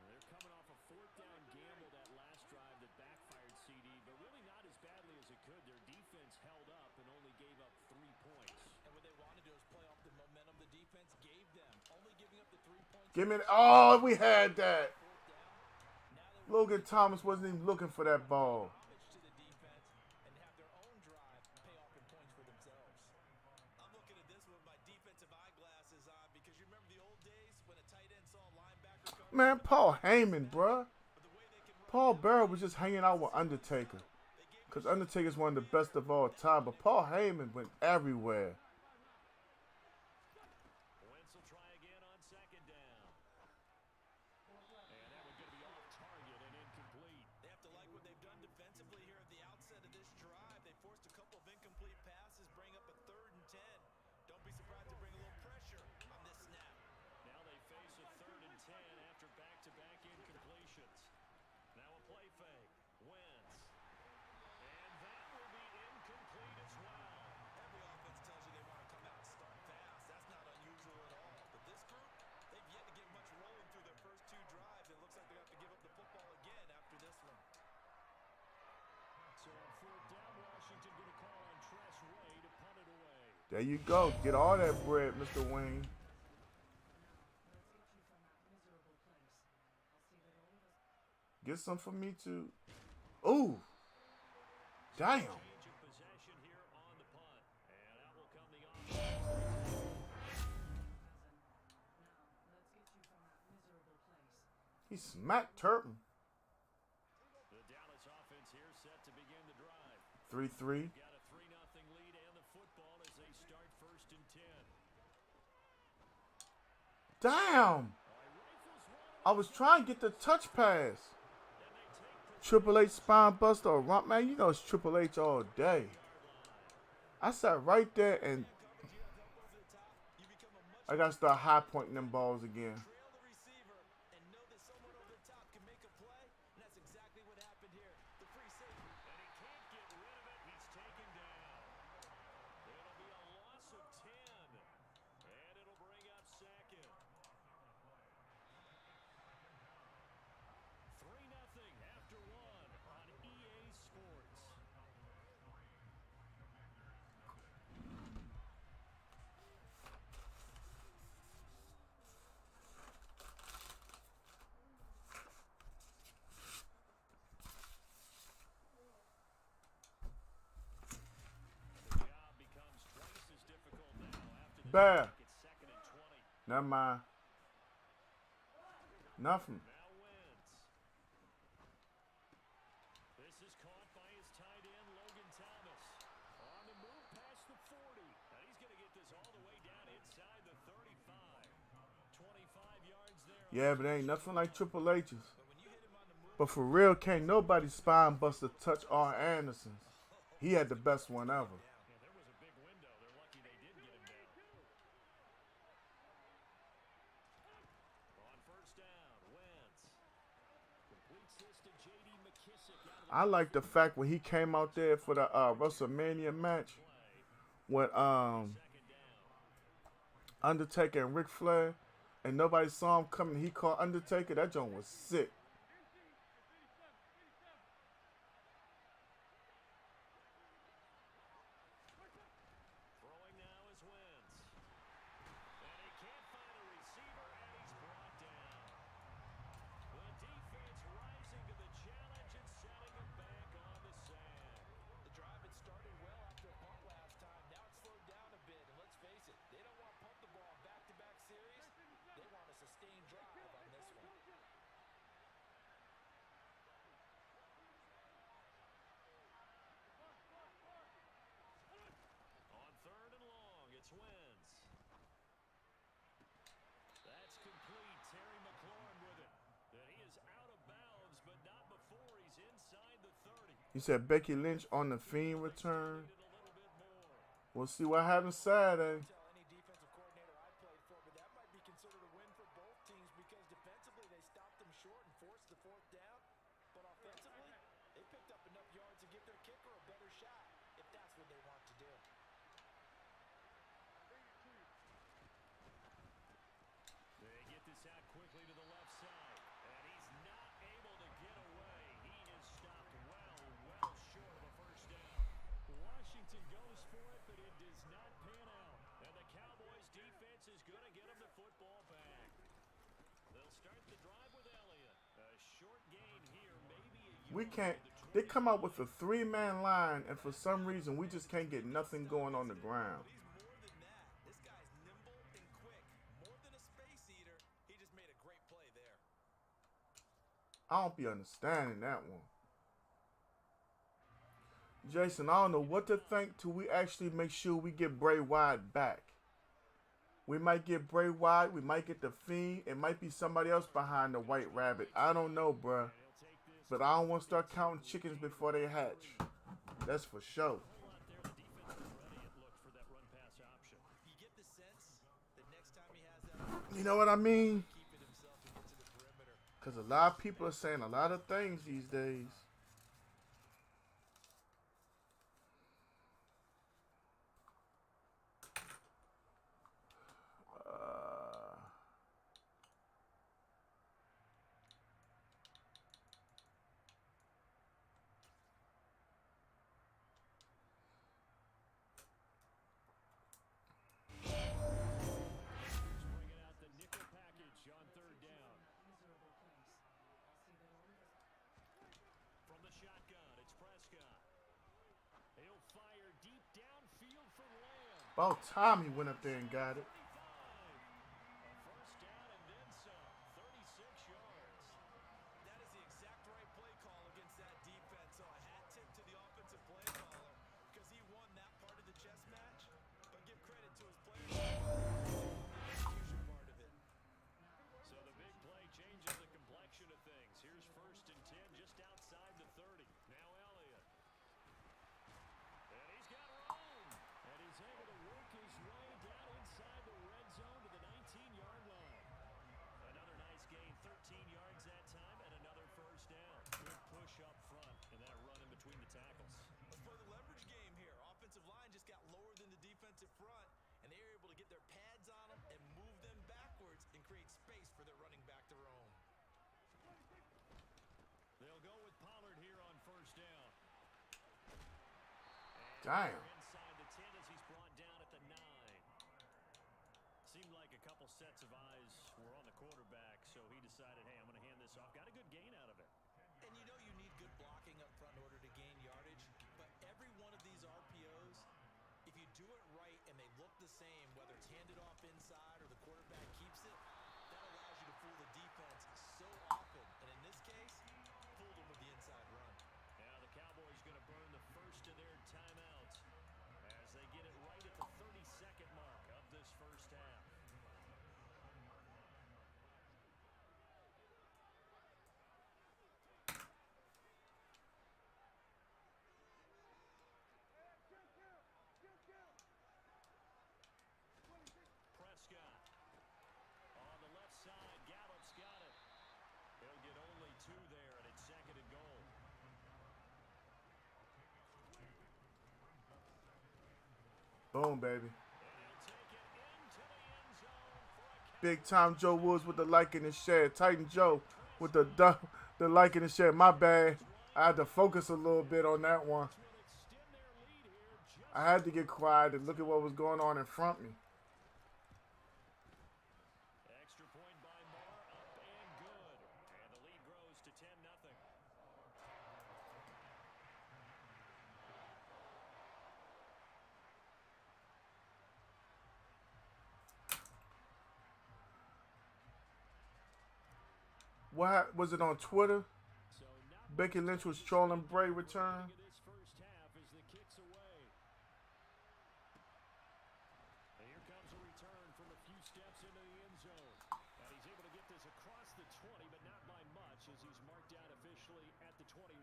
[SPEAKER 2] They're coming off a 4th down gamble that last drive that backfired CD, but really not as badly as it could. Their defense held up and only gave up 3 points.
[SPEAKER 3] And what they want to do is play off the momentum the defense gave them, only giving up the 3 points.
[SPEAKER 1] Give me. Oh, we had that.
[SPEAKER 3] 4th down. Now they
[SPEAKER 1] Logan Thomas wasn't even looking for that ball.
[SPEAKER 3] homage to the defense and have their own drive pay off in points for themselves. I'm looking at this with my defensive eyeglasses on because you remember the old days when a tight end saw a linebacker coming.
[SPEAKER 1] Man, Paul Heyman, bruh.
[SPEAKER 3] But the way they can run
[SPEAKER 1] Paul Bearer was just hanging out with Undertaker. Because Undertaker's one of the best of all time, but Paul Heyman went everywhere.
[SPEAKER 2] Wentz will try again on second down. And that one's going to be off target and incomplete.
[SPEAKER 3] They have to like what they've done defensively here at the outset of this drive. They forced a couple of incomplete passes, bring up a 3rd and 10. Don't be surprised to bring a little pressure on this snap.
[SPEAKER 2] Now they face a 3rd and 10 after back-to-back incompletions. Now a play fake. Wentz. And that will be incomplete as well.
[SPEAKER 3] Every offense tells you they want to come out and start fast. That's not unusual at all. But this group, they've yet to get much rolling through their first 2 drives. It looks like they're going to have to give up the football again after this one.
[SPEAKER 2] So on 4th down, Washington going to call on Tress Way to punt it away.
[SPEAKER 1] There you go. Get all that bread, Mr. Wayne. Get some for me too. Ooh. Damn.
[SPEAKER 2] Change of possession here on the punt. And out will come the offense.
[SPEAKER 1] He smacked Turpin.
[SPEAKER 2] The Dallas offense here set to begin the drive.
[SPEAKER 1] 3-3.
[SPEAKER 2] Got a 3-0 lead and the football as they start 1st and 10.
[SPEAKER 1] Damn. I was trying to get the touch pass. Triple H spine buster or rump, man. You know it's Triple H all day. I sat right there and I got to start high pointing them balls again.
[SPEAKER 3] Trail the receiver and know that someone over the top can make a play, and that's exactly what happened here. The free safety.
[SPEAKER 2] And he can't get rid of it. He's taken down. It'll be a loss of 10. And it'll bring up 2nd. 3-0 after 1 on EA Sports. The job becomes twice as difficult now after the
[SPEAKER 1] Bear.
[SPEAKER 2] sack. It's 2nd and 20.
[SPEAKER 1] Never mind. Nothing.
[SPEAKER 2] Now Wentz. This is caught by his tight end, Logan Thomas. On the move past the 40. And he's going to get this all the way down inside the 35. 25 yards there.
[SPEAKER 1] Yeah, but ain't nothing like Triple H's. But for real, can't nobody spine buster touch R. Anderson's. He had the best one ever.
[SPEAKER 2] Yeah, there was a big window. They're lucky they did get him down. On 1st down, Wentz. Completes this to J.D. McKissick out of the
[SPEAKER 1] I like the fact when he came out there for the WrestleMania match with
[SPEAKER 2] 2nd down.
[SPEAKER 1] Undertaker and Ric Flair, and nobody saw him coming. He called Undertaker. That joint was sick.
[SPEAKER 2] Throwing now is Wentz. And he can't find a receiver, and he's brought down. The defense rising to the challenge and setting him back on the sand.
[SPEAKER 3] The drive had started well after a punt last time. Now it's slowed down a bit, and let's face it, they don't want to punt the ball in back-to-back series. They want a sustained drive on this one.
[SPEAKER 2] On 3rd and long, it's Wentz. That's complete. Terry McLaurin with it. That he is out of bounds, but not before he's inside the 30.
[SPEAKER 1] You said Becky Lynch on the Fiend return.
[SPEAKER 2] Needed a little bit more.
[SPEAKER 1] We'll see what happens Saturday.
[SPEAKER 3] Tell any defensive coordinator I played for, but that might be considered a win for both teams because defensively they stopped them short and forced the 4th down. But offensively, they picked up enough yards to give their kicker a better shot if that's what they want to do.
[SPEAKER 2] They get this out quickly to the left side. And he's not able to get away. He is stopped well short of a 1st down. Washington goes for it, but it does not pan out. And the Cowboys defense is going to get him the football back. They'll start the drive with Elliott. A short gain here, maybe a
[SPEAKER 1] We
[SPEAKER 2] yard
[SPEAKER 1] can't.
[SPEAKER 2] to the
[SPEAKER 1] They come out with a 3-man line, and for some reason we just can't get nothing going on the ground.
[SPEAKER 3] He's more than that. This guy's nimble and quick. More than a space eater, he just made a great play there.
[SPEAKER 1] I don't be understanding that one. Jason, I don't know what to think till we actually make sure we get Bray Wyatt back. We might get Bray Wyatt. We might get The Fiend. It might be somebody else behind the White Rabbit. I don't know, bruh. But I don't want to start counting chickens before they hatch. That's for sure.
[SPEAKER 3] You get the sense that next time he has that,
[SPEAKER 1] You know what I mean?
[SPEAKER 3] keeping himself to get to the perimeter.
[SPEAKER 1] Because a lot of people are saying a lot of things these days.
[SPEAKER 2] Bringing out the nickel package on third down.
[SPEAKER 4] Miserable place. I'll see that all of us.
[SPEAKER 2] From the shotgun, it's Prescott. He'll fire deep downfield for Lamb.
[SPEAKER 1] About time he went up there and got it.
[SPEAKER 2] 35. A first down and then some. 36 yards.
[SPEAKER 3] That is the exact right play call against that defense. So a hat tip to the offensive play caller because he won that part of the chess match. But give credit to his players. The execution part of it.
[SPEAKER 2] So the big play changes the complexion of things. Here's first and 10 just outside the 30. Now Elliott. And he's got room. And he's able to work his way down inside the red zone to the 19-yard line. Another nice gain, 13 yards that time, and another first down. Good push up front and that run in between the tackles.
[SPEAKER 3] Let's play the leverage game here. Offensive line just got lower than the defensive front, and they were able to get their pads on them and move them backwards and create space for their running back to roam.
[SPEAKER 2] They'll go with Pollard here on first down.
[SPEAKER 1] Damn.
[SPEAKER 2] Inside the 10 as he's brought down at the 9. Seemed like a couple sets of eyes were on the quarterback, so he decided, hey, I'm going to hand this off. Got a good gain out of it.
[SPEAKER 3] And you know you need good blocking up front in order to gain yardage, but every one of these RPOs, if you do it right and they look the same, whether it's handed off inside or the quarterback keeps it, that allows you to fool the defense so often. And in this case, fooled them with the inside run.
[SPEAKER 2] Now the Cowboys going to burn the first of their timeouts as they get it right at the 30-second mark of this first half. Prescott on the left side. Gallup's got it. He'll get only 2 there, and it's second and goal.
[SPEAKER 1] Boom, baby.
[SPEAKER 2] And he'll take it into the end zone for a
[SPEAKER 1] Big time Joe Woods with the like and the share. Titan Joe with the like and the share. My bad. I had to focus a little bit on that one.
[SPEAKER 2] extend their lead here. Just
[SPEAKER 1] I had to get quiet and look at what was going on in front of me.
[SPEAKER 2] extra point by Moore, up and good. And the lead grows to 10-0.
[SPEAKER 1] What was it on Twitter?
[SPEAKER 2] So not
[SPEAKER 1] Becky Lynch was trolling Bray return.
[SPEAKER 2] much of this first half as the kick's away. And here comes a return from a few steps into the end zone. And he's able to get this across the 20, but not by much as he's marked out officially at the 21.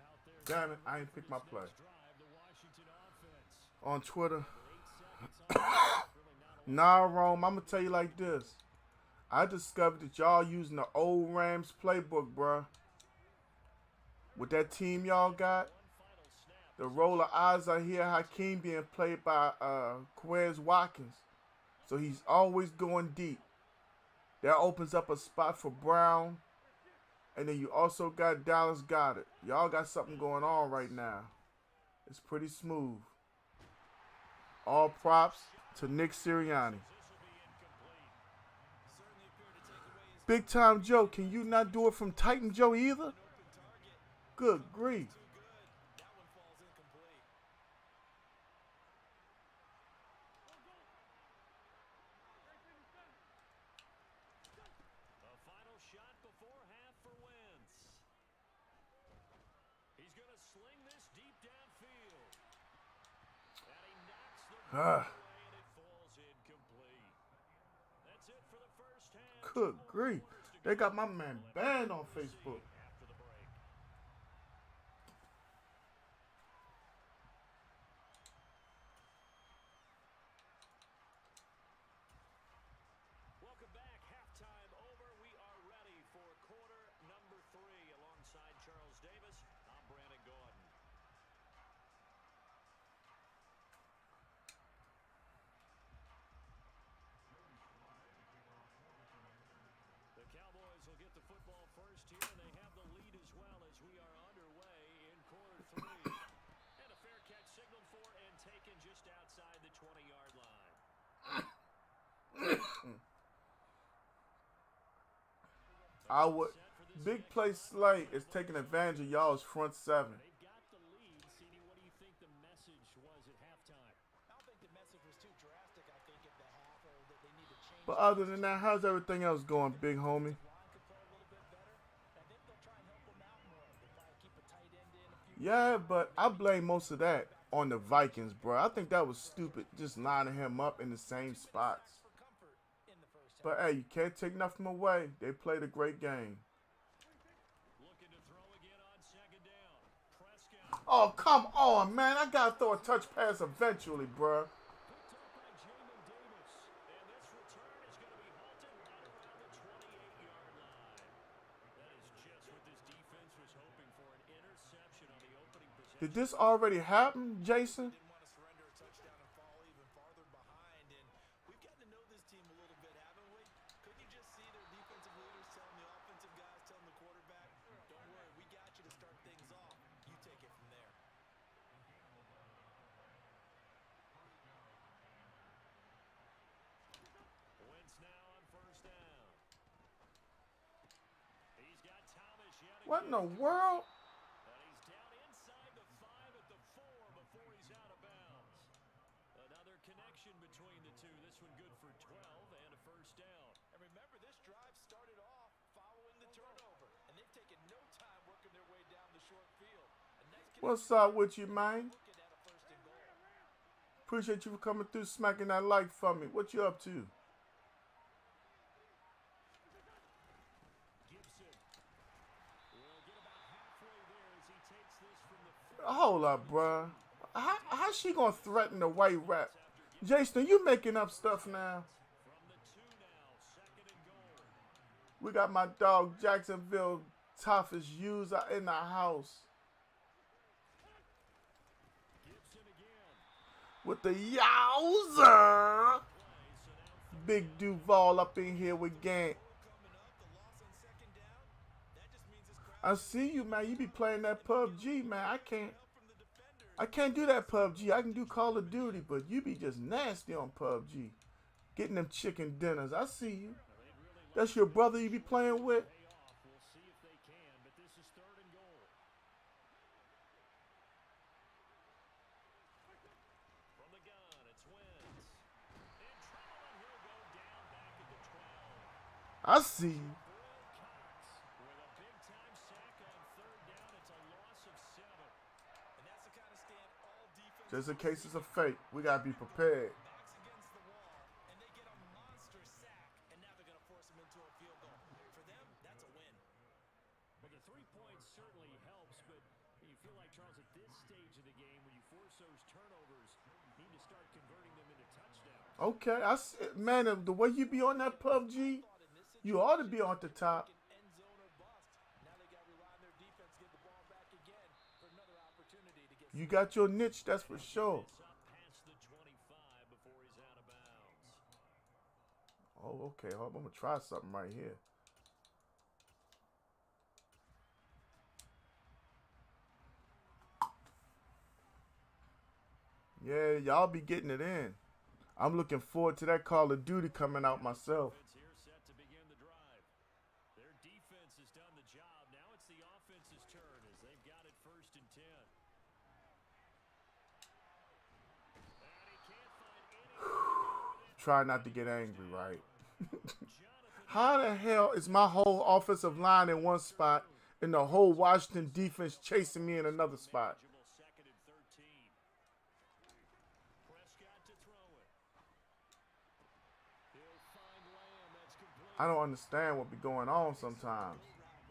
[SPEAKER 2] Out there
[SPEAKER 1] Damn it, I ain't picked my
[SPEAKER 2] this
[SPEAKER 1] play.
[SPEAKER 2] next drive, the Washington offense.
[SPEAKER 1] On Twitter.
[SPEAKER 2] With 8 seconds on the clock, really not a lot.
[SPEAKER 1] Nah, Rome, I'm going to tell you like this. I discovered that y'all using the old Rams playbook, bruh. With that team y'all got,
[SPEAKER 2] One final snap.
[SPEAKER 1] the roll of eyes I hear Hakeem being played by Quez Watkins. So he's always going deep. That opens up a spot for Brown. And then you also got Dallas Goddard. Y'all got something going on right now. It's pretty smooth. All props to Nick Sirianni.
[SPEAKER 2] This will be incomplete.
[SPEAKER 3] Certainly appeared to take away his
[SPEAKER 1] Big Time Joe, can you not do it from Titan Joe either? Good grief.
[SPEAKER 3] Too good. That one falls incomplete.
[SPEAKER 2] A final shot before half for Wentz. He's going to sling this deep downfield. And he knocks the ball away, and it falls incomplete. That's it for the first half.
[SPEAKER 1] Good grief. They got my man banned on Facebook.
[SPEAKER 2] After the break. Welcome back. Halftime over. We are ready for quarter number 3. Alongside Charles Davis, I'm Brandon Gordon. The Cowboys will get the football first here, and they have the lead as well as we are underway in quarter 3. And a fair catch signaled for and taken just outside the 20-yard line.
[SPEAKER 1] Our big play slate is taking advantage of y'all's front seven.
[SPEAKER 2] They've got the lead. CD, what do you think the message was at halftime?
[SPEAKER 3] I don't think the message was too drastic, I think, at the half, or that they need to change.
[SPEAKER 1] But other than that, how's everything else going, big homie?
[SPEAKER 3] Line could play a little bit better. I think they'll try and help them out more. They'll probably keep a tight end in a few.
[SPEAKER 1] Yeah, but I blame most of that on the Vikings, bro. I think that was stupid, just lining him up in the same spots.
[SPEAKER 3] For comfort in the first half.
[SPEAKER 1] But hey, you can't take nothing away. They played a great game.
[SPEAKER 2] Looking to throw again on second down. Prescott
[SPEAKER 1] Oh, come on, man. I got to throw a touch pass eventually, bro.
[SPEAKER 2] picked up by Jamin Davis. And this return is going to be halted right around the 28-yard line. That is just what this defense was hoping for, an interception on the opening possession.
[SPEAKER 1] Did this already happen, Jason?
[SPEAKER 3] Didn't want to surrender a touchdown and fall even farther behind. And we've gotten to know this team a little bit, haven't we? Couldn't you just see their defensive leaders telling the offensive guys, telling the quarterback, don't worry, we got you to start things off. You take it from there.
[SPEAKER 2] Wentz now on first down. He's got Thomas yet again.
[SPEAKER 1] What in the world?
[SPEAKER 2] And he's down inside the 5 at the 4 before he's out of bounds. Another connection between the two. This one good for 12 and a first down.
[SPEAKER 3] And remember, this drive started off following the turnover. And they've taken no time working their way down the short field. A nice
[SPEAKER 1] What's up with you, man?
[SPEAKER 3] looking at a first and goal.
[SPEAKER 1] Appreciate you for coming through, smacking that like for me. What you up to?
[SPEAKER 2] Gibson will get about halfway there as he takes this from the 4.
[SPEAKER 1] Hold up, bruh. How's she gonna threaten the white rat? Jason, you making up stuff now?
[SPEAKER 2] From the 2 now, second and goal.
[SPEAKER 1] We got my dog Jacksonville toughest user in the house
[SPEAKER 2] Gibson again.
[SPEAKER 1] with the yowzer.
[SPEAKER 2] Play, so now
[SPEAKER 1] Big Duval up in here with gang.
[SPEAKER 3] Coming up, the loss on second down. That just means this crowd
[SPEAKER 1] I see you, man. You be playing that PUBG, man. I can't.
[SPEAKER 3] help from the defenders.
[SPEAKER 1] I can't do that PUBG. I can do Call of Duty, but you be just nasty on PUBG. Getting them chicken dinners. I see you. That's your brother you be playing with?
[SPEAKER 2] pay off. We'll see if they can, but this is third and goal. From the gun, it's Wentz. In trouble, and he'll go down back at the 12.
[SPEAKER 1] I see you.
[SPEAKER 2] Cox with a big-time sack on third down. It's a loss of 7.
[SPEAKER 3] And that's the kind of stand all defense
[SPEAKER 1] Just in case it's a fake, we gotta be prepared.
[SPEAKER 3] backs against the wall, and they get a monster sack, and now they're going to force them into a field goal. For them, that's a win.
[SPEAKER 2] Well, the 3 points certainly helps, but you feel like, Charles, at this stage of the game, when you force those turnovers, you need to start converting them into touchdowns.
[SPEAKER 1] Okay, man, the way you be on that PUBG, you ought to be on the top.
[SPEAKER 3] End zone or bust. Now they got to rely on their defense to get the ball back again for another opportunity to get
[SPEAKER 1] You got your niche, that's for sure.
[SPEAKER 2] It's up past the 25 before he's out of bounds.
[SPEAKER 1] Oh, okay. Hold on, I'm gonna try something right here. Yeah, y'all be getting it in. I'm looking forward to that Call of Duty coming out myself.
[SPEAKER 2] Offense here set to begin the drive.
[SPEAKER 1] try not to get angry, right? How the hell is my whole offensive line in one spot and the whole Washington defense chasing me in another spot?
[SPEAKER 2] Second and 13. Prescott to throw it. He'll find Lamb. That's complete.
[SPEAKER 1] I don't understand what be going on sometimes.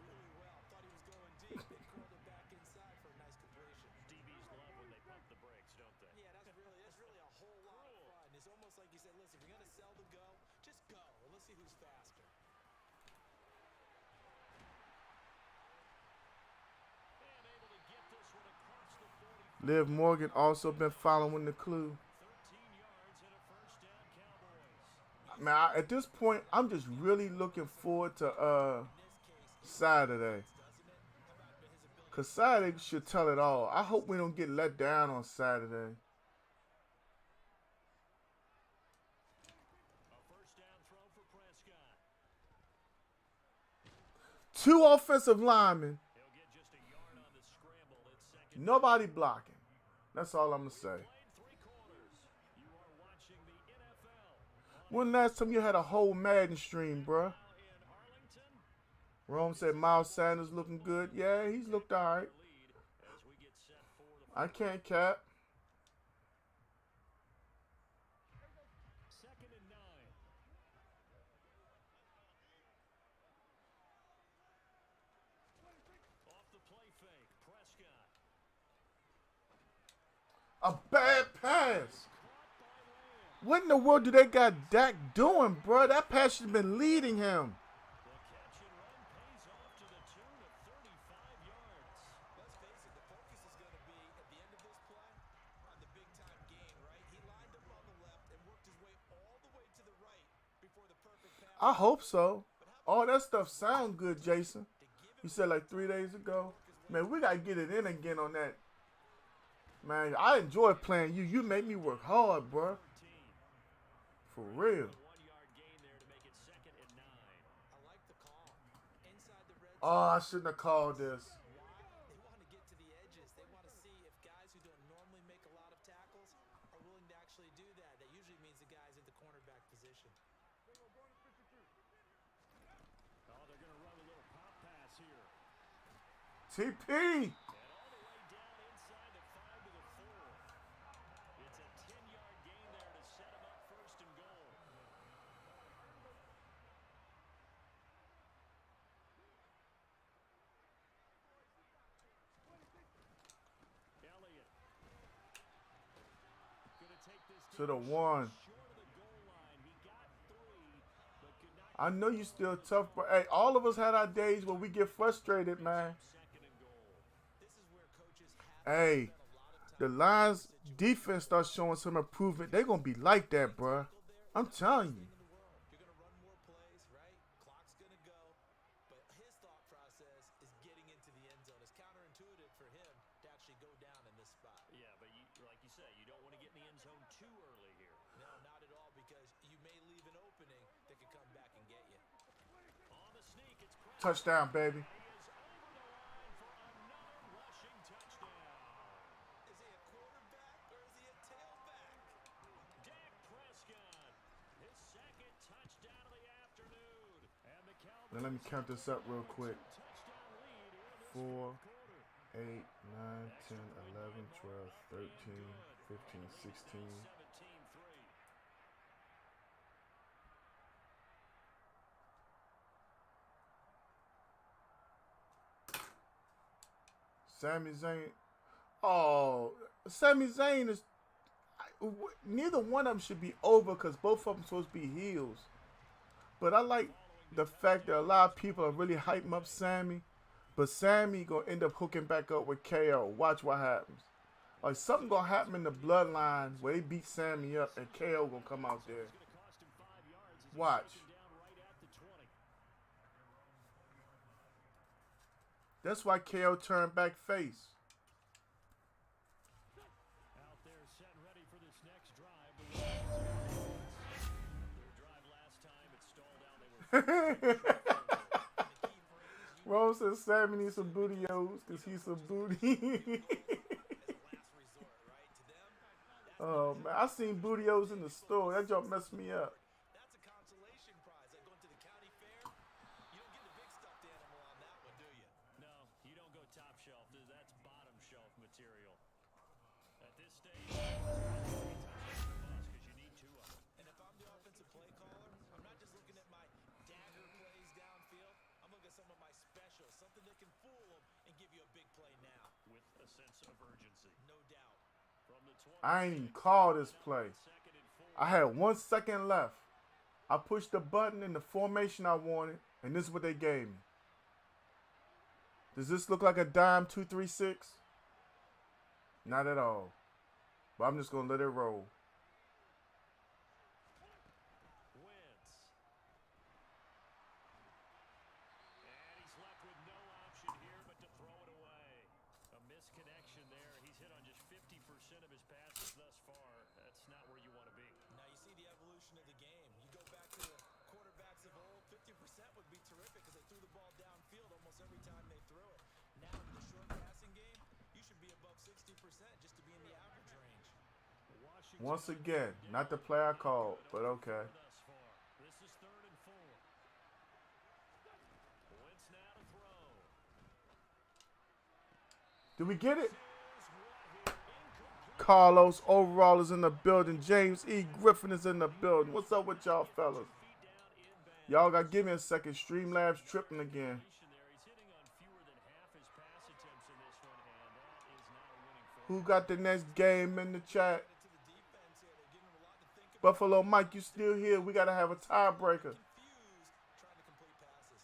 [SPEAKER 3] Really well. Thought he was going deep. They curled it back inside for a nice completion.
[SPEAKER 2] DBs love when they pump the brakes, don't they?
[SPEAKER 3] Yeah, that's really a whole lot of fun. It's almost like you said, listen, if you're gonna sell the go, just go. And let's see who's faster.
[SPEAKER 2] And able to get this one across the 40.
[SPEAKER 1] Liv Morgan also been following the clue.
[SPEAKER 2] 13 yards and a first down, Cowboys.
[SPEAKER 1] Man, at this point, I'm just really looking forward to Saturday. Because Saturday should tell it all. I hope we don't get let down on Saturday.
[SPEAKER 2] A first down throw for Prescott.
[SPEAKER 1] 2 offensive linemen.
[SPEAKER 2] He'll get just a yard on the scramble. It's second.
[SPEAKER 1] Nobody blocking. That's all I'm going to say.
[SPEAKER 2] Played 3 quarters. You are watching the NFL.
[SPEAKER 1] When last time you had a whole Madden stream, bruh?
[SPEAKER 2] Now in Arlington.
[SPEAKER 1] Rome said Miles Sanders looking good. Yeah, he's looked all right.
[SPEAKER 2] Lead as we get set for the
[SPEAKER 1] I can't cap.
[SPEAKER 2] second and 9. Off the play fake, Prescott.
[SPEAKER 1] A bad pass.
[SPEAKER 2] Caught by Lamb.
[SPEAKER 1] What in the world do they got Dak doing, bruh? That pass should have been leading him.
[SPEAKER 2] The catch and run pays off to the tune of 35 yards.
[SPEAKER 3] Let's face it, the focus is going to be at the end of this play on the big-time gain, right? He lined up on the left and worked his way all the way to the right before the perfect pass.
[SPEAKER 1] I hope so. All that stuff sound good, Jason. You said like 3 days ago. Man, we got to get it in again on that. Man, I enjoy playing you. You make me work hard, bruh.
[SPEAKER 2] 13.
[SPEAKER 1] For real.
[SPEAKER 2] 1-yard gain there to make it second and 9.
[SPEAKER 3] I like the call. Inside the red
[SPEAKER 1] Oh, I shouldn't have called this.
[SPEAKER 3] Why? They want to get to the edges. They want to see if guys who don't normally make a lot of tackles are willing to actually do that. That usually means the guy's in the cornerback position.
[SPEAKER 2] Oh, they're going to run a little pop pass here.
[SPEAKER 1] TP.
[SPEAKER 2] And all the way down inside the 5 to the 4. It's a 10-yard gain there to set him up first and goal. Elliott. Gonna take this
[SPEAKER 1] To the
[SPEAKER 2] down
[SPEAKER 1] 1.
[SPEAKER 2] short of the goal line. He got 3, but could not
[SPEAKER 1] I know you still tough, but hey, all of us had our days where we get frustrated, man.
[SPEAKER 2] second and goal.
[SPEAKER 3] This is where coaches have
[SPEAKER 1] Hey,
[SPEAKER 3] spent a lot of time
[SPEAKER 1] the Lions defense starts showing some improvement. They're going to be like that, bruh. I'm telling you.
[SPEAKER 3] in the world. You're going to run more plays, right? Clock's going to go. But his thought process is getting into the end zone. It's counterintuitive for him to actually go down in this spot.
[SPEAKER 2] Yeah, but like you say, you don't want to get in the end zone too early here.
[SPEAKER 3] No, not at all, because you may leave an opening that could come back and get you.
[SPEAKER 2] On the sneak, it's Prescott.
[SPEAKER 1] Touchdown, baby.
[SPEAKER 2] He is over the line for another rushing touchdown.
[SPEAKER 3] Is he a quarterback or is he a tailback?
[SPEAKER 2] Dak Prescott, his second touchdown of the afternoon. And the Cowboys
[SPEAKER 1] Now let me count this up real quick.
[SPEAKER 2] touchdown lead here in this
[SPEAKER 1] 4,
[SPEAKER 2] quarter.
[SPEAKER 1] 8, 9, 10, 11, 12, 13, 15, 16.
[SPEAKER 2] 17-3.
[SPEAKER 1] Sami Zayn. Oh, Sami Zayn is. Neither one of them should be over because both of them supposed to be heels. But I like the fact that a lot of people are really hyping up Sammy. But Sammy gonna end up hooking back up with KO. Watch what happens. Like something gonna happen in the bloodline where they beat Sammy up and KO gonna come out there.
[SPEAKER 2] It's going to cost him 5 yards. As he's
[SPEAKER 1] Watch.
[SPEAKER 2] taken down right at the 20.
[SPEAKER 1] That's why KO turned back face.
[SPEAKER 2] Out there set and ready for this next drive. The Washington their drive last time, it stalled out. They were
[SPEAKER 1] Rose says Sammy needs some booty-os because he's some booty.
[SPEAKER 3] As a last resort, right? To them,
[SPEAKER 1] Oh man, I seen Bootios in the store. That joke messed me up.
[SPEAKER 3] That's a consolation prize. Like going to the county fair. You don't get the big stuffed animal on that one, do you?
[SPEAKER 2] No, you don't go top shelf. That's bottom shelf material. At this stage, because you need two of them.
[SPEAKER 3] And if I'm the offensive play caller, I'm not just looking at my dagger plays downfield. I'm looking at some of my specials, something that can fool them and give you a big play now.
[SPEAKER 2] With a sense of urgency.
[SPEAKER 3] No doubt.
[SPEAKER 2] From the 20,
[SPEAKER 1] I ain't even call this play. I had 1 second left. I pushed the button in the formation I wanted, and this is what they gave me. Does this look like a dime 2-3-6? Not at all. But I'm just gonna let it roll.
[SPEAKER 2] Wentz. And he's left with no option here but to throw it away. A misconnection there. He's hit on just 50% of his passes thus far. That's not where you want to be.
[SPEAKER 3] Now you see the evolution of the game. You go back to the quarterbacks of old, 50% would be terrific because they threw the ball downfield almost every time they threw it. Now in the short passing game, you should be above 60% just to be in the average range.
[SPEAKER 2] Washington
[SPEAKER 1] Once again, not the play I called, but okay.
[SPEAKER 2] thus far. This is 3rd and 4. Wentz now to throw.
[SPEAKER 1] Did we get it? Carlos Overall is in the building. James E. Griffin is in the building. What's up with y'all fellas? Y'all got to give me a second. Streamlabs tripping again.
[SPEAKER 2] He's hitting on fewer than half his pass attempts in this one, and that is not a winning
[SPEAKER 1] Who
[SPEAKER 2] formula.
[SPEAKER 1] got the next game in the chat?
[SPEAKER 3] To the defense here, they're giving them a lot to think about.
[SPEAKER 1] Buffalo Mike, you still here? We got to have a tiebreaker.
[SPEAKER 3] Confused trying to complete passes.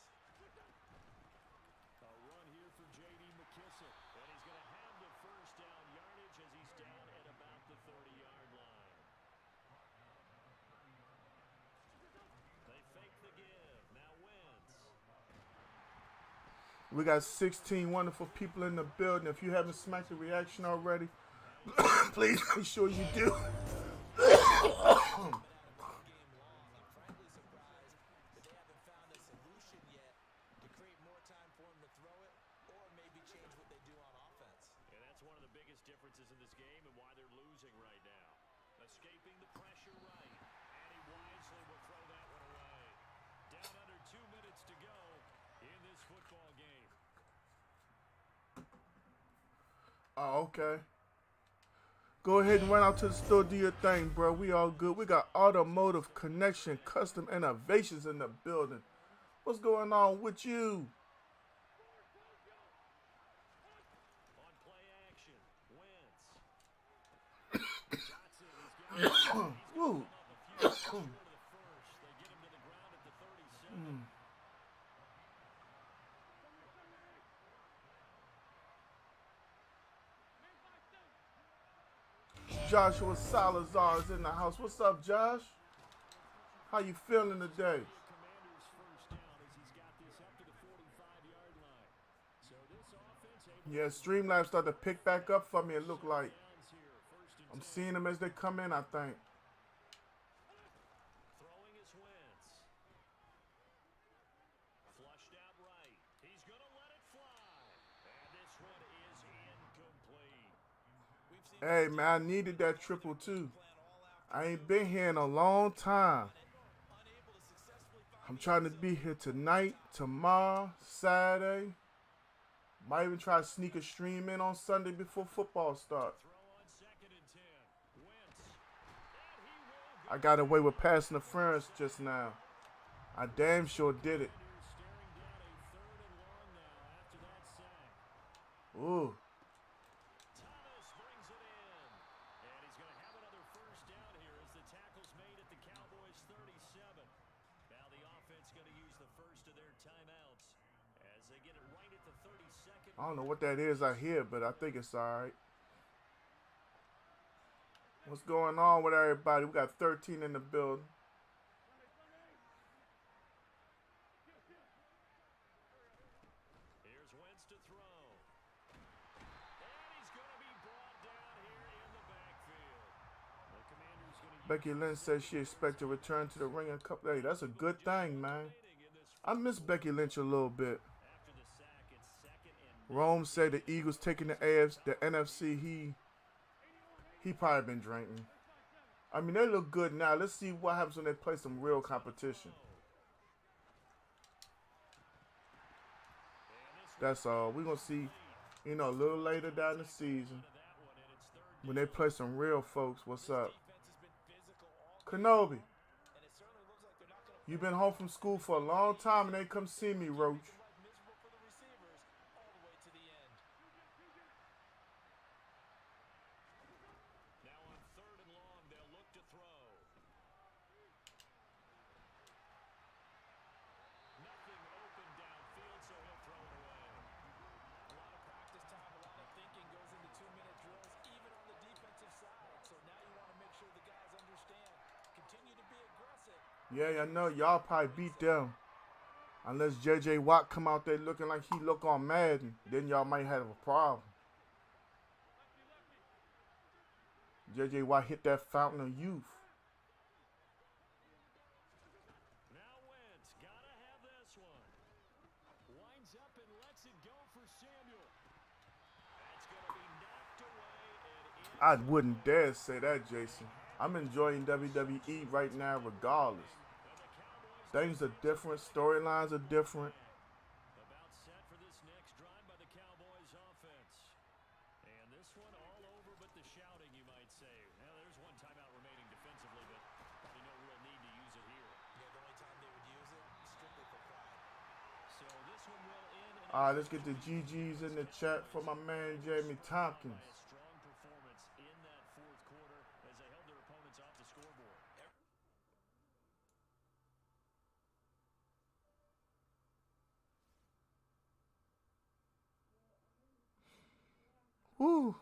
[SPEAKER 2] A run here for J.D. McKissick, and he's going to have the first down yardage as he's down at about the 30-yard line. They fake the give. Now Wentz.
[SPEAKER 1] We got 16 wonderful people in the building. If you haven't smacked the reaction already, please make sure you do.
[SPEAKER 3] Game long. I'm frankly surprised that they haven't found a solution yet to create more time for him to throw it or maybe change what they do on offense.
[SPEAKER 2] And that's one of the biggest differences in this game and why they're losing right now. Escaping the pressure right. And he wisely will throw that one away. Down under 2 minutes to go in this football game.
[SPEAKER 1] Oh, okay. Go ahead and run out to the store, do your thing, bro. We all good. We got Automotive Connection Custom Innovations in the building. What's going on with you?
[SPEAKER 2] On play action, Wentz. Johnson is getting
[SPEAKER 1] Woo.
[SPEAKER 2] a few short of the first. They get him to the ground at the 37.
[SPEAKER 1] Joshua Salazar is in the house. What's up, Josh? How you feeling today?
[SPEAKER 2] Commander's first down as he's got this up to the 45-yard line. So this offense able
[SPEAKER 1] Yeah, Streamlabs started to pick back up for me, it looked like.
[SPEAKER 2] downs here. First and
[SPEAKER 1] I'm
[SPEAKER 2] 10.
[SPEAKER 1] seeing them as they come in, I think.
[SPEAKER 2] Throwing is Wentz. Flushed out right. He's going to let it fly. And this one is incomplete.
[SPEAKER 3] We've seen
[SPEAKER 1] Hey, man, I needed that triple too.
[SPEAKER 3] plan all out,
[SPEAKER 1] I ain't been here in a long time.
[SPEAKER 3] unable to successfully find
[SPEAKER 1] I'm trying to be here tonight, tomorrow, Saturday. Might even try to sneak a stream in on Sunday before football starts.
[SPEAKER 2] Throw on 2nd and 10. Wentz. And he will go.
[SPEAKER 1] I got away with pass interference just now. I damn sure did it.
[SPEAKER 2] Staring down a 3rd and long now after that sack.
[SPEAKER 1] Ooh.
[SPEAKER 2] Thomas brings it in. And he's going to have another first down here as the tackle's made at the Cowboys' 37. Now the offense going to use the first of their timeouts as they get it right at the 32nd.
[SPEAKER 1] I don't know what that is I hear, but I think it's all right. What's going on with everybody? We got 13 in the building.
[SPEAKER 2] Here's Wentz to throw. And he's going to be brought down here in the backfield. The Commanders going to
[SPEAKER 1] Becky Lynch says she expects to return to the ring in a couple days. That's a good thing, man. I miss Becky Lynch a little bit.
[SPEAKER 2] after the sack. It's 2nd and
[SPEAKER 1] Rome said the Eagles taking the NFC. He He probably been drinking. I mean, they look good now. Let's see what happens when they play some real competition. That's all. We're going to see, you know, a little later down the season when they play some real folks. What's up? Kenobi. You've been home from school for a long time and they come see me, Roach. Yeah, I know. Y'all probably beat them. Unless J.J. Watt come out there looking like he look on Madden, then y'all might have a problem. J.J. Watt hit that fountain of youth.
[SPEAKER 2] Now Wentz gotta have this one. Winds up and lets it go for Samuel. That's gonna be knocked away and in.
[SPEAKER 1] I wouldn't dare say that, Jason. I'm enjoying WWE right now regardless. Things are different. Storylines are different.
[SPEAKER 2] About set for this next drive by the Cowboys offense. And this one all over but the shouting, you might say. Now there's one timeout remaining defensively, but probably no real need to use it here.
[SPEAKER 3] Yeah, the only time they would use it, strictly for pride.
[SPEAKER 2] So this one will end.
[SPEAKER 1] All right, let's get the GGs in the chat for my man Jamie Tompkins.
[SPEAKER 2] A strong performance in that fourth quarter as they held their opponents off the scoreboard.
[SPEAKER 1] Woo.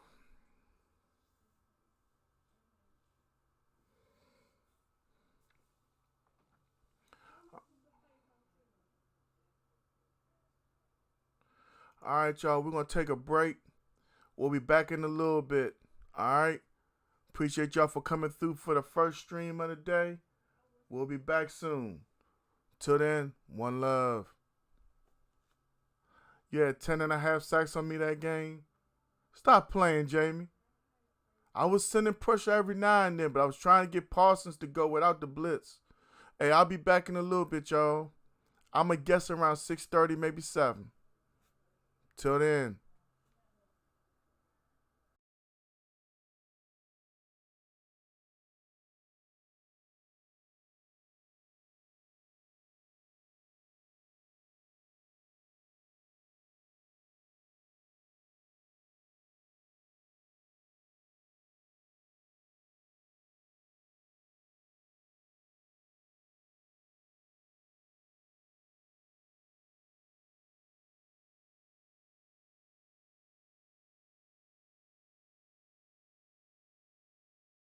[SPEAKER 1] All right, y'all. We're going to take a break. We'll be back in a little bit. All right. Appreciate y'all for coming through for the first stream of the day. We'll be back soon. Till then, one love. You had 10.5 sacks on me that game. Stop playing, Jamie. I was sending pressure every now and then, but I was trying to get Parsons to go without the blitz. Hey, I'll be back in a little bit, y'all. I'm going to guess around 6:30, maybe 7. Till then.